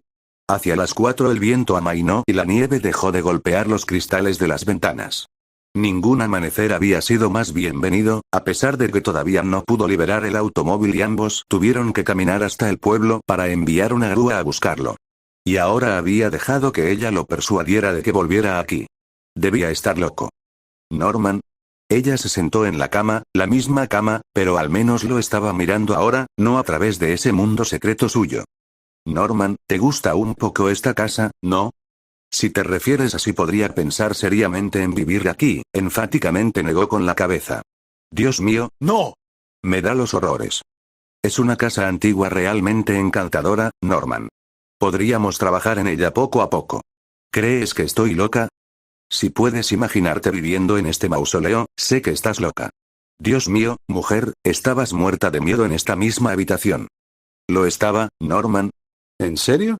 Hacia las 4 el viento amainó y la nieve dejó de golpear los cristales de las ventanas. Ningún amanecer había sido más bienvenido, a pesar de que todavía no pudo liberar el automóvil y ambos tuvieron que caminar hasta el pueblo para enviar una grúa a buscarlo. Y ahora había dejado que ella lo persuadiera de que volviera aquí. Debía estar loco. Norman. Ella se sentó en la cama, la misma cama, pero al menos lo estaba mirando ahora, no a través de ese mundo secreto suyo. Norman, ¿te gusta un poco esta casa, no? Si te refieres así podría pensar seriamente en vivir aquí, enfáticamente negó con la cabeza. Dios mío, no. Me da los horrores. Es una casa antigua realmente encantadora, Norman. Podríamos trabajar en ella poco a poco. ¿Crees que estoy loca? Si puedes imaginarte viviendo en este mausoleo, sé que estás loca. Dios mío, mujer, estabas muerta de miedo en esta misma habitación. ¿Lo estaba, Norman? ¿En serio?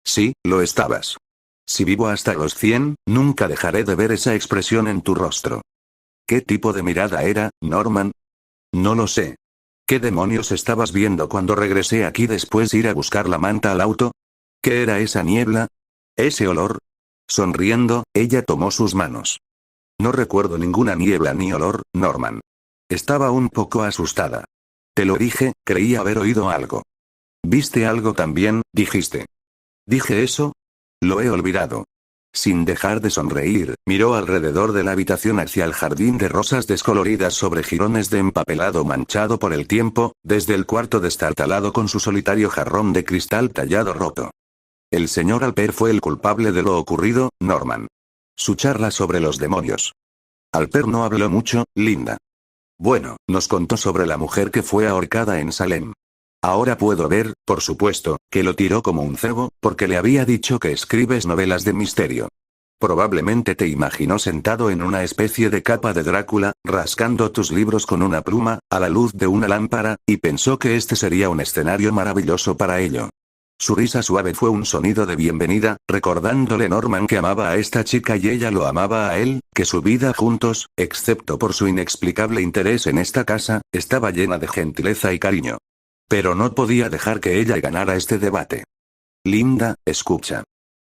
Sí, lo estabas. Si vivo hasta los 100, nunca dejaré de ver esa expresión en tu rostro. ¿Qué tipo de mirada era, Norman? No lo sé. ¿Qué demonios estabas viendo cuando regresé aquí después de ir a buscar la manta al auto? ¿Qué era esa niebla? ¿Ese olor? Sonriendo, ella tomó sus manos. No recuerdo ninguna niebla ni olor, Norman. Estaba un poco asustada. Te lo dije, creí haber oído algo. ¿Viste algo también, dijiste? ¿Dije eso? Lo he olvidado. Sin dejar de sonreír, miró alrededor de la habitación hacia el jardín de rosas descoloridas sobre jirones de empapelado manchado por el tiempo, desde el cuarto destartalado con su solitario jarrón de cristal tallado roto. El señor Alper fue el culpable de lo ocurrido, Norman. Su charla sobre los demonios. Alper no habló mucho, Linda. Bueno, nos contó sobre la mujer que fue ahorcada en Salem. Ahora puedo ver, por supuesto, que lo tiró como un cebo, porque le había dicho que escribes novelas de misterio. Probablemente te imaginó sentado en una especie de capa de Drácula, rascando tus libros con una pluma, a la luz de una lámpara, y pensó que este sería un escenario maravilloso para ello. Su risa suave fue un sonido de bienvenida, recordándole Norman que amaba a esta chica y ella lo amaba a él, que su vida juntos, excepto por su inexplicable interés en esta casa, estaba llena de gentileza y cariño. Pero no podía dejar que ella ganara este debate. Linda, escucha.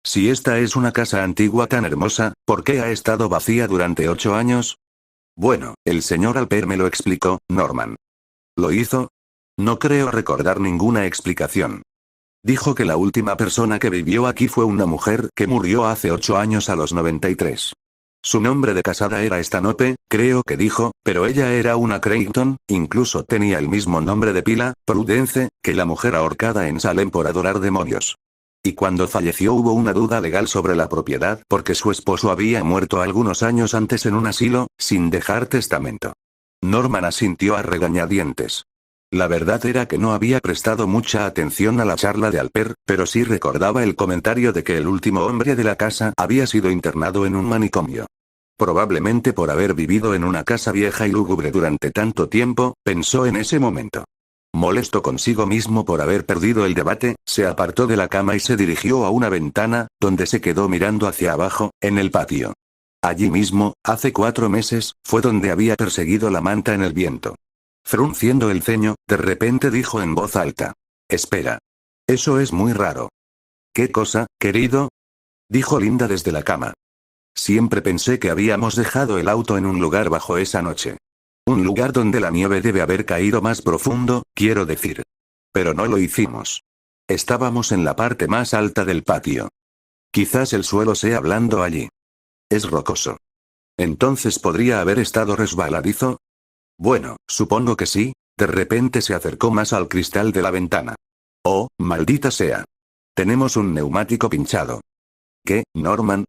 Si esta es una casa antigua tan hermosa, ¿por qué ha estado vacía durante 8 años? Bueno, el señor Alper me lo explicó, Norman. ¿Lo hizo? No creo recordar ninguna explicación. Dijo que la última persona que vivió aquí fue una mujer que murió hace 8 años a los 93. Su nombre de casada era Stanhope, creo que dijo, pero ella era una Creighton, incluso tenía el mismo nombre de pila, Prudence, que la mujer ahorcada en Salem por adorar demonios. Y cuando falleció hubo una duda legal sobre la propiedad porque su esposo había muerto algunos años antes en un asilo, sin dejar testamento. Norman asintió a regañadientes. La verdad era que no había prestado mucha atención a la charla de Alper, pero sí recordaba el comentario de que el último hombre de la casa había sido internado en un manicomio. Probablemente por haber vivido en una casa vieja y lúgubre durante tanto tiempo, pensó en ese momento. Molesto consigo mismo por haber perdido el debate, se apartó de la cama y se dirigió a una ventana, donde se quedó mirando hacia abajo, en el patio. Allí mismo, hace 4 meses, fue donde había perseguido la manta en el viento. Frunciendo el ceño, de repente dijo en voz alta. Espera. Eso es muy raro. ¿Qué cosa, querido? Dijo Linda desde la cama. Siempre pensé que habíamos dejado el auto en un lugar bajo esa noche. Un lugar donde la nieve debe haber caído más profundo, quiero decir. Pero no lo hicimos. Estábamos en la parte más alta del patio. Quizás el suelo sea blando allí. Es rocoso. Entonces podría haber estado resbaladizo. Bueno, supongo que sí. De repente se acercó más al cristal de la ventana. Oh, maldita sea. Tenemos un neumático pinchado. ¿Qué, Norman?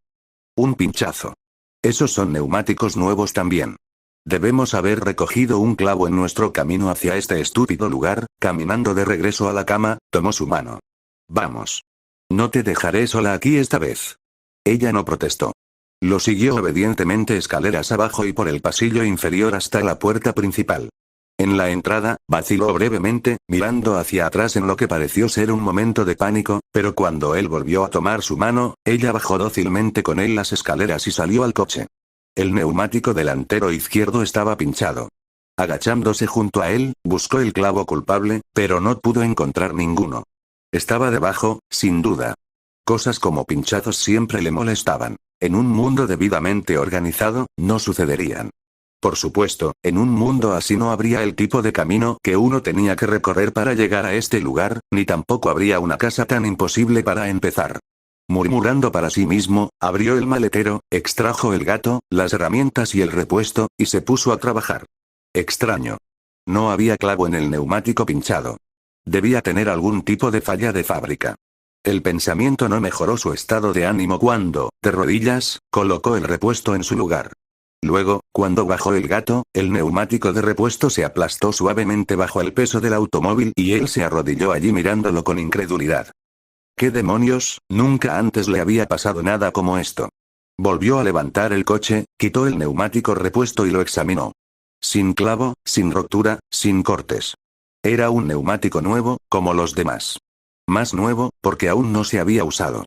Un pinchazo. Esos son neumáticos nuevos también. Debemos haber recogido un clavo en nuestro camino hacia este estúpido lugar. Caminando de regreso a la cama, tomó su mano. Vamos. No te dejaré sola aquí esta vez. Ella no protestó. Lo siguió obedientemente escaleras abajo y por el pasillo inferior hasta la puerta principal. En la entrada, vaciló brevemente, mirando hacia atrás en lo que pareció ser un momento de pánico, pero cuando él volvió a tomar su mano, ella bajó dócilmente con él las escaleras y salió al coche. El neumático delantero izquierdo estaba pinchado. Agachándose junto a él, buscó el clavo culpable, pero no pudo encontrar ninguno. Estaba debajo, sin duda. Cosas como pinchazos siempre le molestaban. En un mundo debidamente organizado, no sucederían. Por supuesto, en un mundo así no habría el tipo de camino que uno tenía que recorrer para llegar a este lugar, ni tampoco habría una casa tan imposible para empezar. Murmurando para sí mismo, abrió el maletero, extrajo el gato, las herramientas y el repuesto, y se puso a trabajar. Extraño. No había clavo en el neumático pinchado. Debía tener algún tipo de falla de fábrica. El pensamiento no mejoró su estado de ánimo cuando, de rodillas, colocó el repuesto en su lugar. Luego, cuando bajó el gato, el neumático de repuesto se aplastó suavemente bajo el peso del automóvil y él se arrodilló allí mirándolo con incredulidad. ¿Qué demonios? Nunca antes le había pasado nada como esto. Volvió a levantar el coche, quitó el neumático repuesto y lo examinó. Sin clavo, sin rotura, sin cortes. Era un neumático nuevo, como los demás. Más nuevo, porque aún no se había usado.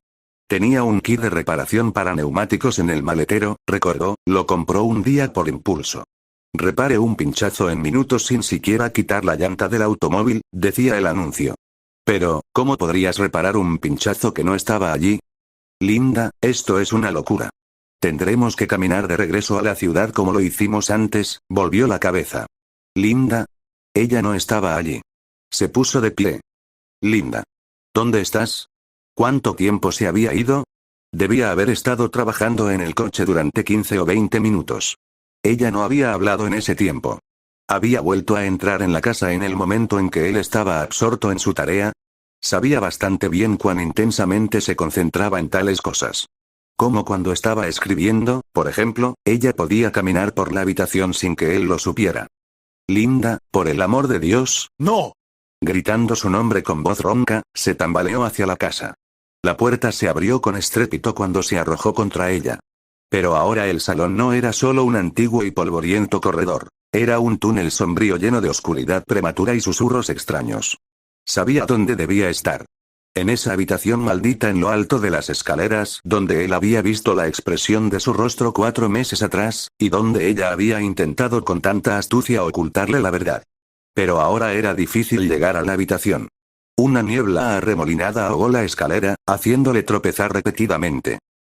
Tenía un kit de reparación para neumáticos en el maletero, recordó, lo compró un día por impulso. Repare un pinchazo en minutos sin siquiera quitar la llanta del automóvil, decía el anuncio. Pero, ¿cómo podrías reparar un pinchazo que no estaba allí? Linda, esto es una locura. Tendremos que caminar de regreso a la ciudad como lo hicimos antes, volvió la cabeza. Linda. Ella no estaba allí. Se puso de pie. Linda. ¿Dónde estás? ¿Cuánto tiempo se había ido? Debía haber estado trabajando en el coche durante 15 o 20 minutos. Ella no había hablado en ese tiempo. Había vuelto a entrar en la casa en el momento en que él estaba absorto en su tarea. Sabía bastante bien cuán intensamente se concentraba en tales cosas. Como cuando estaba escribiendo, por ejemplo, ella podía caminar por la habitación sin que él lo supiera. Linda, por el amor de Dios, ¡no! Gritando su nombre con voz ronca, se tambaleó hacia la casa. La puerta se abrió con estrépito cuando se arrojó contra ella. Pero ahora el salón no era solo un antiguo y polvoriento corredor. Era un túnel sombrío lleno de oscuridad prematura y susurros extraños. Sabía dónde debía estar. En esa habitación maldita en lo alto de las escaleras, donde él había visto la expresión de su rostro 4 meses atrás, y donde ella había intentado con tanta astucia ocultarle la verdad. Pero ahora era difícil llegar a la habitación. Una niebla arremolinada ahogó la escalera, haciéndole tropezar repetidamente.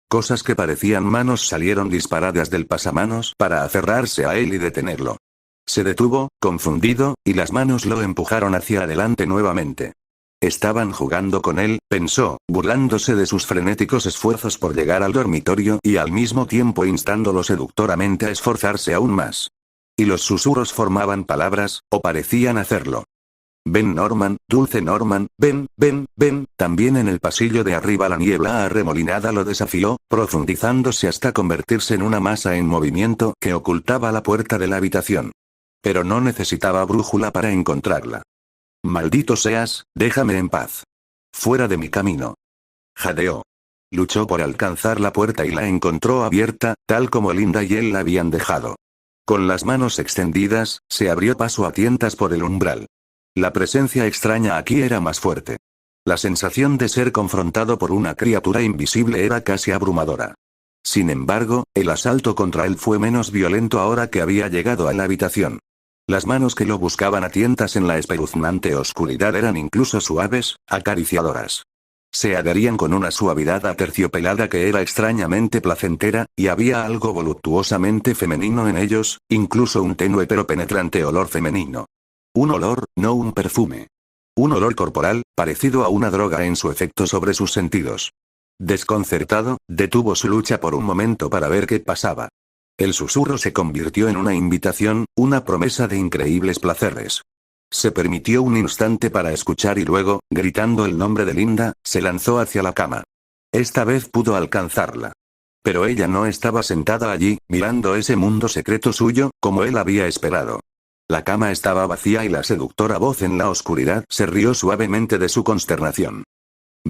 Cosas que parecían manos salieron disparadas del pasamanos para aferrarse a él y detenerlo. Se detuvo, confundido, y las manos lo empujaron hacia adelante nuevamente. Estaban jugando con él, pensó, burlándose de sus frenéticos esfuerzos por llegar al dormitorio y al mismo tiempo instándolo seductoramente a esforzarse aún más. Y los susurros formaban palabras, o parecían hacerlo. Ven Norman, dulce Norman, ven, ven, ven. También en el pasillo de arriba la niebla arremolinada lo desafió, profundizándose hasta convertirse en una masa en movimiento que ocultaba la puerta de la habitación. Pero no necesitaba brújula para encontrarla. Maldito seas, déjame en paz. Fuera de mi camino. Jadeó. Luchó por alcanzar la puerta y la encontró abierta, tal como Linda y él la habían dejado. Con las manos extendidas, se abrió paso a tientas por el umbral. La presencia extraña aquí era más fuerte. La sensación de ser confrontado por una criatura invisible era casi abrumadora. Sin embargo, el asalto contra él fue menos violento ahora que había llegado a la habitación. Las manos que lo buscaban a tientas en la espeluznante oscuridad eran incluso suaves, acariciadoras. Se adherían con una suavidad aterciopelada que era extrañamente placentera, y había algo voluptuosamente femenino en ellos, incluso un tenue pero penetrante olor femenino. Un olor, no un perfume. Un olor corporal, parecido a una droga en su efecto sobre sus sentidos. Desconcertado, detuvo su lucha por un momento para ver qué pasaba. El susurro se convirtió en una invitación, una promesa de increíbles placeres. Se permitió un instante para escuchar y luego, gritando el nombre de Linda, se lanzó hacia la cama. Esta vez pudo alcanzarla. Pero ella no estaba sentada allí, mirando ese mundo secreto suyo, como él había esperado. La cama estaba vacía y la seductora voz en la oscuridad se rió suavemente de su consternación.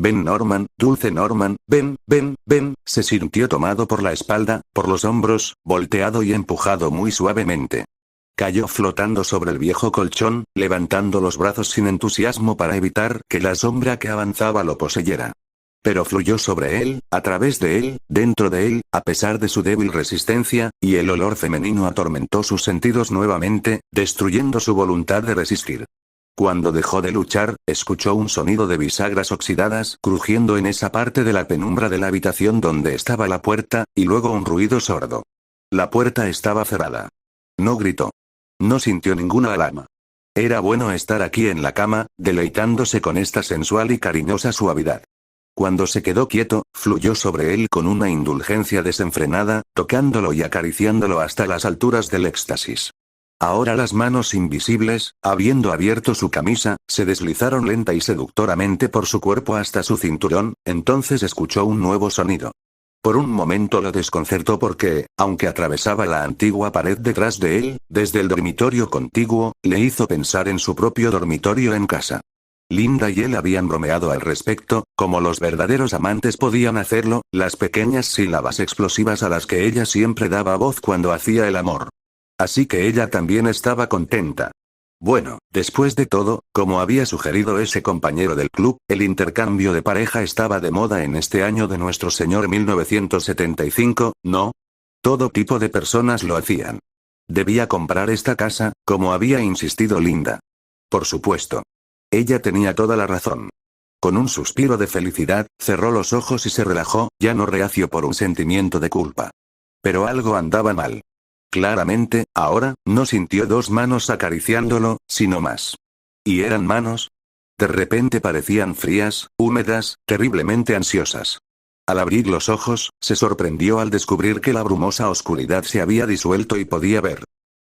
Ven Norman, dulce Norman, ven, ven, ven, se sintió tomado por la espalda, por los hombros, volteado y empujado muy suavemente. Cayó flotando sobre el viejo colchón, levantando los brazos sin entusiasmo para evitar que la sombra que avanzaba lo poseyera. Pero fluyó sobre él, a través de él, dentro de él, a pesar de su débil resistencia, y el olor femenino atormentó sus sentidos nuevamente, destruyendo su voluntad de resistir. Cuando dejó de luchar, escuchó un sonido de bisagras oxidadas crujiendo en esa parte de la penumbra de la habitación donde estaba la puerta, y luego un ruido sordo. La puerta estaba cerrada. No gritó. No sintió ninguna alarma. Era bueno estar aquí en la cama, deleitándose con esta sensual y cariñosa suavidad. Cuando se quedó quieto, fluyó sobre él con una indulgencia desenfrenada, tocándolo y acariciándolo hasta las alturas del éxtasis. Ahora las manos invisibles, habiendo abierto su camisa, se deslizaron lenta y seductoramente por su cuerpo hasta su cinturón, entonces escuchó un nuevo sonido. Por un momento lo desconcertó porque, aunque atravesaba la antigua pared detrás de él, desde el dormitorio contiguo, le hizo pensar en su propio dormitorio en casa. Linda y él habían bromeado al respecto, como los verdaderos amantes podían hacerlo, las pequeñas sílabas explosivas a las que ella siempre daba voz cuando hacía el amor. Así que ella también estaba contenta. Bueno, después de todo, como había sugerido ese compañero del club, el intercambio de pareja estaba de moda en este año de nuestro señor 1975, ¿no? Todo tipo de personas lo hacían. Debía comprar esta casa, como había insistido Linda. Por supuesto. Ella tenía toda la razón. Con un suspiro de felicidad, cerró los ojos y se relajó, ya no reacio por un sentimiento de culpa. Pero algo andaba mal. Claramente, ahora, no sintió dos manos acariciándolo, sino más. ¿Y eran manos? De repente parecían frías, húmedas, terriblemente ansiosas. Al abrir los ojos, se sorprendió al descubrir que la brumosa oscuridad se había disuelto y podía ver.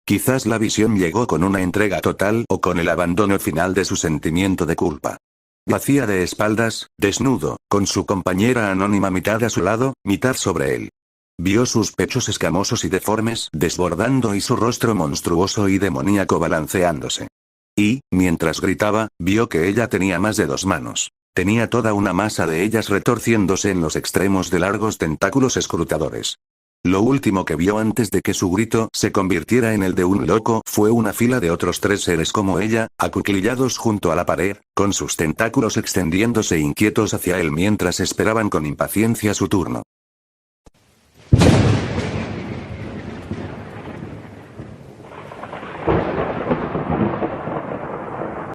Quizás la visión llegó con una entrega total o con el abandono final de su sentimiento de culpa. Yacía de espaldas, desnudo, con su compañera anónima mitad a su lado, mitad sobre él. Vio sus pechos escamosos y deformes desbordando y su rostro monstruoso y demoníaco balanceándose. Y, mientras gritaba, vio que ella tenía más de dos manos. Tenía toda una masa de ellas retorciéndose en los extremos de largos tentáculos escrutadores. Lo último que vio antes de que su grito se convirtiera en el de un loco fue una fila de otros tres seres como ella, acuclillados junto a la pared, con sus tentáculos extendiéndose inquietos hacia él mientras esperaban con impaciencia su turno.